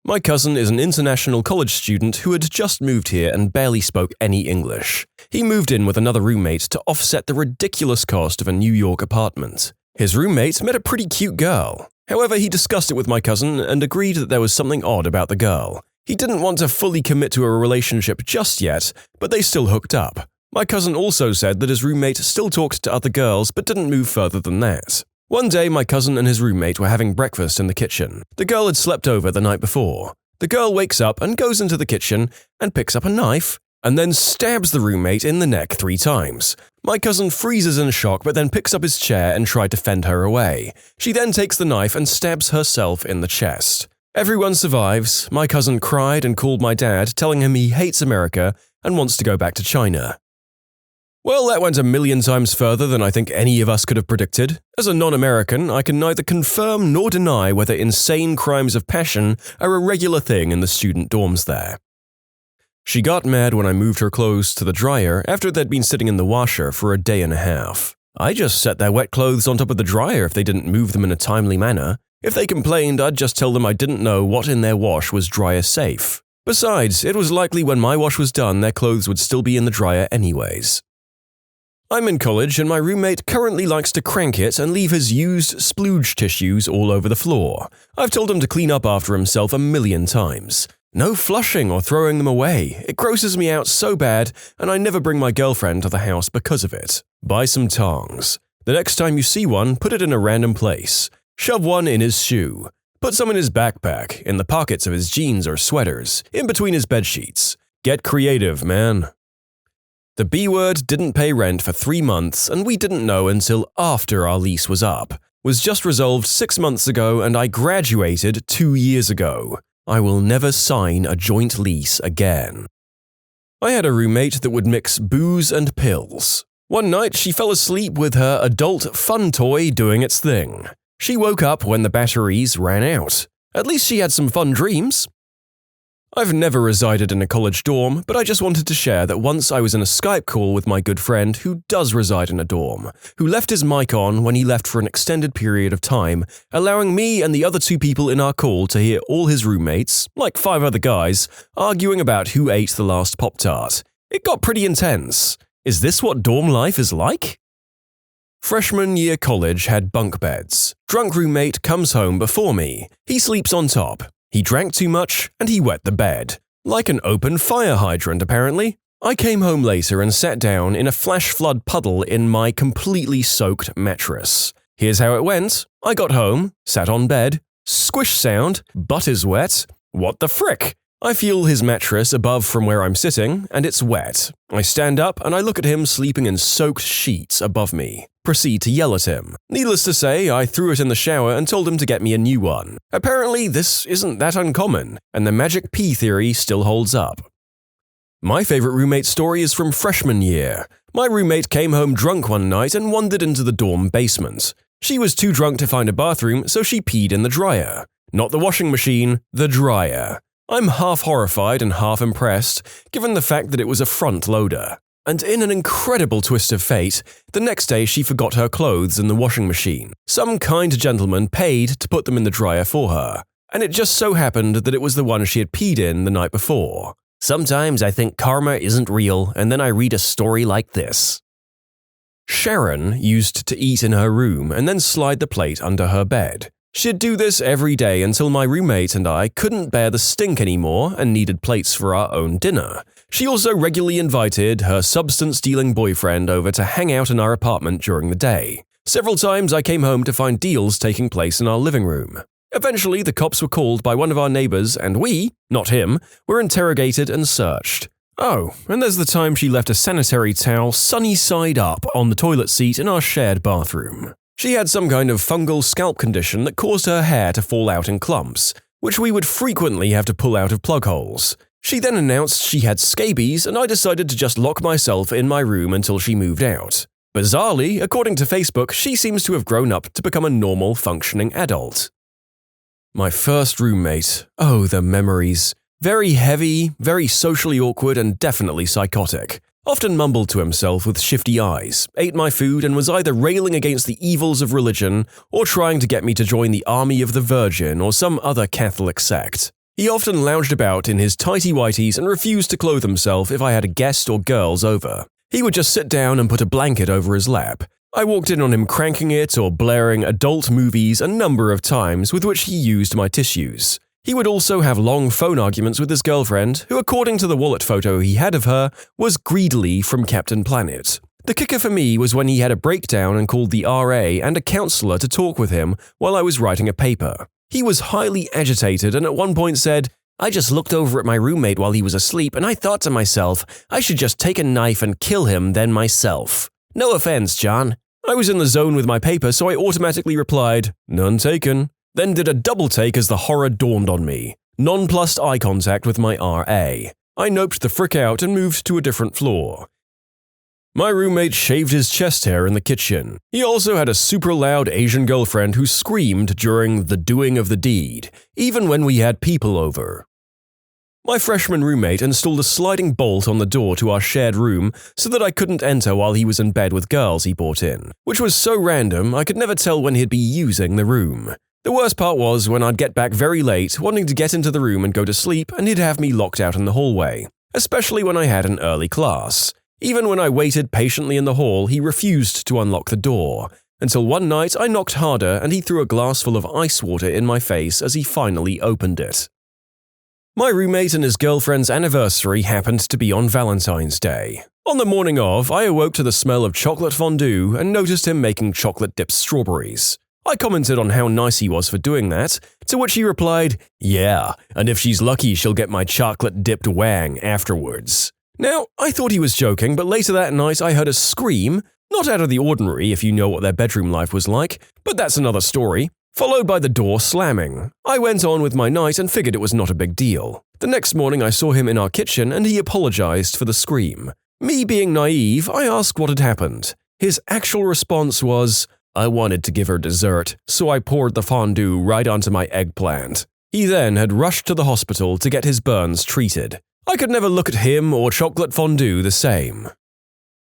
My cousin is an international college student who had just moved here and barely spoke any English. He moved in with another roommate to offset the ridiculous cost of a New York apartment. His roommate met a pretty cute girl. However, he discussed it with my cousin and agreed that there was something odd about the girl. He didn't want to fully commit to a relationship just yet, but they still hooked up. My cousin also said that his roommate still talked to other girls but didn't move further than that. One day, my cousin and his roommate were having breakfast in the kitchen. The girl had slept over the night before. The girl wakes up and goes into the kitchen and picks up a knife and then stabs the roommate in the neck 3 times. My cousin freezes in shock but then picks up his chair and tried to fend her away. She then takes the knife and stabs herself in the chest. Everyone survives. My cousin cried and called my dad, telling him he hates America and wants to go back to China. Well, that went a million times further than I think any of us could have predicted. As a non-American, I can neither confirm nor deny whether insane crimes of passion are a regular thing in the student dorms there. She got mad when I moved her clothes to the dryer after they'd been sitting in the washer for a day and a half. I just set their wet clothes on top of the dryer if they didn't move them in a timely manner. If they complained, I'd just tell them I didn't know what in their wash was dryer safe. Besides, it was likely when my wash was done, their clothes would still be in the dryer anyways. I'm in college and my roommate currently likes to crank it and leave his used splooge tissues all over the floor. I've told him to clean up after himself a million times. No flushing or throwing them away. It grosses me out so bad, and I never bring my girlfriend to the house because of it. Buy some tongs. The next time you see one, put it in a random place. Shove one in his shoe. Put some in his backpack, in the pockets of his jeans or sweaters, in between his bedsheets. Get creative, man. The B-word didn't pay rent for 3 months, and we didn't know until after our lease was up. Was just resolved 6 months ago, and I graduated 2 years ago. I will never sign a joint lease again. I had a roommate that would mix booze and pills. One night, she fell asleep with her adult fun toy doing its thing. She woke up when the batteries ran out. At least she had some fun dreams. I've never resided in a college dorm, but I just wanted to share that once I was in a Skype call with my good friend who does reside in a dorm, who left his mic on when he left for an extended period of time, allowing me and the other 2 people in our call to hear all his roommates, like 5 other guys, arguing about who ate the last Pop-Tart. It got pretty intense. Is this what dorm life is like? Freshman year college had bunk beds. Drunk roommate comes home before me. He sleeps on top. He drank too much, and he wet the bed. Like an open fire hydrant, apparently. I came home later and sat down in a flash flood puddle in my completely soaked mattress. Here's how it went. I got home, sat on bed, squish sound, butt is wet. What the frick? I feel his mattress above from where I'm sitting, and it's wet. I stand up and I look at him sleeping in soaked sheets above me. Proceed to yell at him. Needless to say, I threw it in the shower and told him to get me a new one. Apparently, this isn't that uncommon, and the magic pee theory still holds up. My favorite roommate story is from freshman year. My roommate came home drunk one night and wandered into the dorm basement. She was too drunk to find a bathroom, so she peed in the dryer. Not the washing machine, the dryer. I'm half horrified and half impressed, given the fact that it was a front loader. And in an incredible twist of fate, the next day she forgot her clothes in the washing machine. Some kind gentleman paid to put them in the dryer for her, and it just so happened that it was the one she had peed in the night before. Sometimes I think karma isn't real, and then I read a story like this. Sharon used to eat in her room and then slide the plate under her bed. She'd do this every day until my roommate and I couldn't bear the stink anymore and needed plates for our own dinner. She also regularly invited her substance-dealing boyfriend over to hang out in our apartment during the day. Several times I came home to find deals taking place in our living room. Eventually, the cops were called by one of our neighbors and we, not him, were interrogated and searched. Oh, and there's the time she left a sanitary towel sunny side up on the toilet seat in our shared bathroom. She had some kind of fungal scalp condition that caused her hair to fall out in clumps, which we would frequently have to pull out of plug holes. She then announced she had scabies, and I decided to just lock myself in my room until she moved out. Bizarrely, according to Facebook, she seems to have grown up to become a normal, functioning adult. My first roommate. Oh, the memories. Very heavy, very socially awkward, and definitely psychotic. Often mumbled to himself with shifty eyes, ate my food, and was either railing against the evils of religion or trying to get me to join the Army of the Virgin or some other Catholic sect. He often lounged about in his tighty-whities and refused to clothe himself if I had a guest or girls over. He would just sit down and put a blanket over his lap. I walked in on him cranking it or blaring adult movies a number of times, with which he used my tissues. He would also have long phone arguments with his girlfriend, who, according to the wallet photo he had of her, was greedily from Captain Planet. The kicker for me was when he had a breakdown and called the RA and a counselor to talk with him while I was writing a paper. He was highly agitated and at one point said, "I just looked over at my roommate while he was asleep and I thought to myself, I should just take a knife and kill him then myself. No offense, John." I was in the zone with my paper, so I automatically replied, "None taken." Then did a double take as the horror dawned on me. Nonplussed eye contact with my RA. I noped the frick out and moved to a different floor. My roommate shaved his chest hair in the kitchen. He also had a super loud Asian girlfriend who screamed during the doing of the deed, even when we had people over. My freshman roommate installed a sliding bolt on the door to our shared room so that I couldn't enter while he was in bed with girls he brought in, which was so random I could never tell when he'd be using the room. The worst part was when I'd get back very late, wanting to get into the room and go to sleep, and he'd have me locked out in the hallway, especially when I had an early class. Even when I waited patiently in the hall, he refused to unlock the door, until one night I knocked harder and he threw a glass full of ice water in my face as he finally opened it. My roommate and his girlfriend's anniversary happened to be on Valentine's Day. On the morning of, I awoke to the smell of chocolate fondue and noticed him making chocolate-dipped strawberries. I commented on how nice he was for doing that, to which he replied, "Yeah, and if she's lucky she'll get my chocolate-dipped wang afterwards." Now, I thought he was joking, but later that night I heard a scream, not out of the ordinary if you know what their bedroom life was like, but that's another story, followed by the door slamming. I went on with my night and figured it was not a big deal. The next morning I saw him in our kitchen and he apologized for the scream. Me being naive, I asked what had happened. His actual response was, I wanted to give her dessert, so I poured the fondue right onto my eggplant. He then had rushed to the hospital to get his burns treated. I could never look at him or chocolate fondue the same.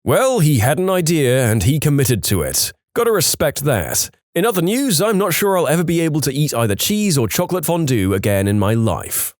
Well, he had an idea and he committed to it. Gotta respect that. In other news, I'm not sure I'll ever be able to eat either cheese or chocolate fondue again in my life.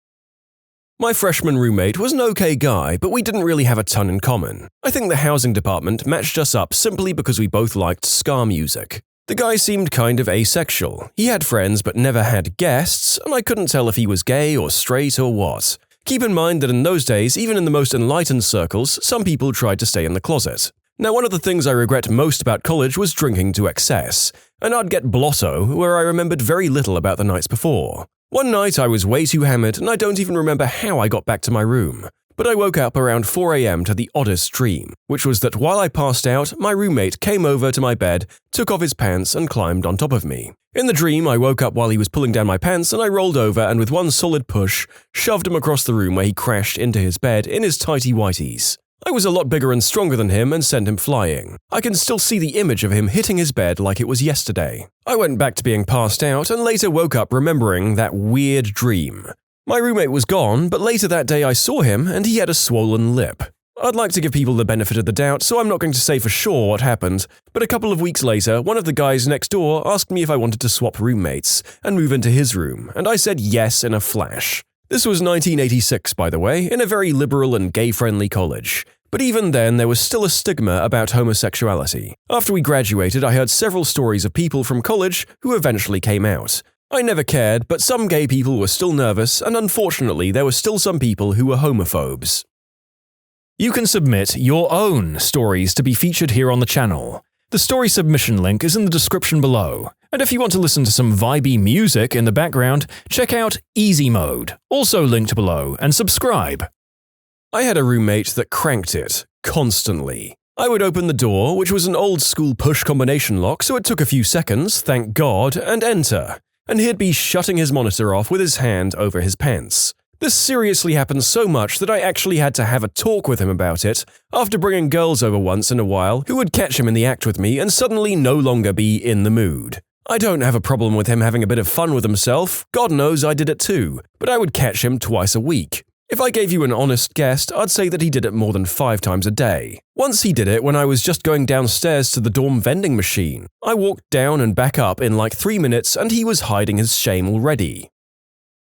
My freshman roommate was an okay guy, but we didn't really have a ton in common. I think the housing department matched us up simply because we both liked ska music. The guy seemed kind of asexual. He had friends but never had guests, and I couldn't tell if he was gay or straight or what. Keep in mind that in those days, even in the most enlightened circles, some people tried to stay in the closet. Now, one of the things I regret most about college was drinking to excess, and I'd get blotto where I remembered very little about the nights before. One night I was way too hammered and I don't even remember how I got back to my room. But I woke up around 4 a.m. to the oddest dream, which was that while I passed out, my roommate came over to my bed, took off his pants and climbed on top of me. In the dream, I woke up while he was pulling down my pants and I rolled over and with one solid push, shoved him across the room where he crashed into his bed in his tighty-whities. I was a lot bigger and stronger than him and sent him flying. I can still see the image of him hitting his bed like it was yesterday. I went back to being passed out and later woke up remembering that weird dream. My roommate was gone, but later that day I saw him and he had a swollen lip. I'd like to give people the benefit of the doubt, so I'm not going to say for sure what happened, but a couple of weeks later, one of the guys next door asked me if I wanted to swap roommates and move into his room, and I said yes in a flash. This was 1986, by the way, in a very liberal and gay-friendly college. But even then, there was still a stigma about homosexuality. After we graduated, I heard several stories of people from college who eventually came out. I never cared, but some gay people were still nervous, and unfortunately, there were still some people who were homophobes. You can submit your own stories to be featured here on the channel. The story submission link is in the description below. And if you want to listen to some vibey music in the background, check out easymode, also linked below, and subscribe. I had a roommate that cranked it, constantly. I would open the door, which was an old-school push combination lock, so it took a few seconds, thank God, and enter. And he'd be shutting his monitor off with his hand over his pants. This seriously happened so much that I actually had to have a talk with him about it after bringing girls over once in a while who would catch him in the act with me and suddenly no longer be in the mood. I don't have a problem with him having a bit of fun with himself, God knows I did it too, but I would catch him twice a week. If I gave you an honest guess, I'd say that he did it more than 5 times a day. Once he did it when I was just going downstairs to the dorm vending machine. I walked down and back up in like 3 minutes and he was hiding his shame already.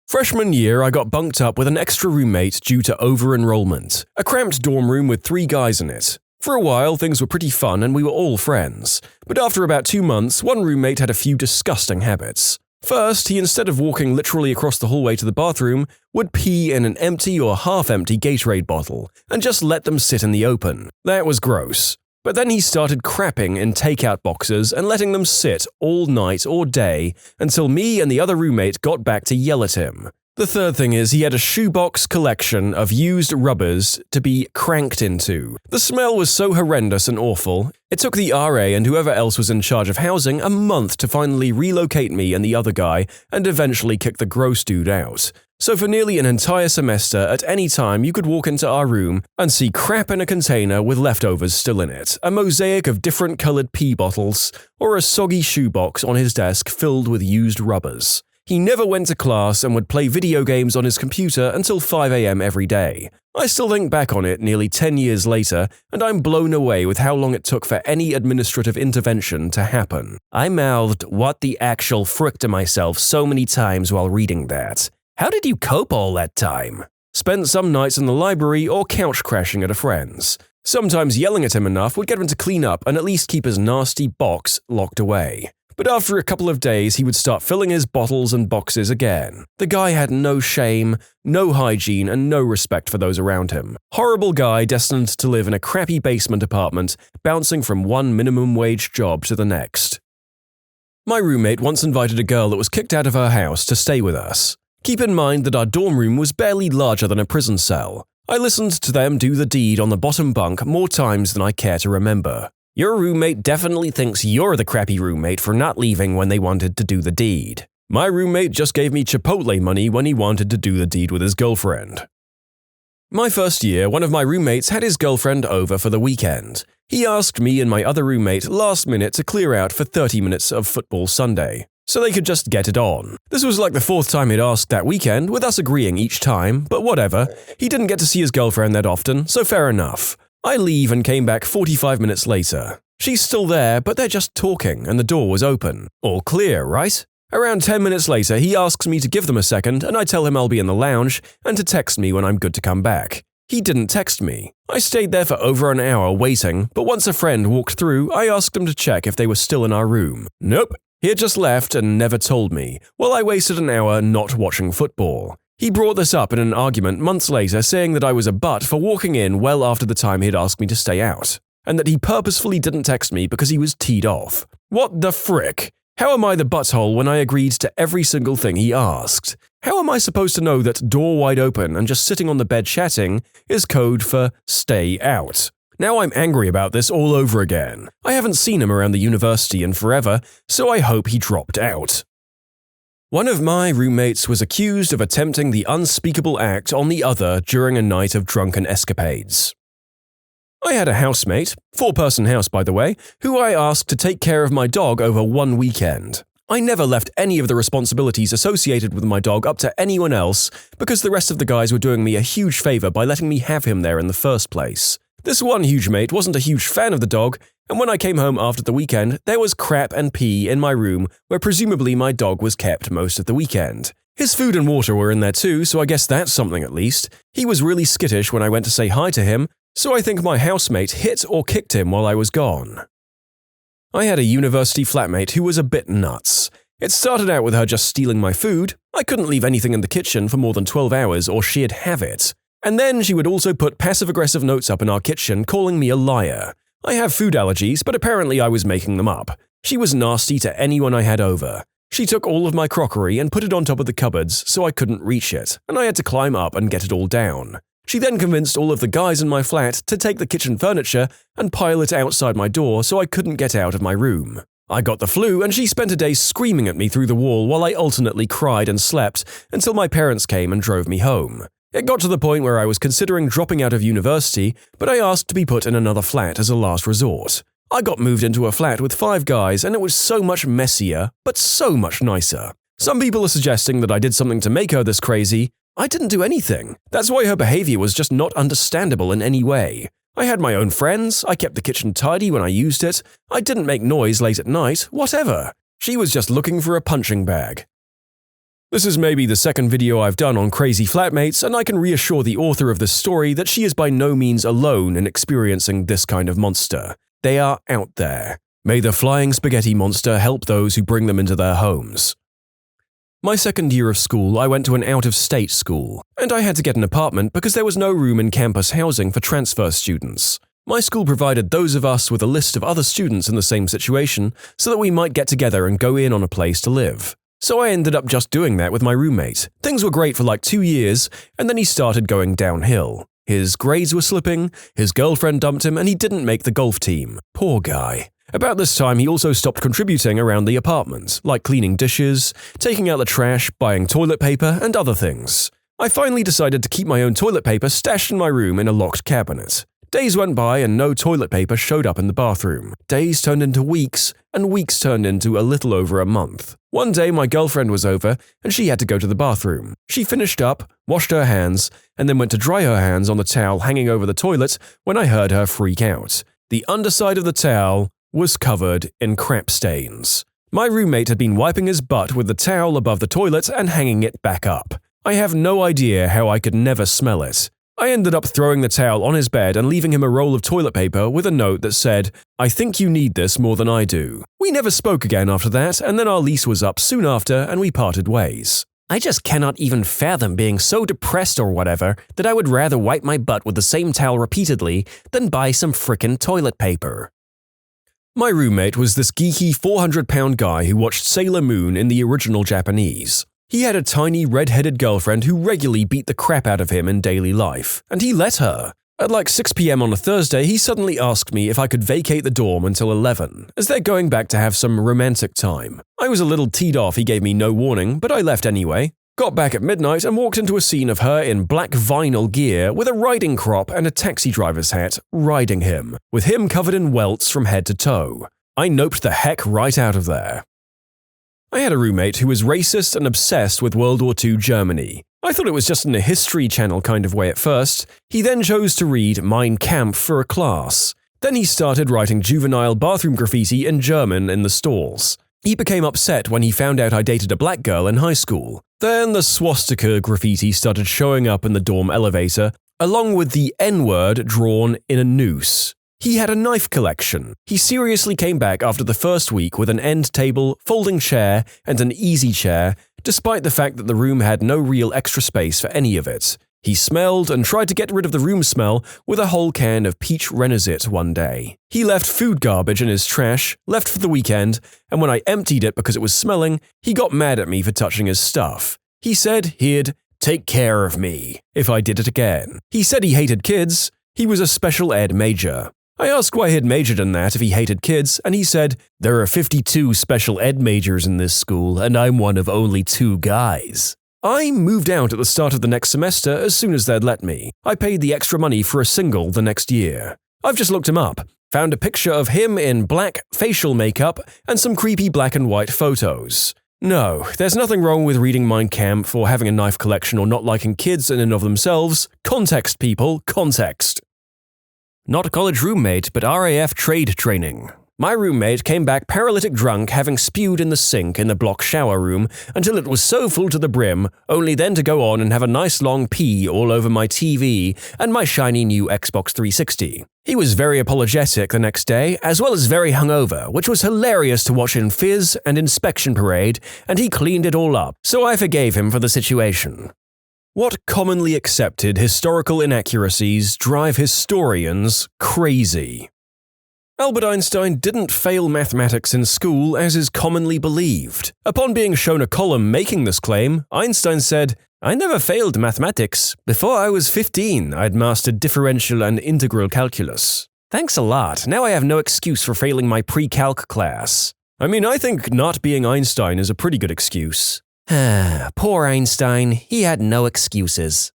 Freshman year, I got bunked up with an extra roommate due to over-enrollment. A cramped dorm room with 3 guys in it. For a while, things were pretty fun and we were all friends. But after about 2 months, one roommate had a few disgusting habits. First, he instead of walking literally across the hallway to the bathroom, would pee in an empty or half-empty Gatorade bottle and just let them sit in the open. That was gross. But then he started crapping in takeout boxes and letting them sit all night or day until me and the other roommate got back to yell at him. The third thing is he had a shoebox collection of used rubbers to be cranked into. The smell was so horrendous and awful, it took the RA and whoever else was in charge of housing a month to finally relocate me and the other guy and eventually kick the gross dude out. So for nearly an entire semester, at any time you could walk into our room and see crap in a container with leftovers still in it, a mosaic of different colored pee bottles, or a soggy shoebox on his desk filled with used rubbers. He never went to class and would play video games on his computer until 5 a.m. every day. I still think back on it nearly 10 years later, and I'm blown away with how long it took for any administrative intervention to happen. I mouthed, "What the actual frick" to myself so many times while reading that. How did you cope all that time? Spent some nights in the library or couch crashing at a friend's. Sometimes yelling at him enough would get him to clean up and at least keep his nasty box locked away. But after a couple of days, he would start filling his bottles and boxes again. The guy had no shame, no hygiene, and no respect for those around him. Horrible guy destined to live in a crappy basement apartment, bouncing from one minimum wage job to the next. My roommate once invited a girl that was kicked out of her house to stay with us. Keep in mind that our dorm room was barely larger than a prison cell. I listened to them do the deed on the bottom bunk more times than I care to remember. Your roommate definitely thinks you're the crappy roommate for not leaving when they wanted to do the deed. My roommate just gave me Chipotle money when he wanted to do the deed with his girlfriend. My first year, one of my roommates had his girlfriend over for the weekend. He asked me and my other roommate last minute to clear out for 30 minutes of football Sunday, so they could just get it on. This was like the fourth time he'd asked that weekend, with us agreeing each time, but whatever. He didn't get to see his girlfriend that often, so fair enough. I leave and came back 45 minutes later. She's still there, but they're just talking and the door was open. All clear, right? Around 10 minutes later, he asks me to give them a second and I tell him I'll be in the lounge and to text me when I'm good to come back. He didn't text me. I stayed there for over an hour waiting, but once a friend walked through, I asked him to check if they were still in our room. Nope. He had just left and never told me, while I wasted an hour not watching football. He brought this up in an argument months later, saying that I was a butt for walking in well after the time he'd asked me to stay out, and that he purposefully didn't text me because he was teed off. What the frick? How am I the butthole when I agreed to every single thing he asked? How am I supposed to know that door wide open and just sitting on the bed chatting is code for stay out? Now I'm angry about this all over again. I haven't seen him around the university in forever, so I hope he dropped out. One of my roommates was accused of attempting the unspeakable act on the other during a night of drunken escapades. I had a housemate, 4-person house by the way, who I asked to take care of my dog over one weekend. I never left any of the responsibilities associated with my dog up to anyone else because the rest of the guys were doing me a huge favor by letting me have him there in the first place. This one huge mate wasn't a huge fan of the dog, and when I came home after the weekend, there was crap and pee in my room where presumably my dog was kept most of the weekend. His food and water were in there too, so I guess that's something at least. He was really skittish when I went to say hi to him, so I think my housemate hit or kicked him while I was gone. I had a university flatmate who was a bit nuts. It started out with her just stealing my food. I couldn't leave anything in the kitchen for more than 12 hours or she'd have it. And then she would also put passive-aggressive notes up in our kitchen calling me a liar. I have food allergies, but apparently I was making them up. She was nasty to anyone I had over. She took all of my crockery and put it on top of the cupboards so I couldn't reach it, and I had to climb up and get it all down. She then convinced all of the guys in my flat to take the kitchen furniture and pile it outside my door so I couldn't get out of my room. I got the flu and she spent a day screaming at me through the wall while I alternately cried and slept until my parents came and drove me home. It got to the point where I was considering dropping out of university, but I asked to be put in another flat as a last resort. I got moved into a flat with 5 guys and it was so much messier, but so much nicer. Some people are suggesting that I did something to make her this crazy. I didn't do anything. That's why her behavior was just not understandable in any way. I had my own friends, I kept the kitchen tidy when I used it, I didn't make noise late at night, whatever. She was just looking for a punching bag. This is maybe the second video I've done on crazy flatmates, and I can reassure the author of this story that she is by no means alone in experiencing this kind of monster. They are out there. May the flying spaghetti monster help those who bring them into their homes. My second year of school, I went to an out-of-state school, and I had to get an apartment because there was no room in campus housing for transfer students. My school provided those of us with a list of other students in the same situation so that we might get together and go in on a place to live. So I ended up just doing that with my roommate. Things were great for like 2 years, and then he started going downhill. His grades were slipping, his girlfriend dumped him, and he didn't make the golf team. Poor guy. About this time, he also stopped contributing around the apartment, like cleaning dishes, taking out the trash, buying toilet paper, and other things. I finally decided to keep my own toilet paper stashed in my room in a locked cabinet. Days went by and no toilet paper showed up in the bathroom. Days turned into weeks, and weeks turned into a little over a month. One day, my girlfriend was over, and she had to go to the bathroom. She finished up, washed her hands, and then went to dry her hands on the towel hanging over the toilet when I heard her freak out. The underside of the towel was covered in crap stains. My roommate had been wiping his butt with the towel above the toilet and hanging it back up. I have no idea how I could never smell it. I ended up throwing the towel on his bed and leaving him a roll of toilet paper with a note that said, "I think you need this more than I do." We never spoke again after that, and then our lease was up soon after and we parted ways. I just cannot even fathom being so depressed or whatever that I would rather wipe my butt with the same towel repeatedly than buy some frickin' toilet paper. My roommate was this geeky 400-pound guy who watched Sailor Moon in the original Japanese. He had a tiny red-headed girlfriend who regularly beat the crap out of him in daily life, and he let her. At like 6 p.m. on a Thursday, he suddenly asked me if I could vacate the dorm until 11, as they're going back to have some romantic time. I was a little teed off he gave me no warning, but I left anyway. Got back at midnight and walked into a scene of her in black vinyl gear with a riding crop and a taxi driver's hat, riding him, with him covered in welts from head to toe. I noped the heck right out of there. I had a roommate who was racist and obsessed with World War II Germany. I thought it was just in a History Channel kind of way at first. He then chose to read Mein Kampf for a class. Then he started writing juvenile bathroom graffiti in German in the stalls. He became upset when he found out I dated a black girl in high school. Then the swastika graffiti started showing up in the dorm elevator, along with the N-word drawn in a noose. He had a knife collection. He seriously came back after the first week with an end table, folding chair, and an easy chair, despite the fact that the room had no real extra space for any of it. He smelled and tried to get rid of the room smell with a whole can of peach renizit one day. He left food garbage in his trash, left for the weekend, and when I emptied it because it was smelling, he got mad at me for touching his stuff. He said he'd take care of me if I did it again. He said he hated kids. He was a special ed major. I asked why he had majored in that if he hated kids, and he said, "There are 52 special ed majors in this school, and I'm one of only 2 guys." I moved out at the start of the next semester as soon as they'd let me. I paid the extra money for a single the next year. I've just looked him up, found a picture of him in black facial makeup and some creepy black and white photos. No, there's nothing wrong with reading Mein Kampf or having a knife collection or not liking kids in and of themselves. Context, people, context. Not a college roommate, but RAF trade training. My roommate came back paralytic drunk, having spewed in the sink in the block shower room until it was so full to the brim, only then to go on and have a nice long pee all over my TV and my shiny new Xbox 360. He was very apologetic the next day, as well as very hungover, which was hilarious to watch in Fizz and Inspection Parade, and he cleaned it all up, so I forgave him for the situation. What commonly accepted historical inaccuracies drive historians crazy? Albert Einstein didn't fail mathematics in school as is commonly believed. Upon being shown a column making this claim, Einstein said, "I never failed mathematics. Before I was 15, I'd mastered differential and integral calculus. Thanks a lot. Now I have no excuse for failing my pre-calc class." I mean, I think not being Einstein is a pretty good excuse. Poor Einstein. He had no excuses.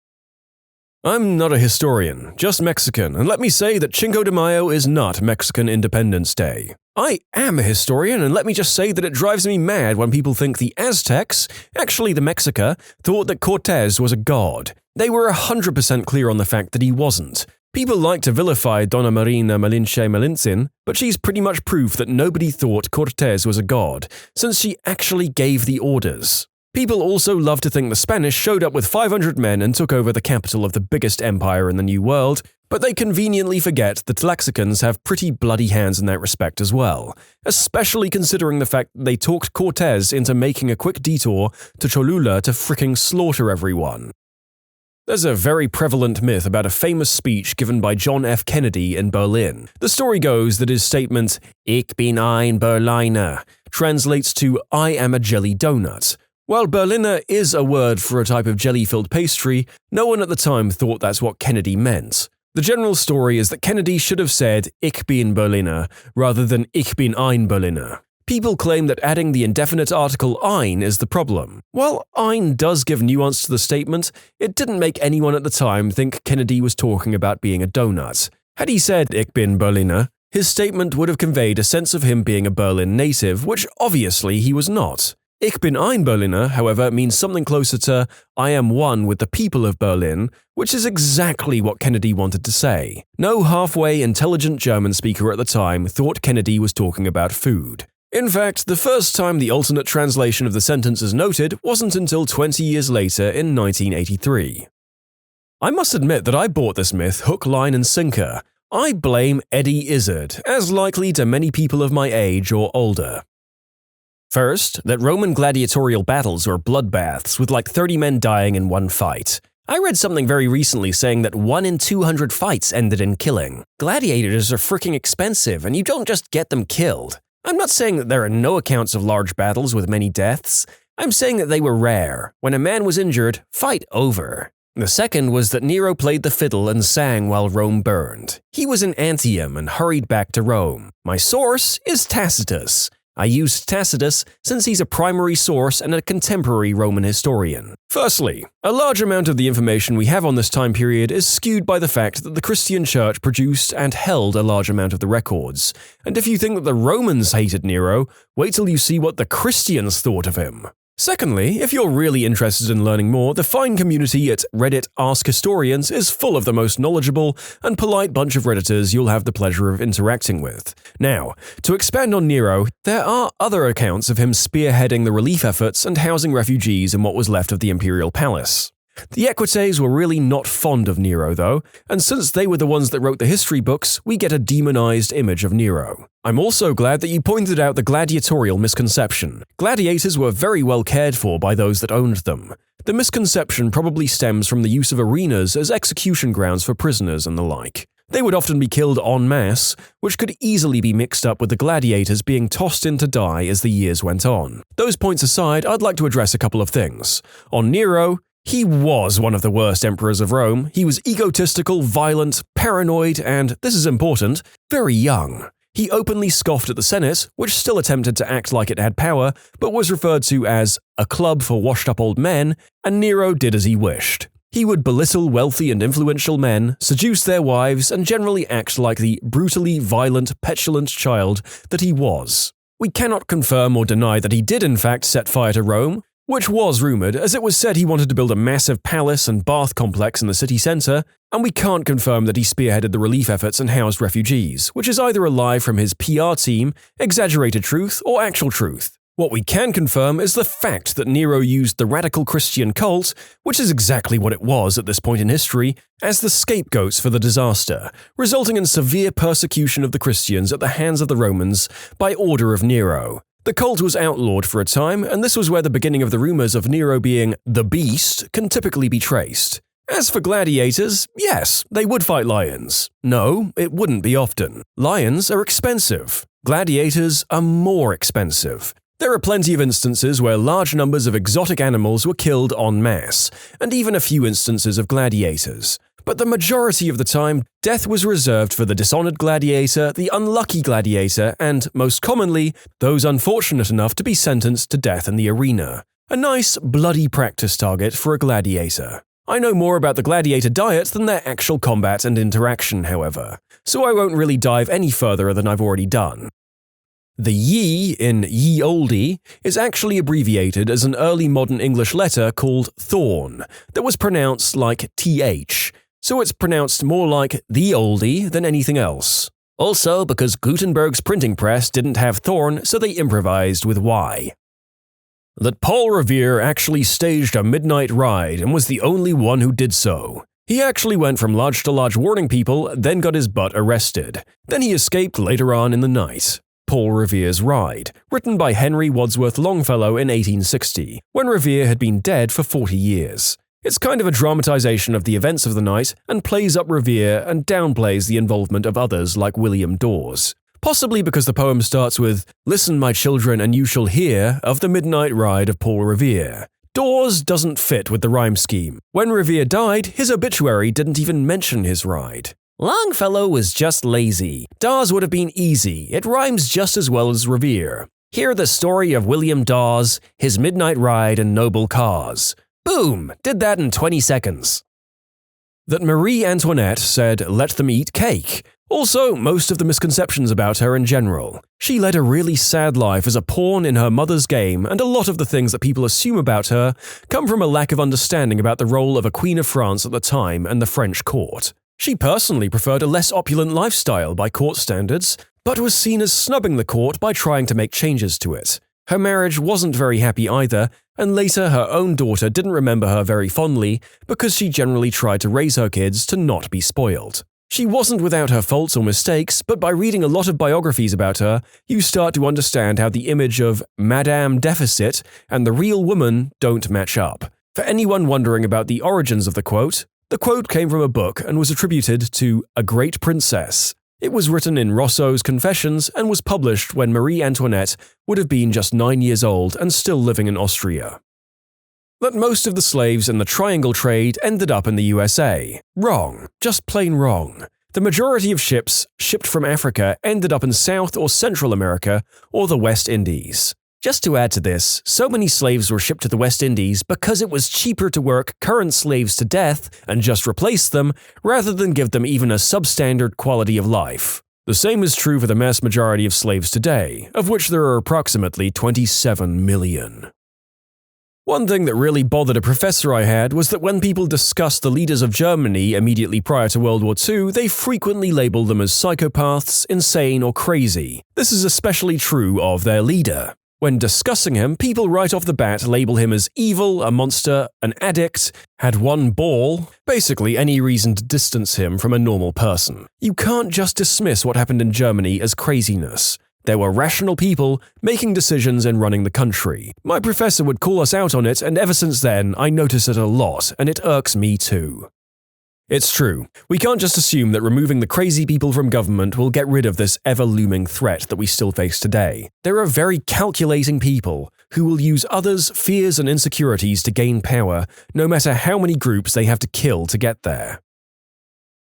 I'm not a historian, just Mexican, and let me say that Cinco de Mayo is not Mexican Independence Day. I am a historian, and let me just say that it drives me mad when people think the Aztecs, actually the Mexica, thought that Cortez was a god. They were 100% clear on the fact that he wasn't. People like to vilify Dona Marina Malinche Malintzin, but she's pretty much proof that nobody thought Cortez was a god, since she actually gave the orders. People also love to think the Spanish showed up with 500 men and took over the capital of the biggest empire in the New World, but they conveniently forget the Tlaxicans have pretty bloody hands in that respect as well, especially considering the fact that they talked Cortez into making a quick detour to Cholula to fricking slaughter everyone. There's a very prevalent myth about a famous speech given by John F. Kennedy in Berlin. The story goes that his statement, "Ich bin ein Berliner," translates to "I am a jelly donut." While Berliner is a word for a type of jelly-filled pastry, no one at the time thought that's what Kennedy meant. The general story is that Kennedy should have said "Ich bin Berliner" rather than "Ich bin ein Berliner." People claim that adding the indefinite article ein is the problem. While ein does give nuance to the statement, it didn't make anyone at the time think Kennedy was talking about being a donut. Had he said "Ich bin Berliner," his statement would have conveyed a sense of him being a Berlin native, which obviously he was not. Ich bin ein Berliner, however, means something closer to "I am one with the people of Berlin," which is exactly what Kennedy wanted to say. No halfway intelligent German speaker at the time thought Kennedy was talking about food. In fact, the first time the alternate translation of the sentence is noted wasn't until 20 years later in 1983. I must admit that I bought this myth hook, line, and sinker. I blame Eddie Izzard, as likely to many people of my age or older. First, that Roman gladiatorial battles were bloodbaths with like 30 men dying in one fight. I read something very recently saying that 1 in 200 fights ended in killing. Gladiators are freaking expensive, and you don't just get them killed. I'm not saying that there are no accounts of large battles with many deaths. I'm saying that they were rare. When a man was injured, fight over. The second was that Nero played the fiddle and sang while Rome burned. He was in Antium and hurried back to Rome. My source is Tacitus. I used Tacitus since he's a primary source and a contemporary Roman historian. Firstly, a large amount of the information we have on this time period is skewed by the fact that the Christian Church produced and held a large amount of the records. And if you think that the Romans hated Nero, wait till you see what the Christians thought of him. Secondly, if you're really interested in learning more, the fine community at Reddit Ask Historians is full of the most knowledgeable and polite bunch of Redditors you'll have the pleasure of interacting with. Now, to expand on Nero, there are other accounts of him spearheading the relief efforts and housing refugees in what was left of the imperial palace. The Equites were really not fond of Nero, though, and since they were the ones that wrote the history books, we get a demonized image of Nero. I'm also glad that you pointed out the gladiatorial misconception. Gladiators were very well cared for by those that owned them. The misconception probably stems from the use of arenas as execution grounds for prisoners and the like. They would often be killed en masse, which could easily be mixed up with the gladiators being tossed in to die as the years went on. Those points aside, I'd like to address a couple of things. On Nero, he was one of the worst emperors of Rome. He was egotistical, violent, paranoid, and, this is important, very young. He openly scoffed at the Senate, which still attempted to act like it had power, but was referred to as a club for washed-up old men, and Nero did as he wished. He would belittle wealthy and influential men, seduce their wives, and generally act like the brutally violent, petulant child that he was. We cannot confirm or deny that he did in fact set fire to Rome, which was rumoured, as it was said he wanted to build a massive palace and bath complex in the city centre, and we can't confirm that he spearheaded the relief efforts and housed refugees, which is either a lie from his PR team, exaggerated truth, or actual truth. What we can confirm is the fact that Nero used the radical Christian cult, which is exactly what it was at this point in history, as the scapegoats for the disaster, resulting in severe persecution of the Christians at the hands of the Romans by order of Nero. The cult was outlawed for a time, and this was where the beginning of the rumors of Nero being the beast can typically be traced. As for gladiators, yes, they would fight lions. No, it wouldn't be often. Lions are expensive. Gladiators are more expensive. There are plenty of instances where large numbers of exotic animals were killed en masse, and even a few instances of gladiators. But the majority of the time, death was reserved for the dishonored gladiator, the unlucky gladiator, and, most commonly, those unfortunate enough to be sentenced to death in the arena. A nice, bloody practice target for a gladiator. I know more about the gladiator diet than their actual combat and interaction, however, so I won't really dive any further than I've already done. The ye in ye olde is actually abbreviated as an early modern English letter called thorn that was pronounced like th, so it's pronounced more like the oldie than anything else. Also, because Gutenberg's printing press didn't have thorn, so they improvised with y. That Paul Revere actually staged a midnight ride and was the only one who did so. He actually went from lodge to lodge warning people, then got his butt arrested. Then he escaped later on in the night. Paul Revere's Ride, written by Henry Wadsworth Longfellow in 1860, when Revere had been dead for 40 years. It's kind of a dramatization of the events of the night and plays up Revere and downplays the involvement of others like William Dawes. Possibly because the poem starts with, "Listen, my children, and you shall hear of the midnight ride of Paul Revere." Dawes doesn't fit with the rhyme scheme. When Revere died, his obituary didn't even mention his ride. Longfellow was just lazy. Dawes would have been easy. It rhymes just as well as Revere. Hear the story of William Dawes, his midnight ride and noble cause. Boom! Did that in 20 seconds. That Marie Antoinette said, "Let them eat cake." Also, most of the misconceptions about her in general. She led a really sad life as a pawn in her mother's game, and a lot of the things that people assume about her come from a lack of understanding about the role of a Queen of France at the time and the French court. She personally preferred a less opulent lifestyle by court standards, but was seen as snubbing the court by trying to make changes to it. Her marriage wasn't very happy either, and later her own daughter didn't remember her very fondly because she generally tried to raise her kids to not be spoiled. She wasn't without her faults or mistakes, but by reading a lot of biographies about her, you start to understand how the image of Madame Deficit and the real woman don't match up. For anyone wondering about the origins of the quote came from a book and was attributed to a great princess. It was written in Rousseau's Confessions and was published when Marie Antoinette would have been just 9 years old and still living in Austria. That most of the slaves in the triangle trade ended up in the USA. Wrong. Just plain wrong. The majority of ships shipped from Africa ended up in South or Central America or the West Indies. Just to add to this, so many slaves were shipped to the West Indies because it was cheaper to work current slaves to death and just replace them rather than give them even a substandard quality of life. The same is true for the mass majority of slaves today, of which there are approximately 27 million. One thing that really bothered a professor I had was that when people discussed the leaders of Germany immediately prior to World War II, they frequently labeled them as psychopaths, insane, or crazy. This is especially true of their leader. When discussing him, people right off the bat label him as evil, a monster, an addict, had one ball, basically any reason to distance him from a normal person. You can't just dismiss what happened in Germany as craziness. There were rational people making decisions and running the country. My professor would call us out on it, and ever since then, I notice it a lot, and it irks me too. It's true. We can't just assume that removing the crazy people from government will get rid of this ever-looming threat that we still face today. There are very calculating people who will use others' fears and insecurities to gain power, no matter how many groups they have to kill to get there.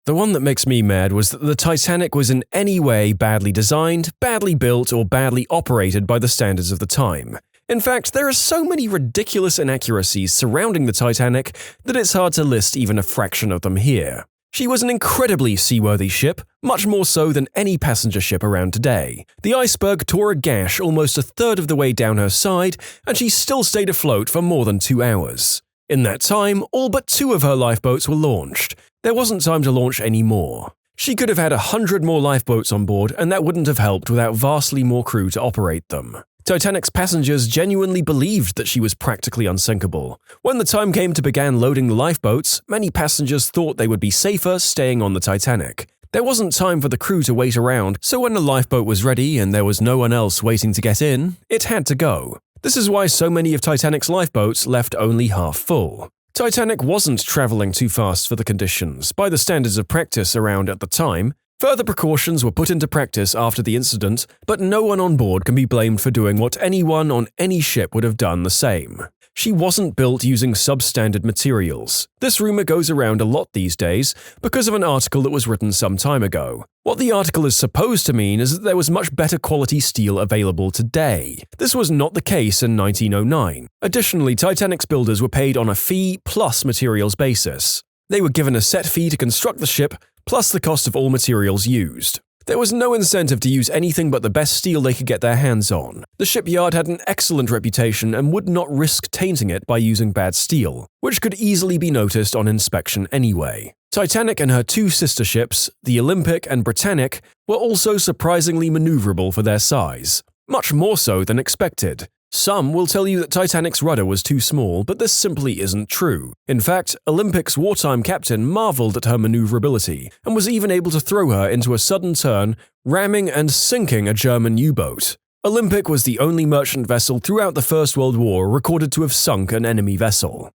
The one that makes me mad was that the Titanic was in any way badly designed, badly built, or badly operated by the standards of the time. In fact, there are so many ridiculous inaccuracies surrounding the Titanic that it's hard to list even a fraction of them here. She was an incredibly seaworthy ship, much more so than any passenger ship around today. The iceberg tore a gash almost a third of the way down her side, and she still stayed afloat for more than 2 hours. In that time, all but 2 of her lifeboats were launched. There wasn't time to launch any more. She could have had 100 more lifeboats on board, and that wouldn't have helped without vastly more crew to operate them. Titanic's passengers genuinely believed that she was practically unsinkable. When the time came to begin loading the lifeboats, many passengers thought they would be safer staying on the Titanic. There wasn't time for the crew to wait around, so when the lifeboat was ready and there was no one else waiting to get in, it had to go. This is why so many of Titanic's lifeboats left only half full. Titanic wasn't traveling too fast for the conditions, by the standards of practice around at the time. Further precautions were put into practice after the incident, but no one on board can be blamed for doing what anyone on any ship would have done the same. She wasn't built using substandard materials. This rumor goes around a lot these days because of an article that was written some time ago. What the article is supposed to mean is that there was much better quality steel available today. This was not the case in 1909. Additionally, Titanic's builders were paid on a fee plus materials basis. They were given a set fee to construct the ship, plus the cost of all materials used. There was no incentive to use anything but the best steel they could get their hands on. The shipyard had an excellent reputation and would not risk tainting it by using bad steel, which could easily be noticed on inspection anyway. Titanic and her 2 sister ships, the Olympic and Britannic, were also surprisingly maneuverable for their size, much more so than expected. Some will tell you that Titanic's rudder was too small, but this simply isn't true. In fact, Olympic's wartime captain marveled at her maneuverability and was even able to throw her into a sudden turn, ramming and sinking a German U-boat. Olympic was the only merchant vessel throughout the First World War recorded to have sunk an enemy vessel.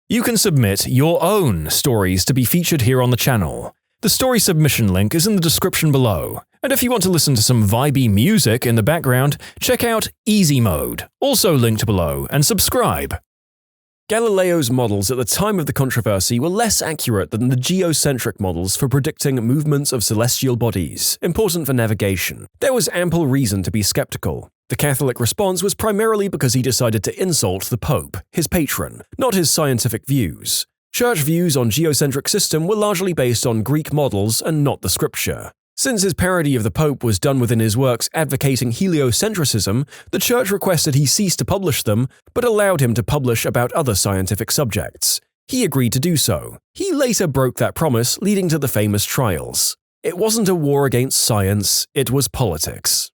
You can submit your own stories to be featured here on the channel. The story submission link is in the description below. And if you want to listen to some vibey music in the background, check out easymode, also linked below, and subscribe. Galileo's models at the time of the controversy were less accurate than the geocentric models for predicting movements of celestial bodies, important for navigation. There was ample reason to be skeptical. The Catholic response was primarily because he decided to insult the Pope, his patron, not his scientific views. Church views on geocentric system were largely based on Greek models and not the scripture. Since his parody of the Pope was done within his works advocating heliocentrism, the Church requested he cease to publish them, but allowed him to publish about other scientific subjects. He agreed to do so. He later broke that promise, leading to the famous trials. It wasn't a war against science, it was politics.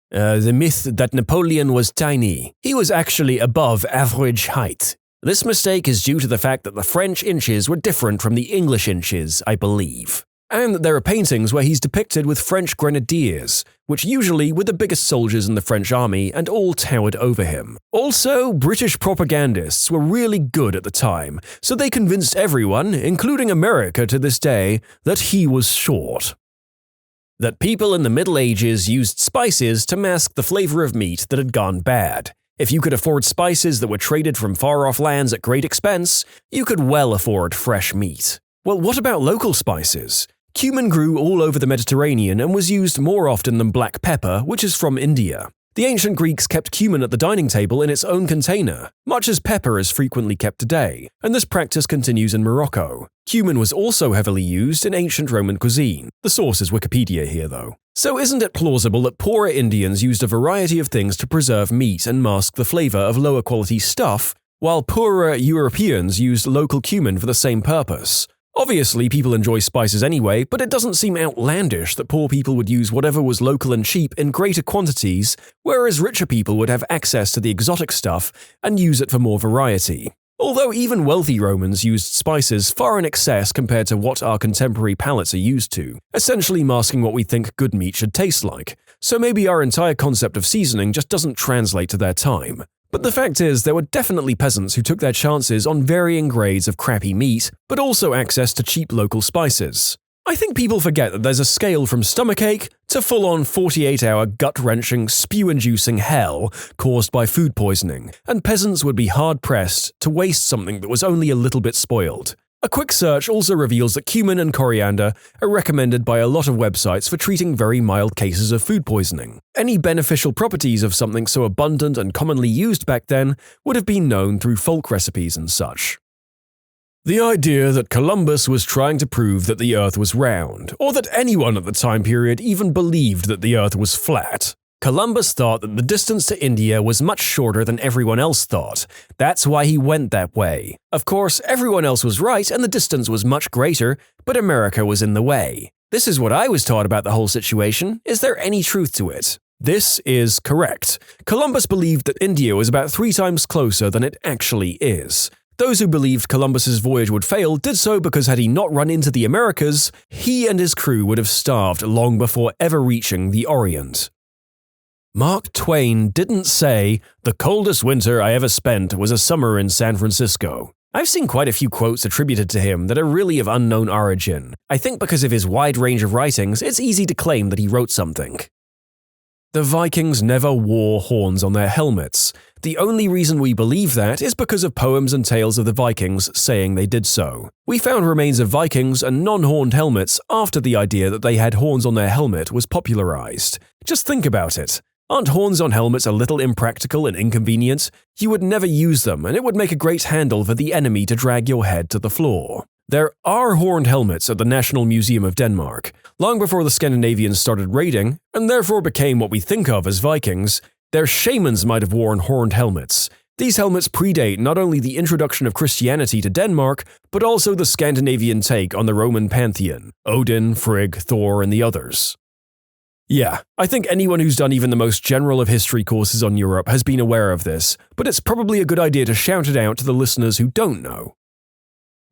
The myth that Napoleon was tiny. He was actually above average height. This mistake is due to the fact that the French inches were different from the English inches, I believe. And that there are paintings where he's depicted with French grenadiers, which usually were the biggest soldiers in the French army and all towered over him. Also, British propagandists were really good at the time, so they convinced everyone, including America to this day, that he was short. That people in the Middle Ages used spices to mask the flavor of meat that had gone bad. If you could afford spices that were traded from far-off lands at great expense, you could well afford fresh meat. Well, what about local spices? Cumin grew all over the Mediterranean and was used more often than black pepper, which is from India. The ancient Greeks kept cumin at the dining table in its own container, much as pepper is frequently kept today, and this practice continues in Morocco. Cumin was also heavily used in ancient Roman cuisine. The source is Wikipedia here, though. So isn't it plausible that poorer Indians used a variety of things to preserve meat and mask the flavor of lower quality stuff, while poorer Europeans used local cumin for the same purpose? Obviously, people enjoy spices anyway, but it doesn't seem outlandish that poor people would use whatever was local and cheap in greater quantities, whereas richer people would have access to the exotic stuff and use it for more variety. Although even wealthy Romans used spices far in excess compared to what our contemporary palates are used to, essentially masking what we think good meat should taste like. So maybe our entire concept of seasoning just doesn't translate to their time. But the fact is, there were definitely peasants who took their chances on varying grades of crappy meat, but also access to cheap local spices. I think people forget that there's a scale from stomachache to full-on 48-hour gut-wrenching, spew-inducing hell caused by food poisoning, and peasants would be hard-pressed to waste something that was only a little bit spoiled. A quick search also reveals that cumin and coriander are recommended by a lot of websites for treating very mild cases of food poisoning. Any beneficial properties of something so abundant and commonly used back then would have been known through folk recipes and such. The idea that Columbus was trying to prove that the Earth was round, or that anyone at the time period even believed that the Earth was flat. Columbus thought that the distance to India was much shorter than everyone else thought. That's why he went that way. Of course, everyone else was right and the distance was much greater, but America was in the way. This is what I was taught about the whole situation. Is there any truth to it? This is correct. Columbus believed that India was about 3 times closer than it actually is. Those who believed Columbus's voyage would fail did so because had he not run into the Americas, he and his crew would have starved long before ever reaching the Orient. Mark Twain didn't say, "The coldest winter I ever spent was a summer in San Francisco." I've seen quite a few quotes attributed to him that are really of unknown origin. I think because of his wide range of writings, it's easy to claim that he wrote something. The Vikings never wore horns on their helmets. The only reason we believe that is because of poems and tales of the Vikings saying they did so. We found remains of Vikings and non-horned helmets after the idea that they had horns on their helmet was popularized. Just think about it. Aren't horns on helmets a little impractical and inconvenient? You would never use them, and it would make a great handle for the enemy to drag your head to the floor. There are horned helmets at the National Museum of Denmark. Long before the Scandinavians started raiding, and therefore became what we think of as Vikings, their shamans might have worn horned helmets. These helmets predate not only the introduction of Christianity to Denmark, but also the Scandinavian take on the Roman pantheon, Odin, Frigg, Thor, and the others. Yeah, I think anyone who's done even the most general of history courses on Europe has been aware of this, but it's probably a good idea to shout it out to the listeners who don't know.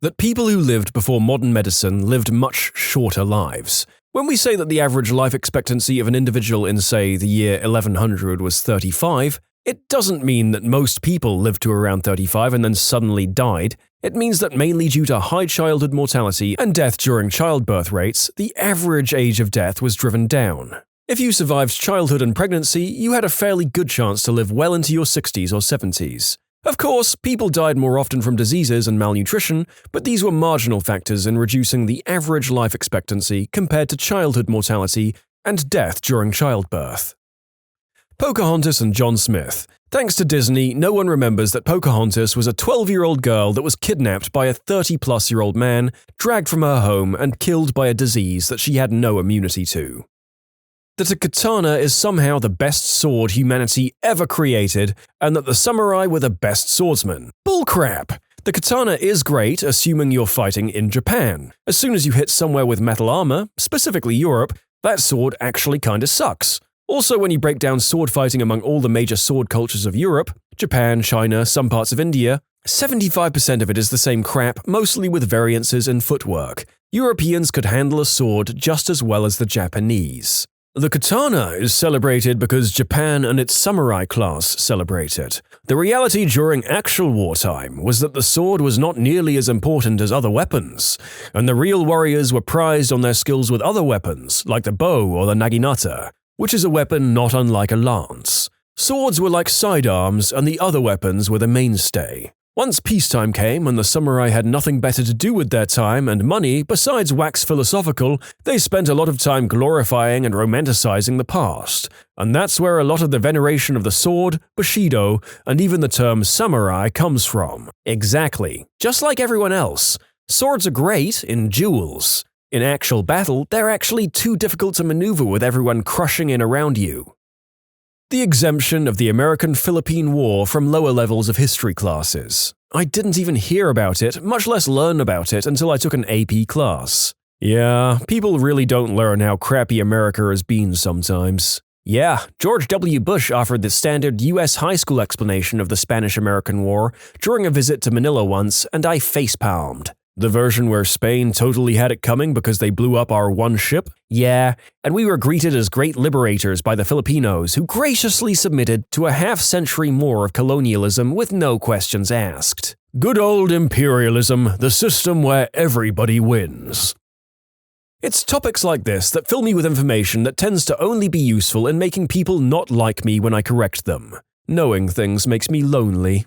That people who lived before modern medicine lived much shorter lives. When we say that the average life expectancy of an individual in, say, the year 1100 was 35, it doesn't mean that most people lived to around 35 and then suddenly died. It means that mainly due to high childhood mortality and death during childbirth rates, the average age of death was driven down. If you survived childhood and pregnancy, you had a fairly good chance to live well into your 60s or 70s. Of course, people died more often from diseases and malnutrition, but these were marginal factors in reducing the average life expectancy compared to childhood mortality and death during childbirth. Pocahontas and John Smith. Thanks to Disney, no one remembers that Pocahontas was a 12-year-old girl that was kidnapped by a 30-plus-year-old man, dragged from her home, and killed by a disease that she had no immunity to. That a katana is somehow the best sword humanity ever created, and that the samurai were the best swordsmen. Bullcrap! The katana is great, assuming you're fighting in Japan. As soon as you hit somewhere with metal armor, specifically Europe, that sword actually kinda sucks. Also, when you break down sword fighting among all the major sword cultures of Europe, Japan, China, some parts of India, 75% of it is the same crap, mostly with variances in footwork. Europeans could handle a sword just as well as the Japanese. The katana is celebrated because Japan and its samurai class celebrate it. The reality during actual wartime was that the sword was not nearly as important as other weapons, and the real warriors were prized on their skills with other weapons, like the bow or the naginata, which is a weapon not unlike a lance. Swords were like sidearms, and the other weapons were the mainstay. Once peacetime came and the samurai had nothing better to do with their time and money besides wax philosophical, they spent a lot of time glorifying and romanticizing the past. And that's where a lot of the veneration of the sword, bushido, and even the term samurai comes from. Exactly. Just like everyone else. Swords are great in duels. In actual battle, they're actually too difficult to maneuver with everyone crushing in around you. The exemption of the American-Philippine War from lower levels of history classes. I didn't even hear about it, much less learn about it until I took an AP class. Yeah, people really don't learn how crappy America has been sometimes. Yeah, George W. Bush offered the standard US high school explanation of the Spanish-American War during a visit to Manila once, and I facepalmed. The version where Spain totally had it coming because they blew up our one ship? Yeah, and we were greeted as great liberators by the Filipinos who graciously submitted to a half-century more of colonialism with no questions asked. Good old imperialism, the system where everybody wins. It's topics like this that fill me with information that tends to only be useful in making people not like me when I correct them. Knowing things makes me lonely.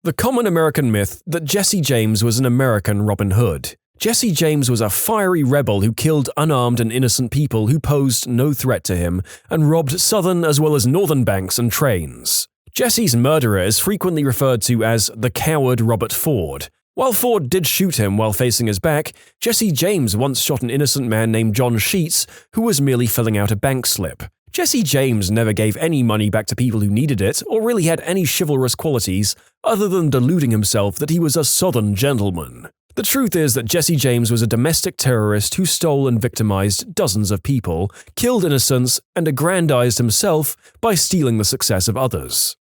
The common American myth that Jesse James was an American Robin Hood. Jesse James was a fiery rebel who killed unarmed and innocent people who posed no threat to him and robbed southern as well as northern banks and trains. Jesse's murderer is frequently referred to as the coward Robert Ford. While Ford did shoot him while facing his back, Jesse James once shot an innocent man named John Sheets who was merely filling out a bank slip. Jesse James never gave any money back to people who needed it or really had any chivalrous qualities other than deluding himself that he was a southern gentleman. The truth is that Jesse James was a domestic terrorist who stole and victimized dozens of people, killed innocents, and aggrandized himself by stealing the success of others.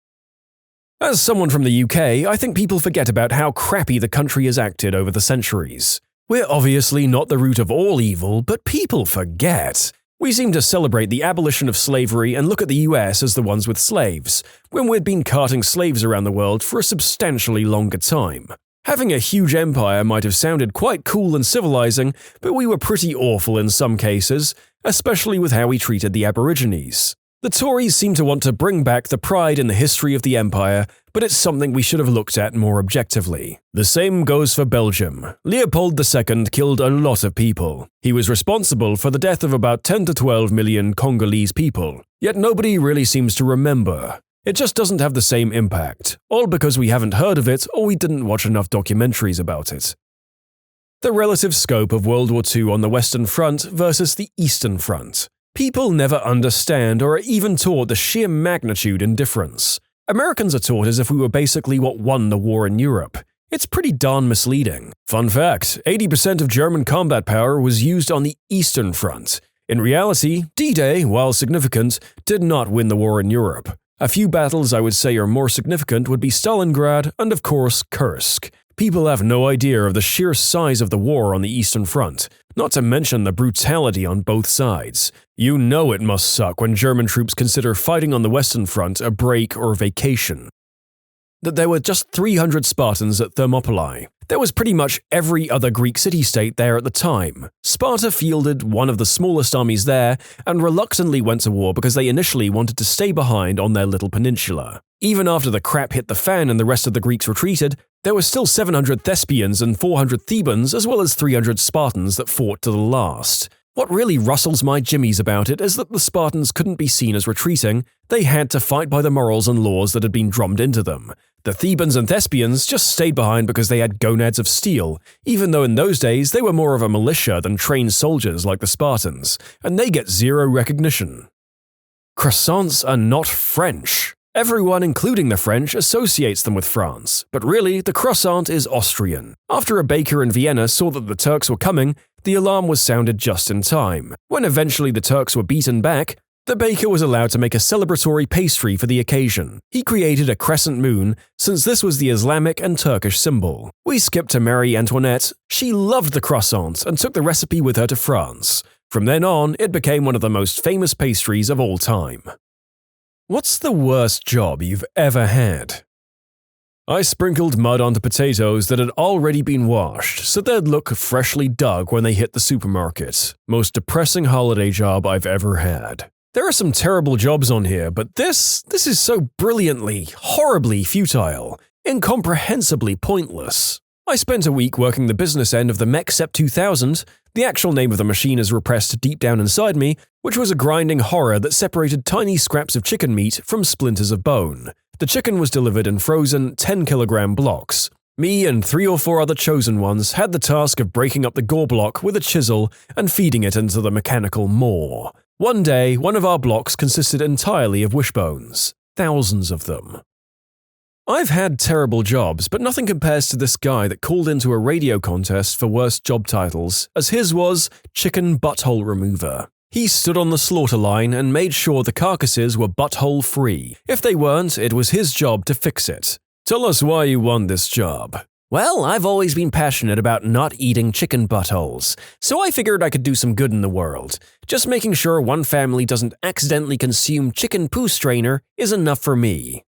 As someone from the UK, I think people forget about how crappy the country has acted over the centuries. We're obviously not the root of all evil, but people forget. We seem to celebrate the abolition of slavery and look at the US as the ones with slaves, when we'd been carting slaves around the world for a substantially longer time. Having a huge empire might have sounded quite cool and civilizing, but we were pretty awful in some cases, especially with how we treated the Aborigines. The Tories seem to want to bring back the pride in the history of the empire, but it's something we should have looked at more objectively. The same goes for Belgium. Leopold II killed a lot of people. He was responsible for the death of about 10 to 12 million Congolese people. Yet nobody really seems to remember. It just doesn't have the same impact, all because we haven't heard of it or we didn't watch enough documentaries about it. The relative scope of World War II on the Western Front versus the Eastern Front. People never understand or are even taught the sheer magnitude and difference. Americans are taught as if we were basically what won the war in Europe. It's pretty darn misleading. Fun fact, 80% of German combat power was used on the Eastern Front. In reality, D-Day, while significant, did not win the war in Europe. A few battles I would say are more significant would be Stalingrad and of course Kursk. People have no idea of the sheer size of the war on the Eastern Front, not to mention the brutality on both sides. You know it must suck when German troops consider fighting on the Western Front a break or vacation. That there were just 300 Spartans at Thermopylae. There was pretty much every other Greek city-state there at the time. Sparta fielded one of the smallest armies there and reluctantly went to war because they initially wanted to stay behind on their little peninsula. Even after the crap hit the fan and the rest of the Greeks retreated, there were still 700 Thespians and 400 Thebans as well as 300 Spartans that fought to the last. What really rustles my jimmies about it is that the Spartans couldn't be seen as retreating, they had to fight by the morals and laws that had been drummed into them. The Thebans and Thespians just stayed behind because they had gonads of steel, even though in those days they were more of a militia than trained soldiers like the Spartans, and they get zero recognition. Croissants are not French. Everyone, including the French, associates them with France, but really, the croissant is Austrian. After a baker in Vienna saw that the Turks were coming, the alarm was sounded just in time. When eventually the Turks were beaten back, the baker was allowed to make a celebratory pastry for the occasion. He created a crescent moon, since this was the Islamic and Turkish symbol. We skipped to Marie Antoinette. She loved the croissant and took the recipe with her to France. From then on, it became one of the most famous pastries of all time. What's the worst job you've ever had? I sprinkled mud onto potatoes that had already been washed, so they'd look freshly dug when they hit the supermarket. Most depressing holiday job I've ever had. There are some terrible jobs on here, but this is so brilliantly, horribly futile. Incomprehensibly pointless. I spent a week working the business end of the MechSep 2000, the actual name of the machine is repressed deep down inside me, which was a grinding horror that separated tiny scraps of chicken meat from splinters of bone. The chicken was delivered in frozen 10-kilogram blocks. Me and 3 or 4 other chosen ones had the task of breaking up the gore block with a chisel and feeding it into the mechanical maw. One day, one of our blocks consisted entirely of wishbones. Thousands of them. I've had terrible jobs, but nothing compares to this guy that called into a radio contest for worst job titles, as his was Chicken Butthole Remover. He stood on the slaughter line and made sure the carcasses were butthole free. If they weren't, it was his job to fix it. Tell us why you won this job. Well, I've always been passionate about not eating chicken buttholes, so I figured I could do some good in the world. Just making sure one family doesn't accidentally consume chicken poo strainer is enough for me.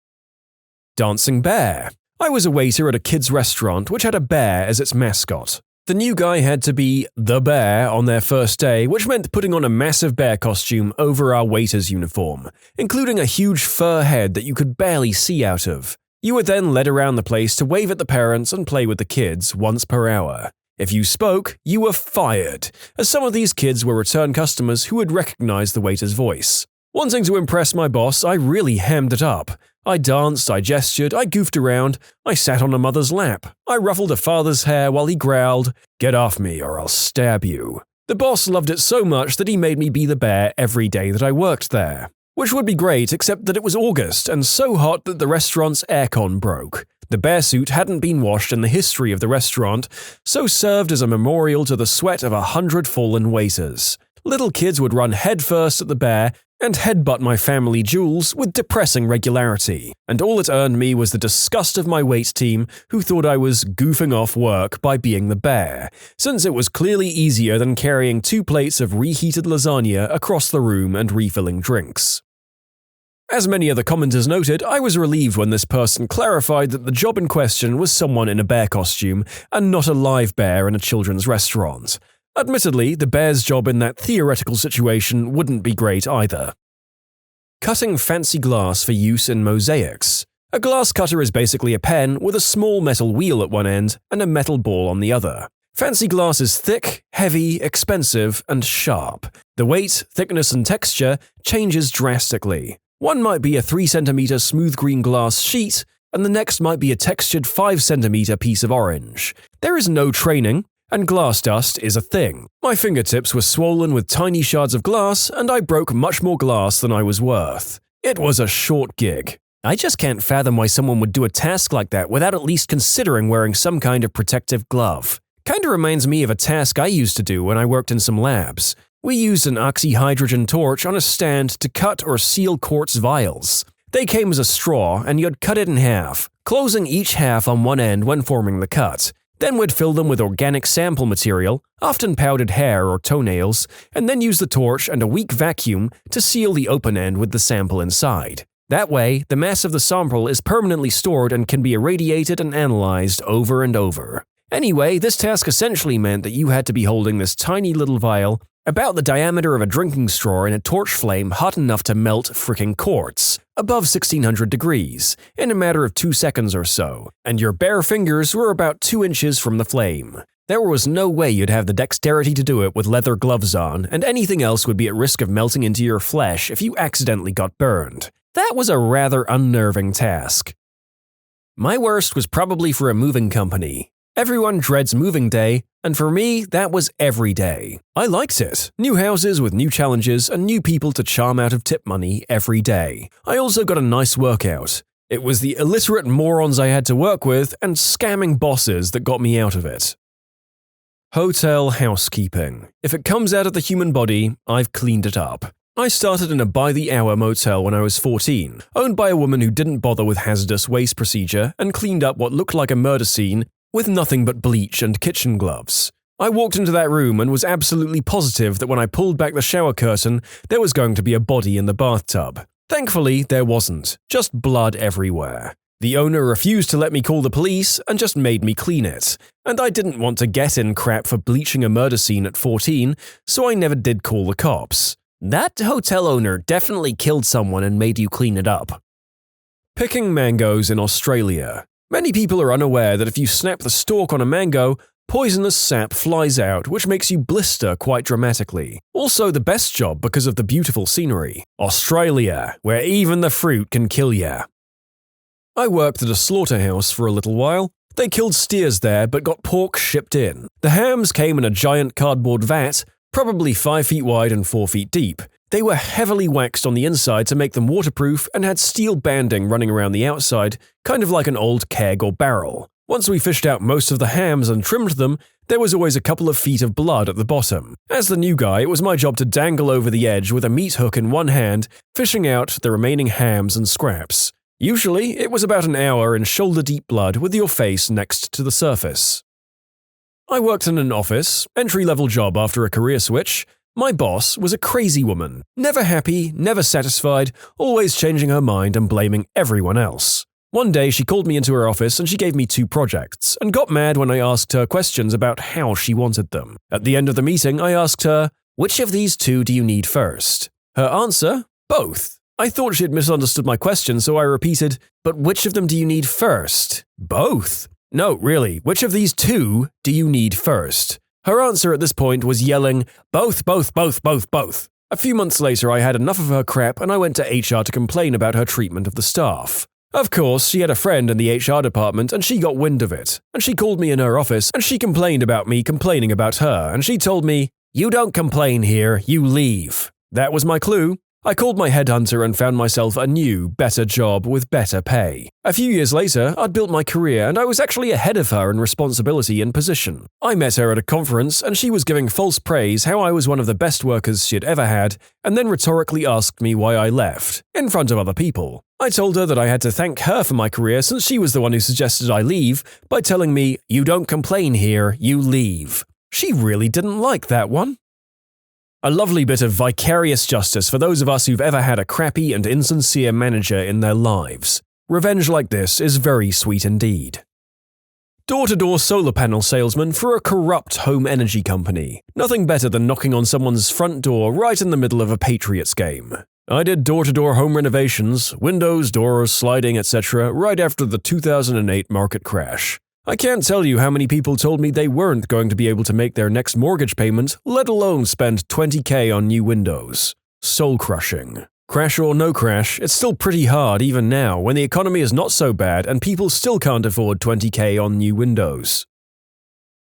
Dancing bear. I was a waiter at a kids' restaurant which had a bear as its mascot. The new guy had to be the bear on their first day, which meant putting on a massive bear costume over our waiter's uniform, including a huge fur head that you could barely see out of. You were then led around the place to wave at the parents and play with the kids once per hour. If you spoke, you were fired, as some of these kids were return customers who would recognize the waiter's voice. Wanting to impress my boss, I really hammed it up. I danced, I gestured, I goofed around, I sat on a mother's lap, I ruffled a father's hair while he growled, "Get off me or I'll stab you." The boss loved it so much that he made me be the bear every day that I worked there. Which would be great, except that it was August and so hot that the restaurant's aircon broke. The bear suit hadn't been washed in the history of the restaurant, so served as a memorial to the sweat of 100 fallen waiters. Little kids would run headfirst at the bear and headbutt my family jewels with depressing regularity, and all it earned me was the disgust of my wait team who thought I was goofing off work by being the bear, since it was clearly easier than carrying 2 plates of reheated lasagna across the room and refilling drinks. As many other commenters noted, I was relieved when this person clarified that the job in question was someone in a bear costume and not a live bear in a children's restaurant. Admittedly, the bear's job in that theoretical situation wouldn't be great either. Cutting fancy glass for use in mosaics. A glass cutter is basically a pen with a small metal wheel at one end and a metal ball on the other. Fancy glass is thick, heavy, expensive, and sharp. The weight, thickness, and texture changes drastically. One might be a 3 cm smooth green glass sheet, and the next might be a textured 5 cm piece of orange. There is no training, and glass dust is a thing. My fingertips were swollen with tiny shards of glass, and I broke much more glass than I was worth. It was a short gig. I just can't fathom why someone would do a task like that without at least considering wearing some kind of protective glove. Kinda reminds me of a task I used to do when I worked in some labs. We used an oxyhydrogen torch on a stand to cut or seal quartz vials. They came as a straw, and you'd cut it in half, closing each half on one end when forming the cut. Then we'd fill them with organic sample material, often powdered hair or toenails, and then use the torch and a weak vacuum to seal the open end with the sample inside. That way, the mass of the sample is permanently stored and can be irradiated and analyzed over and over. Anyway, this task essentially meant that you had to be holding this tiny little vial about the diameter of a drinking straw in a torch flame hot enough to melt fricking quartz, above 1600 degrees, in a matter of 2 seconds or so, and your bare fingers were about 2 inches from the flame. There was no way you'd have the dexterity to do it with leather gloves on, and anything else would be at risk of melting into your flesh if you accidentally got burned. That was a rather unnerving task. My worst was probably for a moving company. Everyone dreads moving day, and for me, that was every day. I liked it. New houses with new challenges and new people to charm out of tip money every day. I also got a nice workout. It was the illiterate morons I had to work with and scamming bosses that got me out of it. Hotel housekeeping. If it comes out of the human body, I've cleaned it up. I started in a by-the-hour motel when I was 14, owned by a woman who didn't bother with hazardous waste procedure and cleaned up what looked like a murder scene with nothing but bleach and kitchen gloves. I walked into that room and was absolutely positive that when I pulled back the shower curtain, there was going to be a body in the bathtub. Thankfully, there wasn't, just blood everywhere. The owner refused to let me call the police and just made me clean it. And I didn't want to get in crap for bleaching a murder scene at 14, so I never did call the cops. That hotel owner definitely killed someone and made you clean it up. Picking mangoes in Australia. Many people are unaware that if you snap the stalk on a mango, poisonous sap flies out, which makes you blister quite dramatically. Also the best job because of the beautiful scenery. Australia, where even the fruit can kill ya. I worked at a slaughterhouse for a little while. They killed steers there but got pork shipped in. The hams came in a giant cardboard vat, probably 5 feet wide and 4 feet deep. They were heavily waxed on the inside to make them waterproof and had steel banding running around the outside, kind of like an old keg or barrel. Once we fished out most of the hams and trimmed them, there was always a couple of feet of blood at the bottom. As the new guy, it was my job to dangle over the edge with a meat hook in one hand, fishing out the remaining hams and scraps. Usually, it was about an hour in shoulder-deep blood with your face next to the surface. I worked in an office, entry-level job after a career switch. My boss was a crazy woman, never happy, never satisfied, always changing her mind and blaming everyone else. One day she called me into her office and she gave me 2 projects, and got mad when I asked her questions about how she wanted them. At the end of the meeting, I asked her, "Which of these 2 do you need first?" Her answer? Both. I thought she had misunderstood my question, so I repeated, "But which of them do you need first?" "Both." "No, really, which of these 2 do you need first?" Her answer at this point was yelling, "Both, both, both, both, both." A few months later, I had enough of her crap and I went to HR to complain about her treatment of the staff. Of course, she had a friend in the HR department and she got wind of it. And she called me in her office and she complained about me complaining about her, and she told me, "You don't complain here, you leave." That was my clue. I called my headhunter and found myself a new, better job with better pay. A few years later, I'd built my career and I was actually ahead of her in responsibility and position. I met her at a conference and she was giving false praise how I was one of the best workers she had ever had, and then rhetorically asked me why I left, in front of other people. I told her that I had to thank her for my career since she was the one who suggested I leave by telling me, "You don't complain here, you leave." She really didn't like that one. A lovely bit of vicarious justice for those of us who've ever had a crappy and insincere manager in their lives. Revenge like this is very sweet indeed. Door-to-door solar panel salesman for a corrupt home energy company. Nothing better than knocking on someone's front door right in the middle of a Patriots game. I did door-to-door home renovations, windows, doors, sliding, etc. right after the 2008 market crash. I can't tell you how many people told me they weren't going to be able to make their next mortgage payment, let alone spend $20,000 on new windows. Soul-crushing. Crash or no crash, it's still pretty hard even now when the economy is not so bad and people still can't afford $20,000 on new windows.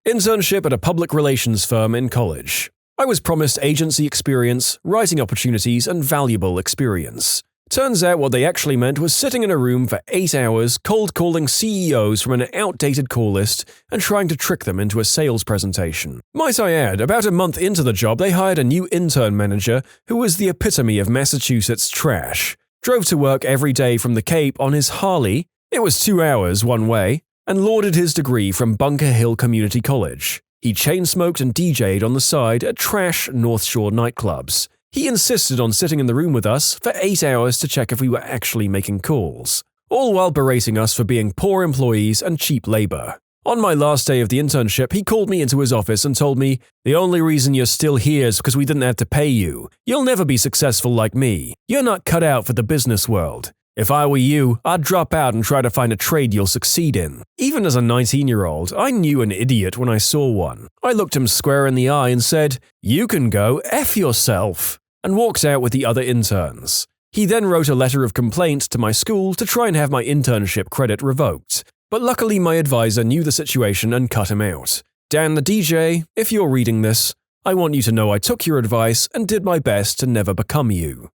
Internship at a public relations firm in college. I was promised agency experience, writing opportunities, and valuable experience. Turns out what they actually meant was sitting in a room for 8 hours cold calling CEOs from an outdated call list and trying to trick them into a sales presentation. Might I add, about a month into the job they hired a new intern manager who was the epitome of Massachusetts trash. Drove to work every day from the Cape on his Harley, it was 2 hours one way, and lauded his degree from Bunker Hill Community College. He chain-smoked and DJ'd on the side at trash North Shore nightclubs. He insisted on sitting in the room with us for 8 hours to check if we were actually making calls, all while berating us for being poor employees and cheap labor. On my last day of the internship, he called me into his office and told me, "The only reason you're still here is because we didn't have to pay you. You'll never be successful like me. You're not cut out for the business world. If I were you, I'd drop out and try to find a trade you'll succeed in." Even as a 19-year-old, I knew an idiot when I saw one. I looked him square in the eye and said, "You can go F yourself," and walked out with the other interns. He then wrote a letter of complaint to my school to try and have my internship credit revoked. But luckily my advisor knew the situation and cut him out. Dan the DJ, if you're reading this, I want you to know I took your advice and did my best to never become you.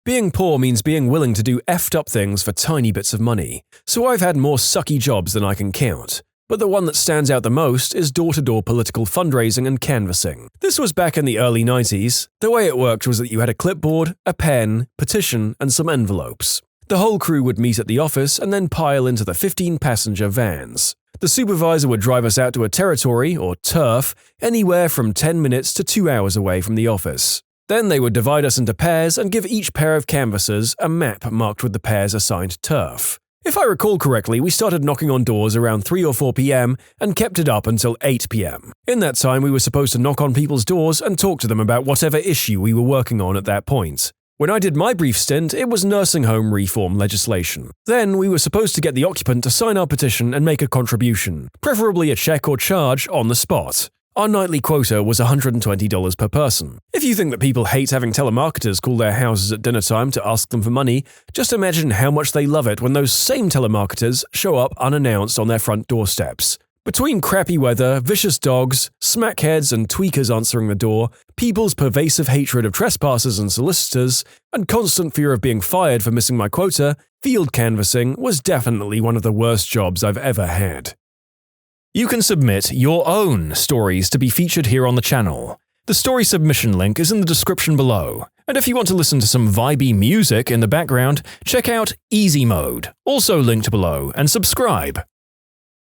Being poor means being willing to do effed up things for tiny bits of money, so I've had more sucky jobs than I can count. But the one that stands out the most is door-to-door political fundraising and canvassing. This was back in the early 90s. The way it worked was that you had a clipboard, a pen, petition, and some envelopes. The whole crew would meet at the office and then pile into the 15-passenger vans. The supervisor would drive us out to a territory, or turf, anywhere from 10 minutes to 2 hours away from the office. Then they would divide us into pairs and give each pair of canvassers a map marked with the pair's assigned turf. If I recall correctly, we started knocking on doors around 3 or 4 p.m. and kept it up until 8 p.m. In that time, we were supposed to knock on people's doors and talk to them about whatever issue we were working on at that point. When I did my brief stint, it was nursing home reform legislation. Then we were supposed to get the occupant to sign our petition and make a contribution, preferably a check or charge on the spot. Our nightly quota was $120 per person. If you think that people hate having telemarketers call their houses at dinner time to ask them for money, just imagine how much they love it when those same telemarketers show up unannounced on their front doorsteps. Between crappy weather, vicious dogs, smackheads and tweakers answering the door, people's pervasive hatred of trespassers and solicitors, and constant fear of being fired for missing my quota, field canvassing was definitely one of the worst jobs I've ever had. You can submit your own stories to be featured here on the channel. The story submission link is in the description below. And if you want to listen to some vibey music in the background, check out easymode, also linked below, and subscribe.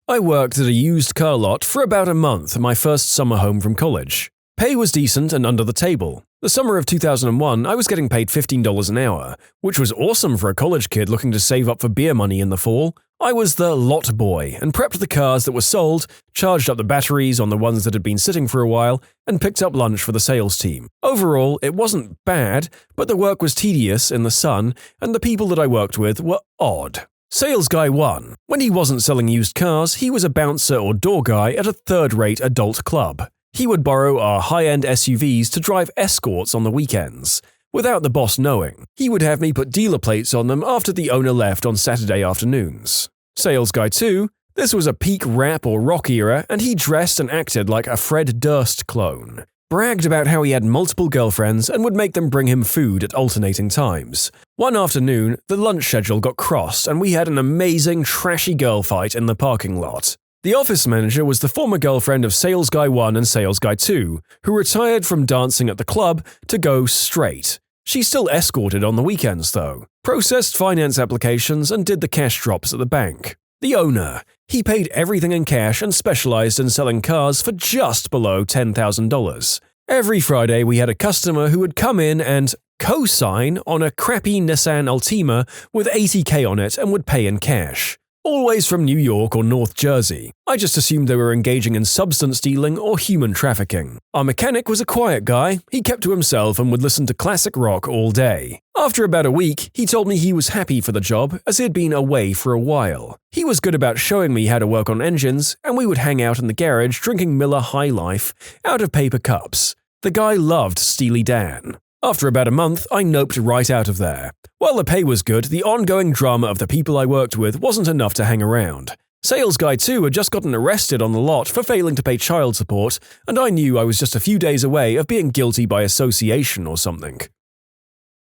I worked at a used car lot for about a month my first summer home from college. Pay was decent and under the table. The summer of 2001, I was getting paid $15 an hour, which was awesome for a college kid looking to save up for beer money in the fall. I was the lot boy and prepped the cars that were sold, charged up the batteries on the ones that had been sitting for a while, and picked up lunch for the sales team. Overall, it wasn't bad, but the work was tedious in the sun, and the people that I worked with were odd. Sales guy 1. When he wasn't selling used cars, he was a bouncer or door guy at a third-rate adult club. He would borrow our high-end SUVs to drive escorts on the weekends. Without the boss knowing, he would have me put dealer plates on them after the owner left on Saturday afternoons. Sales guy 2. This was a peak rap or rock era, and he dressed and acted like a Fred Durst clone. Bragged about how he had multiple girlfriends and would make them bring him food at alternating times. One afternoon, the lunch schedule got crossed and we had an amazing trashy girl fight in the parking lot. The office manager was the former girlfriend of Sales Guy 1 and Sales Guy 2, who retired from dancing at the club to go straight. She still escorted on the weekends though, processed finance applications and did the cash drops at the bank. The owner. He paid everything in cash and specialized in selling cars for just below $10,000. Every Friday we had a customer who would come in and co-sign on a crappy Nissan Altima with $80K on it and would pay in cash. Always from New York or North Jersey. I just assumed they were engaging in substance dealing or human trafficking. Our mechanic was a quiet guy. He kept to himself and would listen to classic rock all day. After about a week, he told me he was happy for the job as he had been away for a while. He was good about showing me how to work on engines, and we would hang out in the garage drinking Miller High Life out of paper cups. The guy loved Steely Dan. After about a month, I noped right out of there. While the pay was good, the ongoing drama of the people I worked with wasn't enough to hang around. Sales guy 2 had just gotten arrested on the lot for failing to pay child support, and I knew I was just a few days away of being guilty by association or something.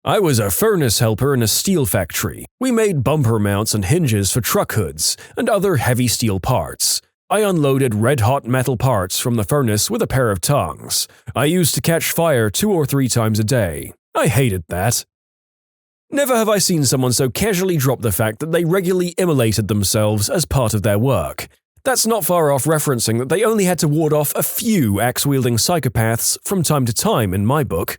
I was a furnace helper in a steel factory. We made bumper mounts and hinges for truck hoods and other heavy steel parts. I unloaded red-hot metal parts from the furnace with a pair of tongs. I used to catch fire 2 or 3 times a day. I hated that. Never have I seen someone so casually drop the fact that they regularly immolated themselves as part of their work. That's not far off referencing that they only had to ward off a few axe-wielding psychopaths from time to time in my book.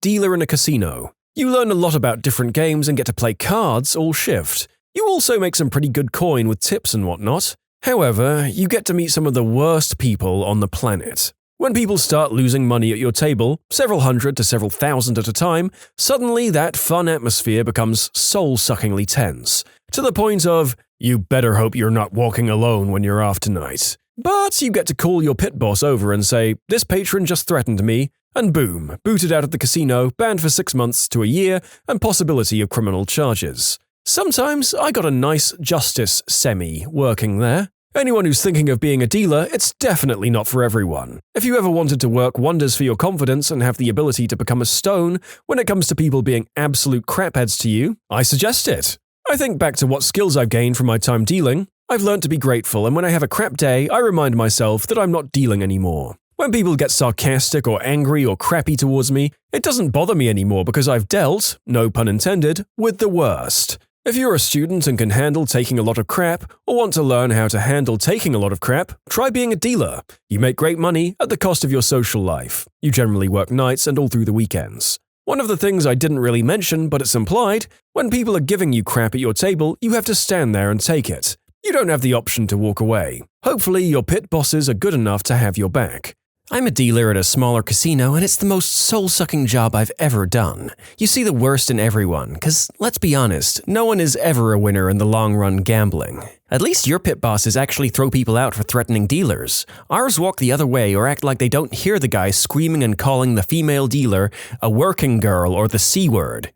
Dealer in a casino. You learn a lot about different games and get to play cards all shift. You also make some pretty good coin with tips and whatnot. However, you get to meet some of the worst people on the planet. When people start losing money at your table, several hundred to several thousand at a time, suddenly that fun atmosphere becomes soul-suckingly tense, to the point of, you better hope you're not walking alone when you're off tonight. But you get to call your pit boss over and say, this patron just threatened me, and boom, booted out of the casino, banned for 6 months to a year, and possibility of criminal charges. Sometimes I got a nice justice semi working there. Anyone who's thinking of being a dealer, it's definitely not for everyone. If you ever wanted to work wonders for your confidence and have the ability to become a stone when it comes to people being absolute crapheads to you, I suggest it. I think back to what skills I've gained from my time dealing. I've learned to be grateful, and when I have a crap day, I remind myself that I'm not dealing anymore. When people get sarcastic or angry or crappy towards me, it doesn't bother me anymore because I've dealt, no pun intended, with the worst. If you're a student and can handle taking a lot of crap, or want to learn how to handle taking a lot of crap, try being a dealer. You make great money at the cost of your social life. You generally work nights and all through the weekends. One of the things I didn't really mention, but it's implied, when people are giving you crap at your table, you have to stand there and take it. You don't have the option to walk away. Hopefully your pit bosses are good enough to have your back. I'm a dealer at a smaller casino, and it's the most soul-sucking job I've ever done. You see the worst in everyone, because, let's be honest, no one is ever a winner in the long-run gambling. At least your pit bosses actually throw people out for threatening dealers. Ours walk the other way or act like they don't hear the guy screaming and calling the female dealer a working girl or the C-word.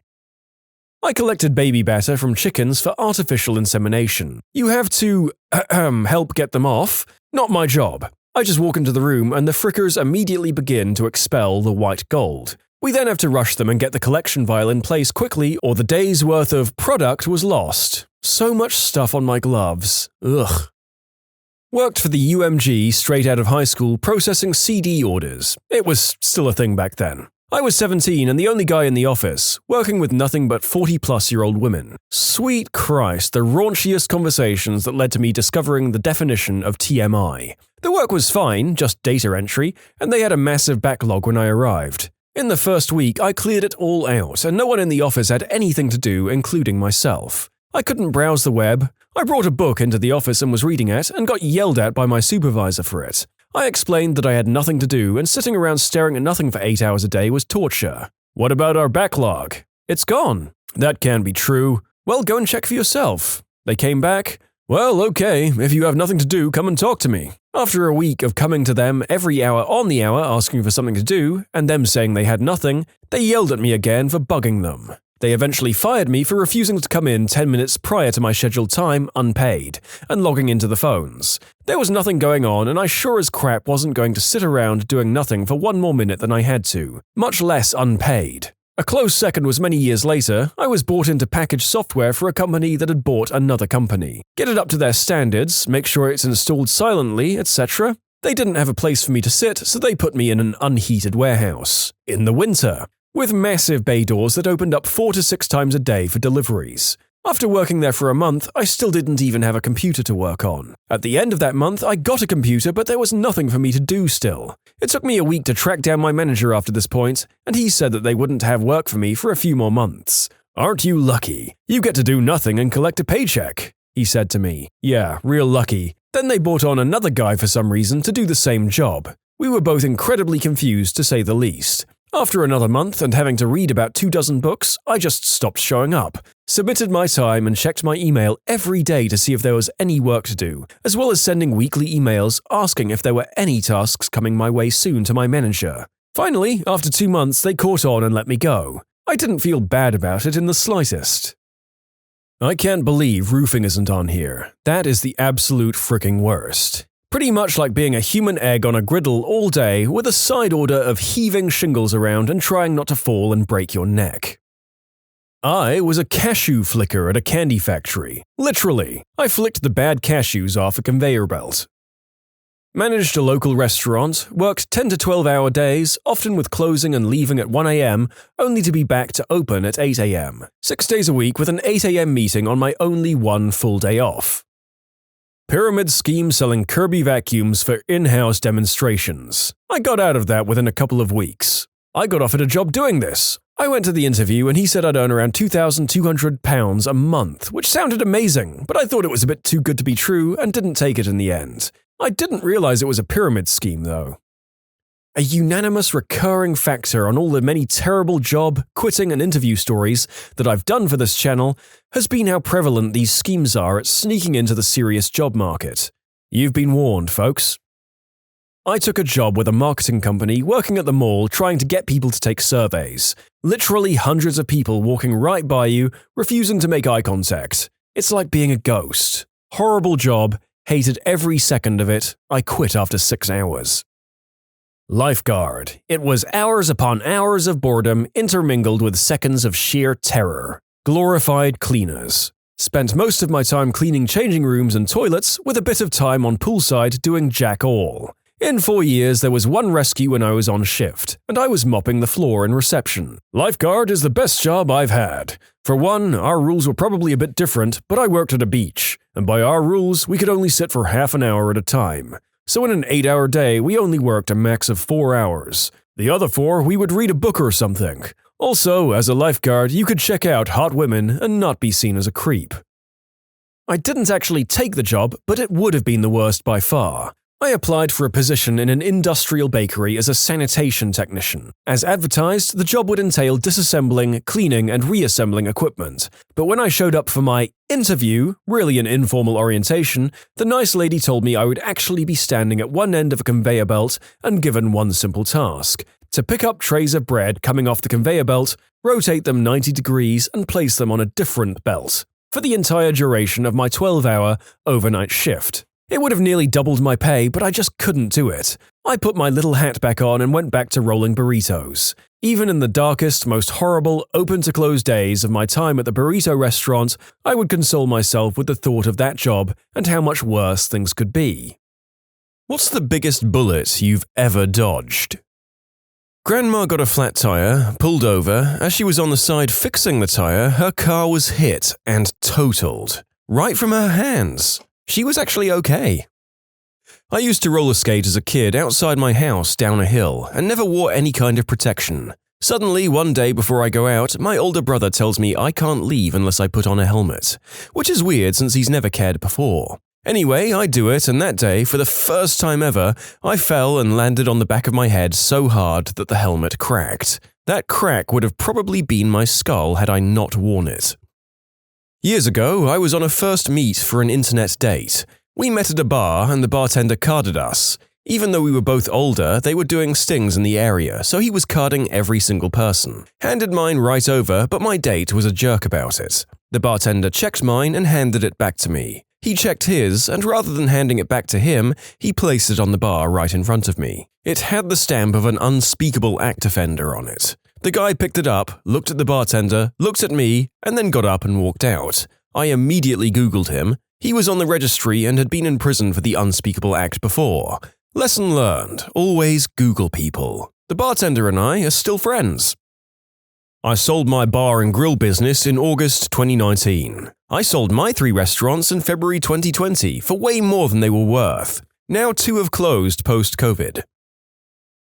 I collected baby batter from chickens for artificial insemination. You have to, help get them off? Not my job. I just walk into the room and the frickers immediately begin to expel the white gold. We then have to rush them and get the collection vial in place quickly or the day's worth of product was lost. So much stuff on my gloves. Ugh. Worked for the UMG straight out of high school processing CD orders. It was still a thing back then. I was 17 and the only guy in the office, working with nothing but 40-plus-year-old women. Sweet Christ, the raunchiest conversations that led to me discovering the definition of TMI. The work was fine, just data entry, and they had a massive backlog when I arrived. In the first week, I cleared it all out, and no one in the office had anything to do, including myself. I couldn't browse the web. I brought a book into the office and was reading it, and got yelled at by my supervisor for it. I explained that I had nothing to do, and sitting around staring at nothing for 8 hours a day was torture. What about our backlog? It's gone. That can't be true. Well, go and check for yourself. They came back. Well, okay, if you have nothing to do, come and talk to me. After a week of coming to them every hour on the hour asking for something to do, and them saying they had nothing, they yelled at me again for bugging them. They eventually fired me for refusing to come in 10 minutes prior to my scheduled time unpaid, and logging into the phones. There was nothing going on, and I sure as crap wasn't going to sit around doing nothing for one more minute than I had to, much less unpaid. A close second was many years later, I was brought in to package software for a company that had bought another company. Get it up to their standards, make sure it's installed silently, etc. They didn't have a place for me to sit, so they put me in an unheated warehouse. In the winter. With massive bay doors that opened up 4 to 6 times a day for deliveries. After working there for a month, I still didn't even have a computer to work on. At the end of that month, I got a computer, but there was nothing for me to do still. It took me a week to track down my manager after this point, and he said that they wouldn't have work for me for a few more months. Aren't you lucky? You get to do nothing and collect a paycheck, he said to me. Yeah, real lucky. Then they brought on another guy for some reason to do the same job. We were both incredibly confused, to say the least. After another month and having to read about 24 books, I just stopped showing up, submitted my time and checked my email every day to see if there was any work to do, as well as sending weekly emails asking if there were any tasks coming my way soon to my manager. Finally, after 2 months, they caught on and let me go. I didn't feel bad about it in the slightest. I can't believe roofing isn't on here. That is the absolute fricking worst. Pretty much like being a human egg on a griddle all day with a side order of heaving shingles around and trying not to fall and break your neck. I was a cashew flicker at a candy factory. Literally, I flicked the bad cashews off a conveyor belt. Managed a local restaurant, worked 10 to 12-hour days, often with closing and leaving at 1 a.m., only to be back to open at 8 a.m. 6 days a week with an 8 a.m. meeting on my only one full day off. Pyramid scheme selling Kirby vacuums for in-house demonstrations. I got out of that within a couple of weeks. I got offered a job doing this. I went to the interview and he said I'd earn around £2,200 a month, which sounded amazing, but I thought it was a bit too good to be true and didn't take it in the end. I didn't realize it was a pyramid scheme though. A unanimous recurring factor on all the many terrible job, quitting and interview stories that I've done for this channel has been how prevalent these schemes are at sneaking into the serious job market. You've been warned, folks. I took a job with a marketing company working at the mall trying to get people to take surveys. Literally hundreds of people walking right by you, refusing to make eye contact. It's like being a ghost. Horrible job, hated every second of it. I quit after 6 hours. Lifeguard. It was hours upon hours of boredom intermingled with seconds of sheer terror. Glorified cleaners. Spent most of my time cleaning changing rooms and toilets with a bit of time on poolside doing jack all. In 4 years, there was one rescue when I was on shift, and I was mopping the floor in reception. Lifeguard is the best job I've had. For one, our rules were probably a bit different, but I worked at a beach, and by our rules, we could only sit for half an hour at a time. So in an 8-hour day, we only worked a max of 4 hours. The other 4, we would read a book or something. Also, as a lifeguard, you could check out hot women and not be seen as a creep. I didn't actually take the job, but it would have been the worst by far. I applied for a position in an industrial bakery as a sanitation technician. As advertised, the job would entail disassembling, cleaning, and reassembling equipment. But when I showed up for my interview, really an informal orientation, the nice lady told me I would actually be standing at one end of a conveyor belt and given one simple task: to pick up trays of bread coming off the conveyor belt, rotate them 90 degrees, and place them on a different belt, for the entire duration of my 12-hour overnight shift. It would have nearly doubled my pay, but I just couldn't do it. I put my little hat back on and went back to rolling burritos. Even in the darkest, most horrible, open-to-close days of my time at the burrito restaurant, I would console myself with the thought of that job and how much worse things could be. What's the biggest bullet you've ever dodged? Grandma got a flat tire, pulled over. As she was on the side fixing the tire, her car was hit and totaled. Right from her hands. She was actually okay. I used to roller skate as a kid outside my house down a hill and never wore any kind of protection. Suddenly, one day before I go out, my older brother tells me I can't leave unless I put on a helmet, which is weird since he's never cared before. Anyway, I do it, and that day, for the first time ever, I fell and landed on the back of my head so hard that the helmet cracked. That crack would have probably been my skull had I not worn it. Years ago, I was on a first meet for an internet date. We met at a bar and the bartender carded us. Even though we were both older, they were doing stings in the area, so he was carding every single person. Handed mine right over, but my date was a jerk about it. The bartender checked mine and handed it back to me. He checked his, and rather than handing it back to him, he placed it on the bar right in front of me. It had the stamp of an unspeakable act offender on it. The guy picked it up, looked at the bartender, looked at me, and then got up and walked out. I immediately Googled him. He was on the registry and had been in prison for the unspeakable act before. Lesson learned: always Google people. The bartender and I are still friends. I sold my bar and grill business in August 2019. I sold my 3 restaurants in February 2020 for way more than they were worth. Now 2 have closed post-COVID.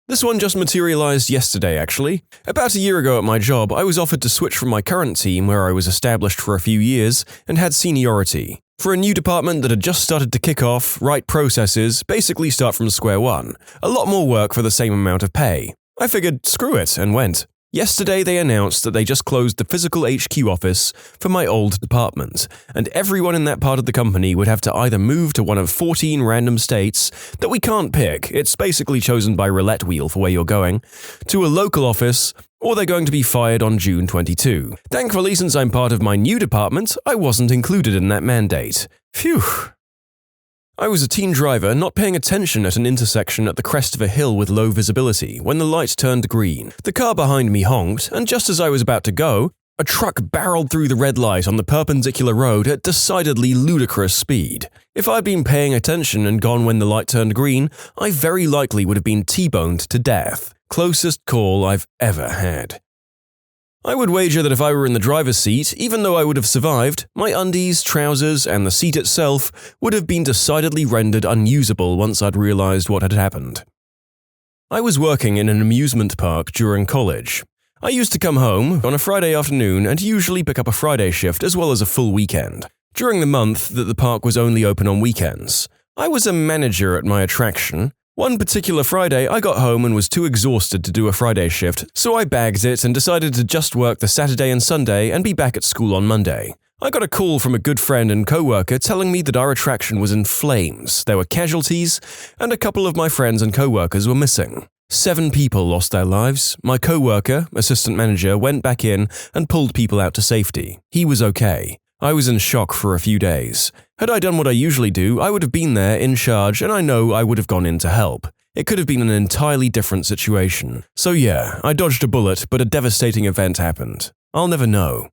This one just materialized yesterday, actually. About a year ago at my job, I was offered to switch from my current team, where I was established for a few years and had seniority, for a new department that had just started to kick off, write processes, basically start from square one. A lot more work for the same amount of pay. I figured, screw it, and went. Yesterday they announced that they just closed the physical HQ office for my old department, and everyone in that part of the company would have to either move to one of 14 random states that we can't pick, it's basically chosen by roulette wheel for where you're going, to a local office, or they're going to be fired on June 22. Thankfully, since I'm part of my new department, I wasn't included in that mandate. Phew. I was a teen driver not paying attention at an intersection at the crest of a hill with low visibility when the light turned green. The car behind me honked, and just as I was about to go, a truck barreled through the red light on the perpendicular road at decidedly ludicrous speed. If I'd been paying attention and gone when the light turned green, I very likely would have been T-boned to death. Closest call I've ever had. I would wager that if I were in the driver's seat, even though I would have survived, my undies, trousers, and the seat itself would have been decidedly rendered unusable once I'd realized what had happened. I was working in an amusement park during college. I used to come home on a Friday afternoon and usually pick up a Friday shift as well as a full weekend, during the month that the park was only open on weekends. I was a manager at my attraction. One particular Friday, I got home and was too exhausted to do a Friday shift, so I bagged it and decided to just work the Saturday and Sunday and be back at school on Monday. I got a call from a good friend and co-worker telling me that our attraction was in flames, there were casualties, and a couple of my friends and co-workers were missing. 7 people lost their lives. My co-worker, assistant manager, went back in and pulled people out to safety. He was okay. I was in shock for a few days. Had I done what I usually do, I would have been there in charge and I know I would have gone in to help. It could have been an entirely different situation. So yeah, I dodged a bullet, but a devastating event happened. I'll never know.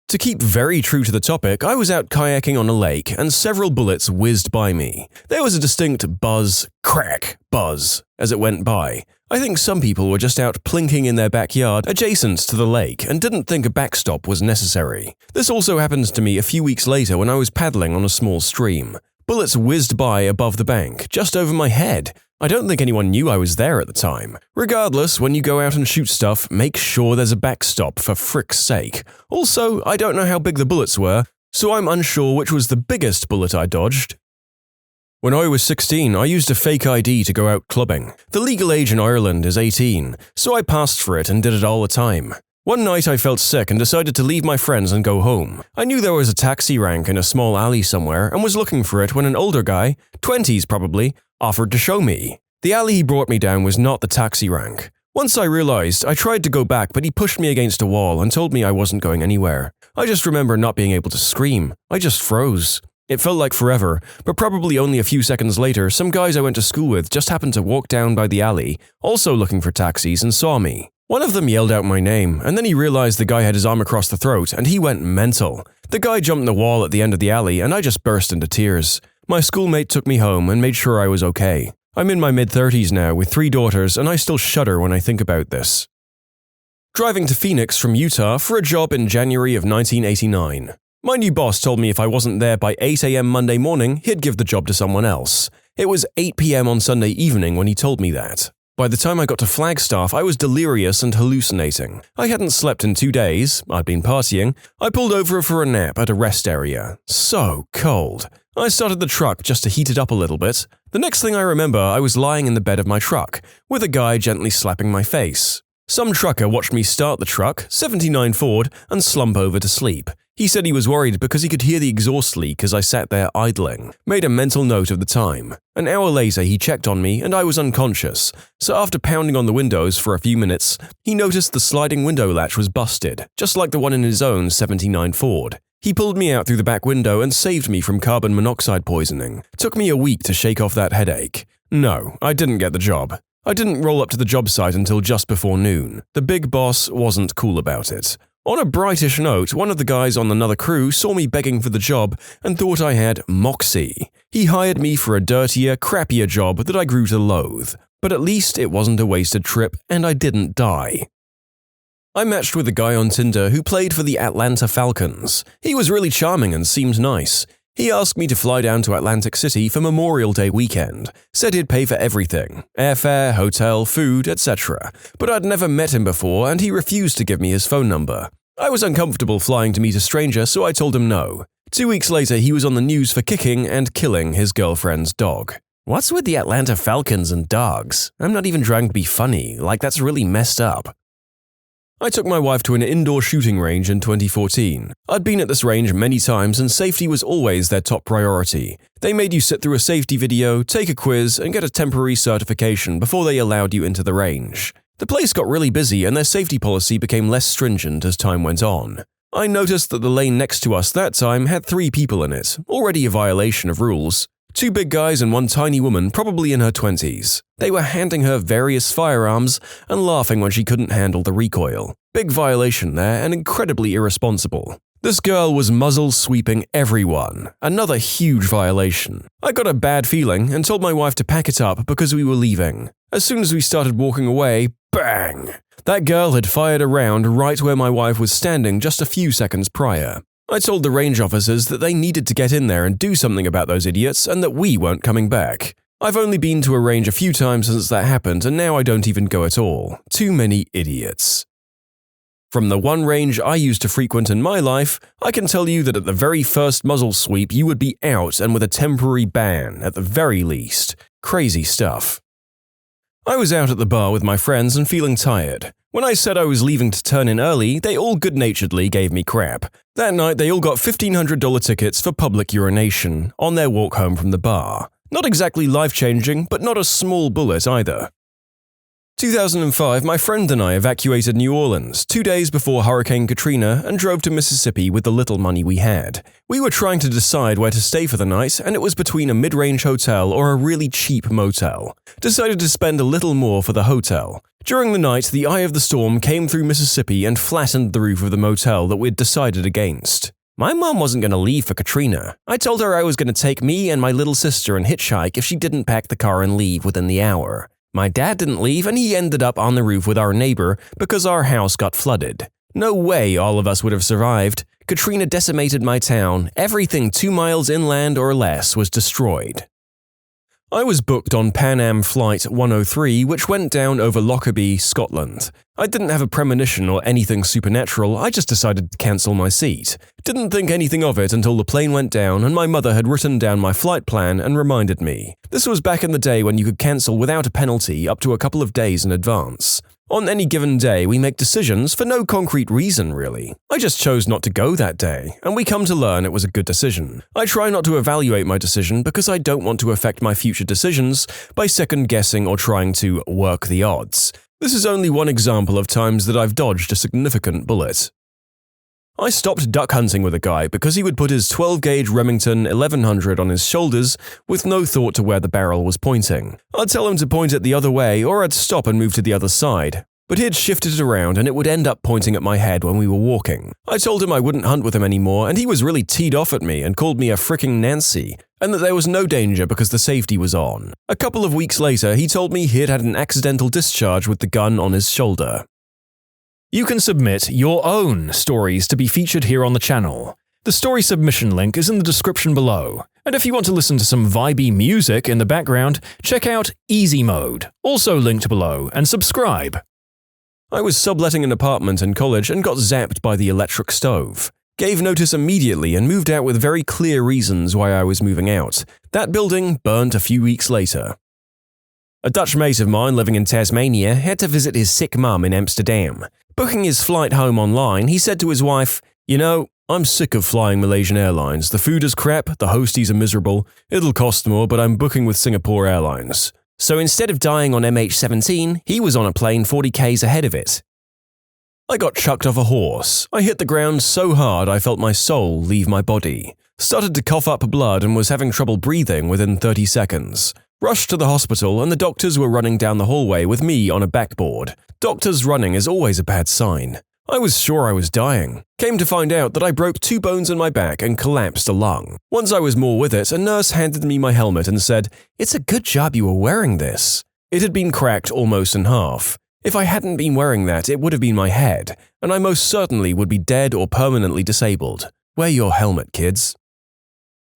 To keep very true to the topic, I was out kayaking on a lake and several bullets whizzed by me. There was a distinct buzz, crack, buzz as it went by. I think some people were just out plinking in their backyard adjacent to the lake and didn't think a backstop was necessary. This also happened to me a few weeks later when I was paddling on a small stream. Bullets whizzed by above the bank, just over my head. I don't think anyone knew I was there at the time. Regardless, when you go out and shoot stuff, make sure there's a backstop for frick's sake. Also, I don't know how big the bullets were, so I'm unsure which was the biggest bullet I dodged. When I was 16, I used a fake ID to go out clubbing. The legal age in Ireland is 18, so I passed for it and did it all the time. One night I felt sick and decided to leave my friends and go home. I knew there was a taxi rank in a small alley somewhere and was looking for it when an older guy, 20s probably, offered to show me. The alley he brought me down was not the taxi rank. Once I realized, I tried to go back, but he pushed me against a wall and told me I wasn't going anywhere. I just remember not being able to scream. I just froze. It felt like forever, but probably only a few seconds later, some guys I went to school with just happened to walk down by the alley, also looking for taxis, and saw me. One of them yelled out my name, and then he realized the guy had his arm across the throat, and he went mental. The guy jumped the wall at the end of the alley, and I just burst into tears. My schoolmate took me home and made sure I was okay. I'm in my mid-30s now with 3 daughters, and I still shudder when I think about this. Driving to Phoenix from Utah for a job in January of 1989. My new boss told me if I wasn't there by 8 a.m. Monday morning, he'd give the job to someone else. It was 8 p.m. on Sunday evening when he told me that. By the time I got to Flagstaff, I was delirious and hallucinating. I hadn't slept in 2 days, I'd been partying. I pulled over for a nap at a rest area. So cold. I started the truck just to heat it up a little bit. The next thing I remember, I was lying in the bed of my truck, with a guy gently slapping my face. Some trucker watched me start the truck, 79 Ford, and slump over to sleep. He said he was worried because he could hear the exhaust leak as I sat there idling. Made a mental note of the time. An hour later, he checked on me and I was unconscious. So after pounding on the windows for a few minutes, he noticed the sliding window latch was busted, just like the one in his own 79 Ford. He pulled me out through the back window and saved me from carbon monoxide poisoning. Took me a week to shake off that headache. No, I didn't get the job. I didn't roll up to the job site until just before noon. The big boss wasn't cool about it. On a brightish note, one of the guys on another crew saw me begging for the job and thought I had moxie. He hired me for a dirtier, crappier job that I grew to loathe. But at least it wasn't a wasted trip and I didn't die. I matched with a guy on Tinder who played for the Atlanta Falcons. He was really charming and seemed nice. He asked me to fly down to Atlantic City for Memorial Day weekend, said he'd pay for everything, airfare, hotel, food, etc. But I'd never met him before and he refused to give me his phone number. I was uncomfortable flying to meet a stranger, so I told him no. 2 weeks later, he was on the news for kicking and killing his girlfriend's dog. What's with the Atlanta Falcons and dogs? I'm not even trying to be funny, like that's really messed up. I took my wife to an indoor shooting range in 2014. I'd been at this range many times and safety was always their top priority. They made you sit through a safety video, take a quiz, and get a temporary certification before they allowed you into the range. The place got really busy and their safety policy became less stringent as time went on. I noticed that the lane next to us that time had 3 people in it, already a violation of rules. 2 big guys and 1 tiny woman, probably in her 20s. They were handing her various firearms and laughing when she couldn't handle the recoil. Big violation there and incredibly irresponsible. This girl was muzzle sweeping everyone. Another huge violation. I got a bad feeling and told my wife to pack it up because we were leaving. As soon as we started walking away, bang! That girl had fired a round right where my wife was standing just a few seconds prior. I told the range officers that they needed to get in there and do something about those idiots and that we weren't coming back. I've only been to a range a few times since that happened and now I don't even go at all. Too many idiots. From the one range I used to frequent in my life, I can tell you that at the very first muzzle sweep you would be out and with a temporary ban, at the very least. Crazy stuff. I was out at the bar with my friends and feeling tired. When I said I was leaving to turn in early, they all good-naturedly gave me crap. That night they all got $1,500 tickets for public urination on their walk home from the bar. Not exactly life-changing, but not a small bullet either. 2005, my friend and I evacuated New Orleans 2 days before Hurricane Katrina and drove to Mississippi with the little money we had. We were trying to decide where to stay for the night, and it was between a mid-range hotel or a really cheap motel. Decided to spend a little more for the hotel. During the night, the eye of the storm came through Mississippi and flattened the roof of the motel that we'd decided against. My mom wasn't going to leave for Katrina. I told her I was going to take me and my little sister and hitchhike if she didn't pack the car and leave within the hour. My dad didn't leave and he ended up on the roof with our neighbor because our house got flooded. No way all of us would have survived. Katrina decimated my town. Everything 2 miles inland or less was destroyed. I was booked on Pan Am Flight 103, which went down over Lockerbie, Scotland. I didn't have a premonition or anything supernatural, I just decided to cancel my seat. Didn't think anything of it until the plane went down and my mother had written down my flight plan and reminded me. This was back in the day when you could cancel without a penalty up to a couple of days in advance. On any given day, we make decisions for no concrete reason, really. I just chose not to go that day, and we come to learn it was a good decision. I try not to evaluate my decision because I don't want to affect my future decisions by second-guessing or trying to work the odds. This is only one example of times that I've dodged a significant bullet. I stopped duck hunting with a guy because he would put his 12-gauge Remington 1100 on his shoulders with no thought to where the barrel was pointing. I'd tell him to point it the other way or I'd stop and move to the other side. But he'd shifted it around and it would end up pointing at my head when we were walking. I told him I wouldn't hunt with him anymore and he was really teed off at me and called me a fricking Nancy, and that there was no danger because the safety was on. A couple of weeks later, he told me he'd had an accidental discharge with the gun on his shoulder. You can submit your own stories to be featured here on the channel. The story submission link is in the description below. And if you want to listen to some vibey music in the background, check out easymode, also linked below, and subscribe. I was subletting an apartment in college and got zapped by the electric stove. Gave notice immediately and moved out with very clear reasons why I was moving out. That building burnt a few weeks later. A Dutch mate of mine living in Tasmania had to visit his sick mum in Amsterdam. Booking his flight home online, he said to his wife, "You know, I'm sick of flying Malaysian Airlines. The food is crap, the hosties are miserable, it'll cost more, but I'm booking with Singapore Airlines." So instead of dying on MH17, he was on a plane 40 k's ahead of it. I got chucked off a horse. I hit the ground so hard I felt my soul leave my body. Started to cough up blood and was having trouble breathing within 30 seconds. Rushed to the hospital and the doctors were running down the hallway with me on a backboard. Doctors running is always a bad sign. I was sure I was dying. Came to find out that I broke 2 bones in my back and collapsed a lung. Once I was more with it, a nurse handed me my helmet and said, "It's a good job you were wearing this." It had been cracked almost in half. If I hadn't been wearing that, it would have been my head, and I most certainly would be dead or permanently disabled. Wear your helmet, kids.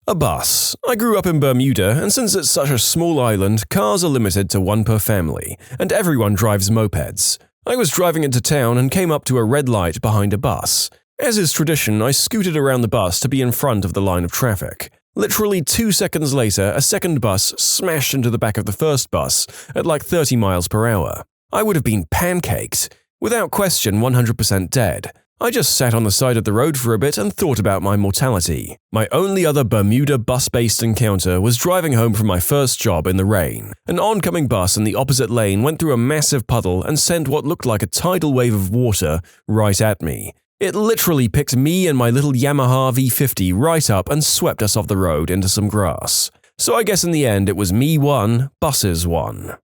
A bus. I grew up in Bermuda, and since it's such a small island, cars are limited to 1 per family, and everyone drives mopeds. I was driving into town and came up to a red light behind a bus. As is tradition, I scooted around the bus to be in front of the line of traffic. Literally 2 seconds later, a second bus smashed into the back of the first bus at like 30 miles per hour. I would have been pancaked. Without question, 100% dead. I just sat on the side of the road for a bit and thought about my mortality. My only other Bermuda bus-based encounter was driving home from my first job in the rain. An oncoming bus in the opposite lane went through a massive puddle and sent what looked like a tidal wave of water right at me. It literally picked me and my little Yamaha V50 right up and swept us off the road into some grass. So I guess in the end it was me won, buses won.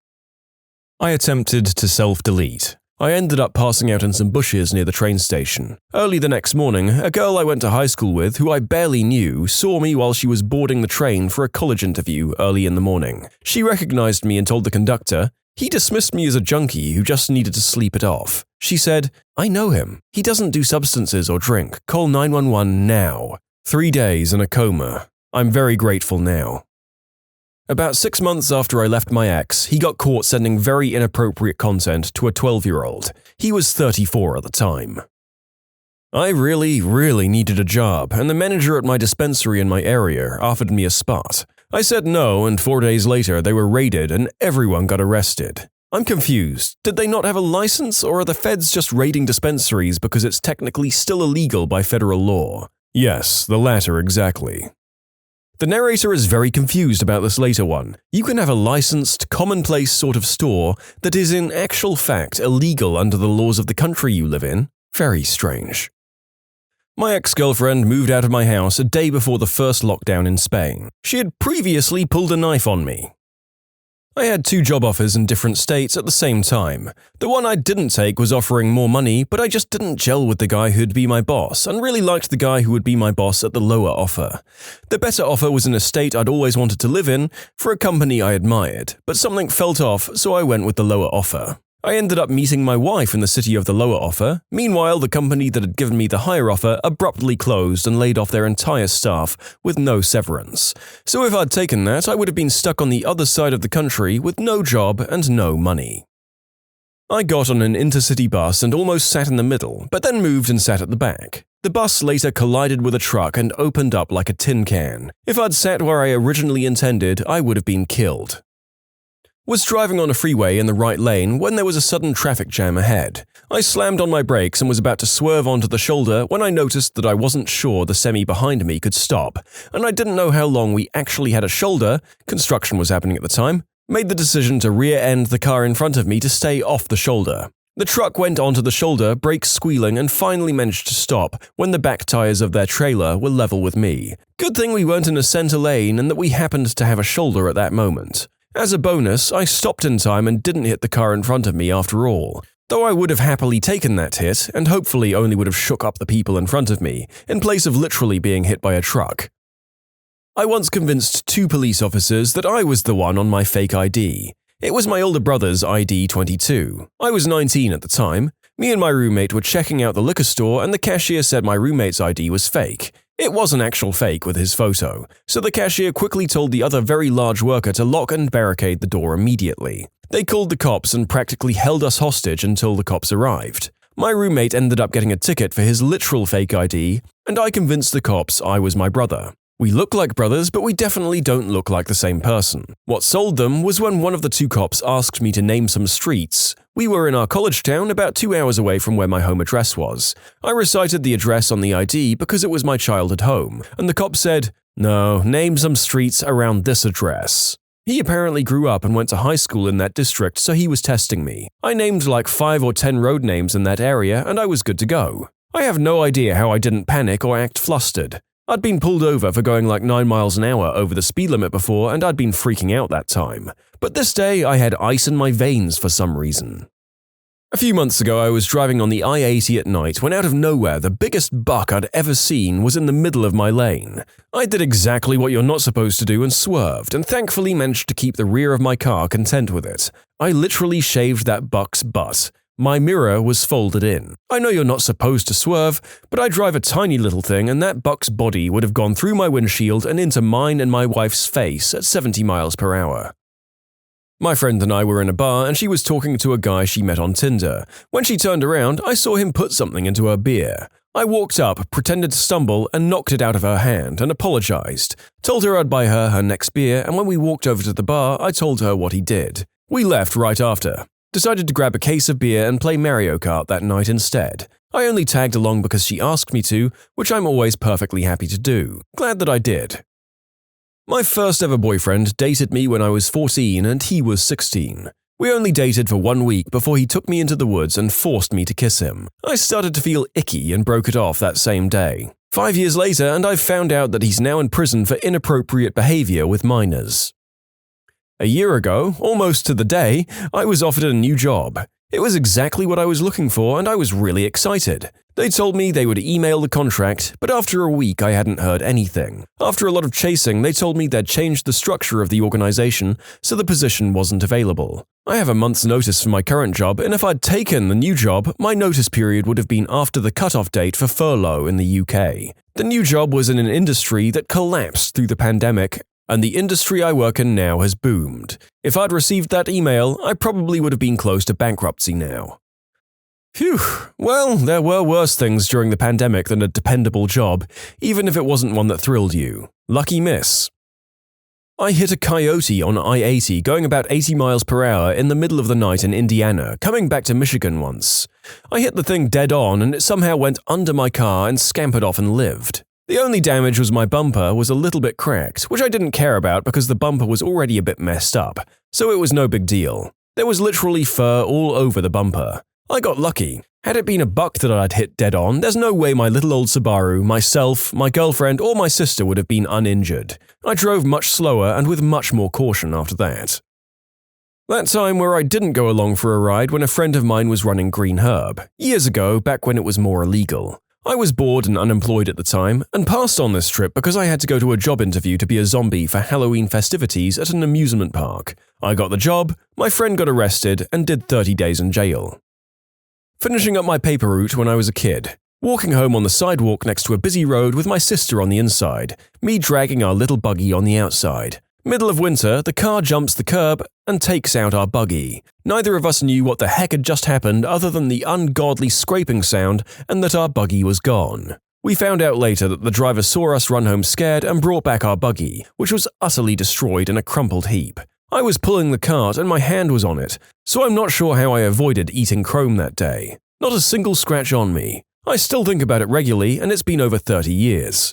I attempted to self-delete. I ended up passing out in some bushes near the train station. Early the next morning, a girl I went to high school with, who I barely knew, saw me while she was boarding the train for a college interview early in the morning. She recognized me and told the conductor. He dismissed me as a junkie who just needed to sleep it off. She said, "I know him. He doesn't do substances or drink. Call 911 now." 3 days in a coma. I'm very grateful now. About 6 months after I left my ex, he got caught sending very inappropriate content to a 12-year-old. He was 34 at the time. I really needed a job, and the manager at my dispensary in my area offered me a spot. I said no, and 4 days later they were raided and everyone got arrested. I'm confused. Did they not have a license, or are the feds just raiding dispensaries because it's technically still illegal by federal law? Yes, the latter exactly. The narrator is very confused about this later one. You can have a licensed, commonplace sort of store that is in actual fact illegal under the laws of the country you live in. Very strange. My ex-girlfriend moved out of my house a day before the first lockdown in Spain. She had previously pulled a knife on me. I had 2 job offers in different states at the same time. The one I didn't take was offering more money, but I just didn't gel with the guy who'd be my boss and really liked the guy who would be my boss at the lower offer. The better offer was in a state I'd always wanted to live in for a company I admired, but something felt off, so I went with the lower offer. I ended up meeting my wife in the city of the lower offer. Meanwhile, the company that had given me the higher offer abruptly closed and laid off their entire staff with no severance. So if I'd taken that, I would have been stuck on the other side of the country with no job and no money. I got on an intercity bus and almost sat in the middle, but then moved and sat at the back. The bus later collided with a truck and opened up like a tin can. If I'd sat where I originally intended, I would have been killed. Was driving on a freeway in the right lane when there was a sudden traffic jam ahead. I slammed on my brakes and was about to swerve onto the shoulder when I noticed that I wasn't sure the semi behind me could stop, and I didn't know how long we actually had a shoulder, construction was happening at the time, made the decision to rear-end the car in front of me to stay off the shoulder. The truck went onto the shoulder, brakes squealing, and finally managed to stop when the back tires of their trailer were level with me. Good thing we weren't in a center lane and that we happened to have a shoulder at that moment. As a bonus, I stopped in time and didn't hit the car in front of me after all, though I would have happily taken that hit and hopefully only would have shook up the people in front of me, in place of literally being hit by a truck. I once convinced 2 police officers that I was the one on my fake ID. It was my older brother's ID 22. I was 19 at the time. Me and my roommate were checking out the liquor store and the cashier said my roommate's ID was fake. It was an actual fake with his photo, so the cashier quickly told the other very large worker to lock and barricade the door immediately. They called the cops and practically held us hostage until the cops arrived. My roommate ended up getting a ticket for his literal fake ID, and I convinced the cops I was my brother. We look like brothers, but we definitely don't look like the same person. What sold them was when one of the 2 cops asked me to name some streets. We were in our college town about 2 hours away from where my home address was. I recited the address on the ID because it was my childhood home, and the cop said, "No, name some streets around this address." He apparently grew up and went to high school in that district, so he was testing me. I named like 5 or 10 road names in that area, and I was good to go. I have no idea how I didn't panic or act flustered. I'd been pulled over for going like 9 miles an hour over the speed limit before and I'd been freaking out that time. But this day I had ice in my veins for some reason. A few months ago I was driving on the IATA at night when out of nowhere the biggest buck I'd ever seen was in the middle of my lane. I did exactly what you're not supposed to do and swerved and thankfully managed to keep the rear of my car content with it. I literally shaved that buck's butt. My mirror was folded in. I know you're not supposed to swerve, but I drive a tiny little thing and that buck's body would have gone through my windshield and into mine and my wife's face at 70 miles per hour. My friend and I were in a bar and she was talking to a guy she met on Tinder. When she turned around, I saw him put something into her beer. I walked up, pretended to stumble, and knocked it out of her hand and apologized. Told her I'd buy her next beer, and when we walked over to the bar, I told her what he did. We left right after. Decided to grab a case of beer and play Mario Kart that night instead. I only tagged along because she asked me to, which I'm always perfectly happy to do. Glad that I did. My first ever boyfriend dated me when I was 14 and he was 16. We only dated for 1 week before he took me into the woods and forced me to kiss him. I started to feel icky and broke it off that same day. 5 years later and I've found out that he's now in prison for inappropriate behavior with minors. A year ago, almost to the day, I was offered a new job. It was exactly what I was looking for and I was really excited. They told me they would email the contract, but after a week I hadn't heard anything. After a lot of chasing, they told me they'd changed the structure of the organization, so the position wasn't available. I have a month's notice for my current job, and if I'd taken the new job, my notice period would have been after the cutoff date for furlough in the UK. The new job was in an industry that collapsed through the pandemic, and the industry I work in now has boomed. If I'd received that email, I probably would have been close to bankruptcy now. Phew, well, there were worse things during the pandemic than a dependable job, even if it wasn't one that thrilled you. Lucky miss. I hit a coyote on I-80 going about 80 miles per hour in the middle of the night in Indiana, coming back to Michigan once. I hit the thing dead on and it somehow went under my car and scampered off and lived. The only damage was my bumper was a little bit cracked, which I didn't care about because the bumper was already a bit messed up, so it was no big deal. There was literally fur all over the bumper. I got lucky. Had it been a buck that I'd hit dead on, there's no way my little old Subaru, myself, my girlfriend, or my sister would have been uninjured. I drove much slower and with much more caution after that. That time where I didn't go along for a ride when a friend of mine was running Green Herb, years ago, back when it was more illegal. I was bored and unemployed at the time, and passed on this trip because I had to go to a job interview to be a zombie for Halloween festivities at an amusement park. I got the job, My friend got arrested and did 30 days in jail. Finishing up my paper route when I was a kid. Walking home on the sidewalk next to a busy road with my sister on the inside, me dragging our little buggy on the outside. Middle of winter, the car jumps the curb and takes out our buggy. Neither of us knew what the heck had just happened other than the ungodly scraping sound and that our buggy was gone. We found out later that the driver saw us run home scared and brought back our buggy, which was utterly destroyed in a crumpled heap. I was pulling the cart and my hand was on it, so I'm not sure how I avoided eating chrome that day. Not a single scratch on me. I still think about it regularly, and it's been over 30 years.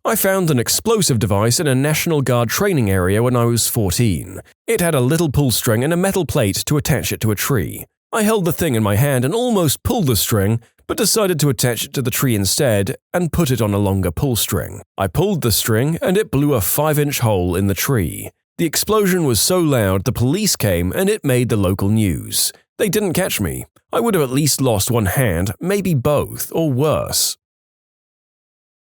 I found an explosive device in a National Guard training area when I was 14. It had a little pull string and a metal plate to attach it to a tree. I held the thing in my hand and almost pulled the string, but decided to attach it to the tree instead and put it on a longer pull string. I pulled the string and it blew a 5-inch hole in the tree. The explosion was so loud the police came and it made the local news. They didn't catch me. I would have at least lost one hand, maybe both, or worse.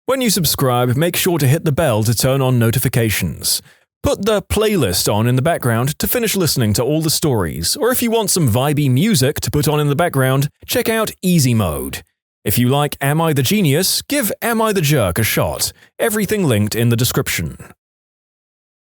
When you subscribe, make sure to hit the bell to turn on notifications. Put the playlist on in the background to finish listening to all the stories, or if you want some vibey music to put on in the background, check out easymode. If you like Am I the Genius, give Am I the Jerk a shot. Everything linked in the description.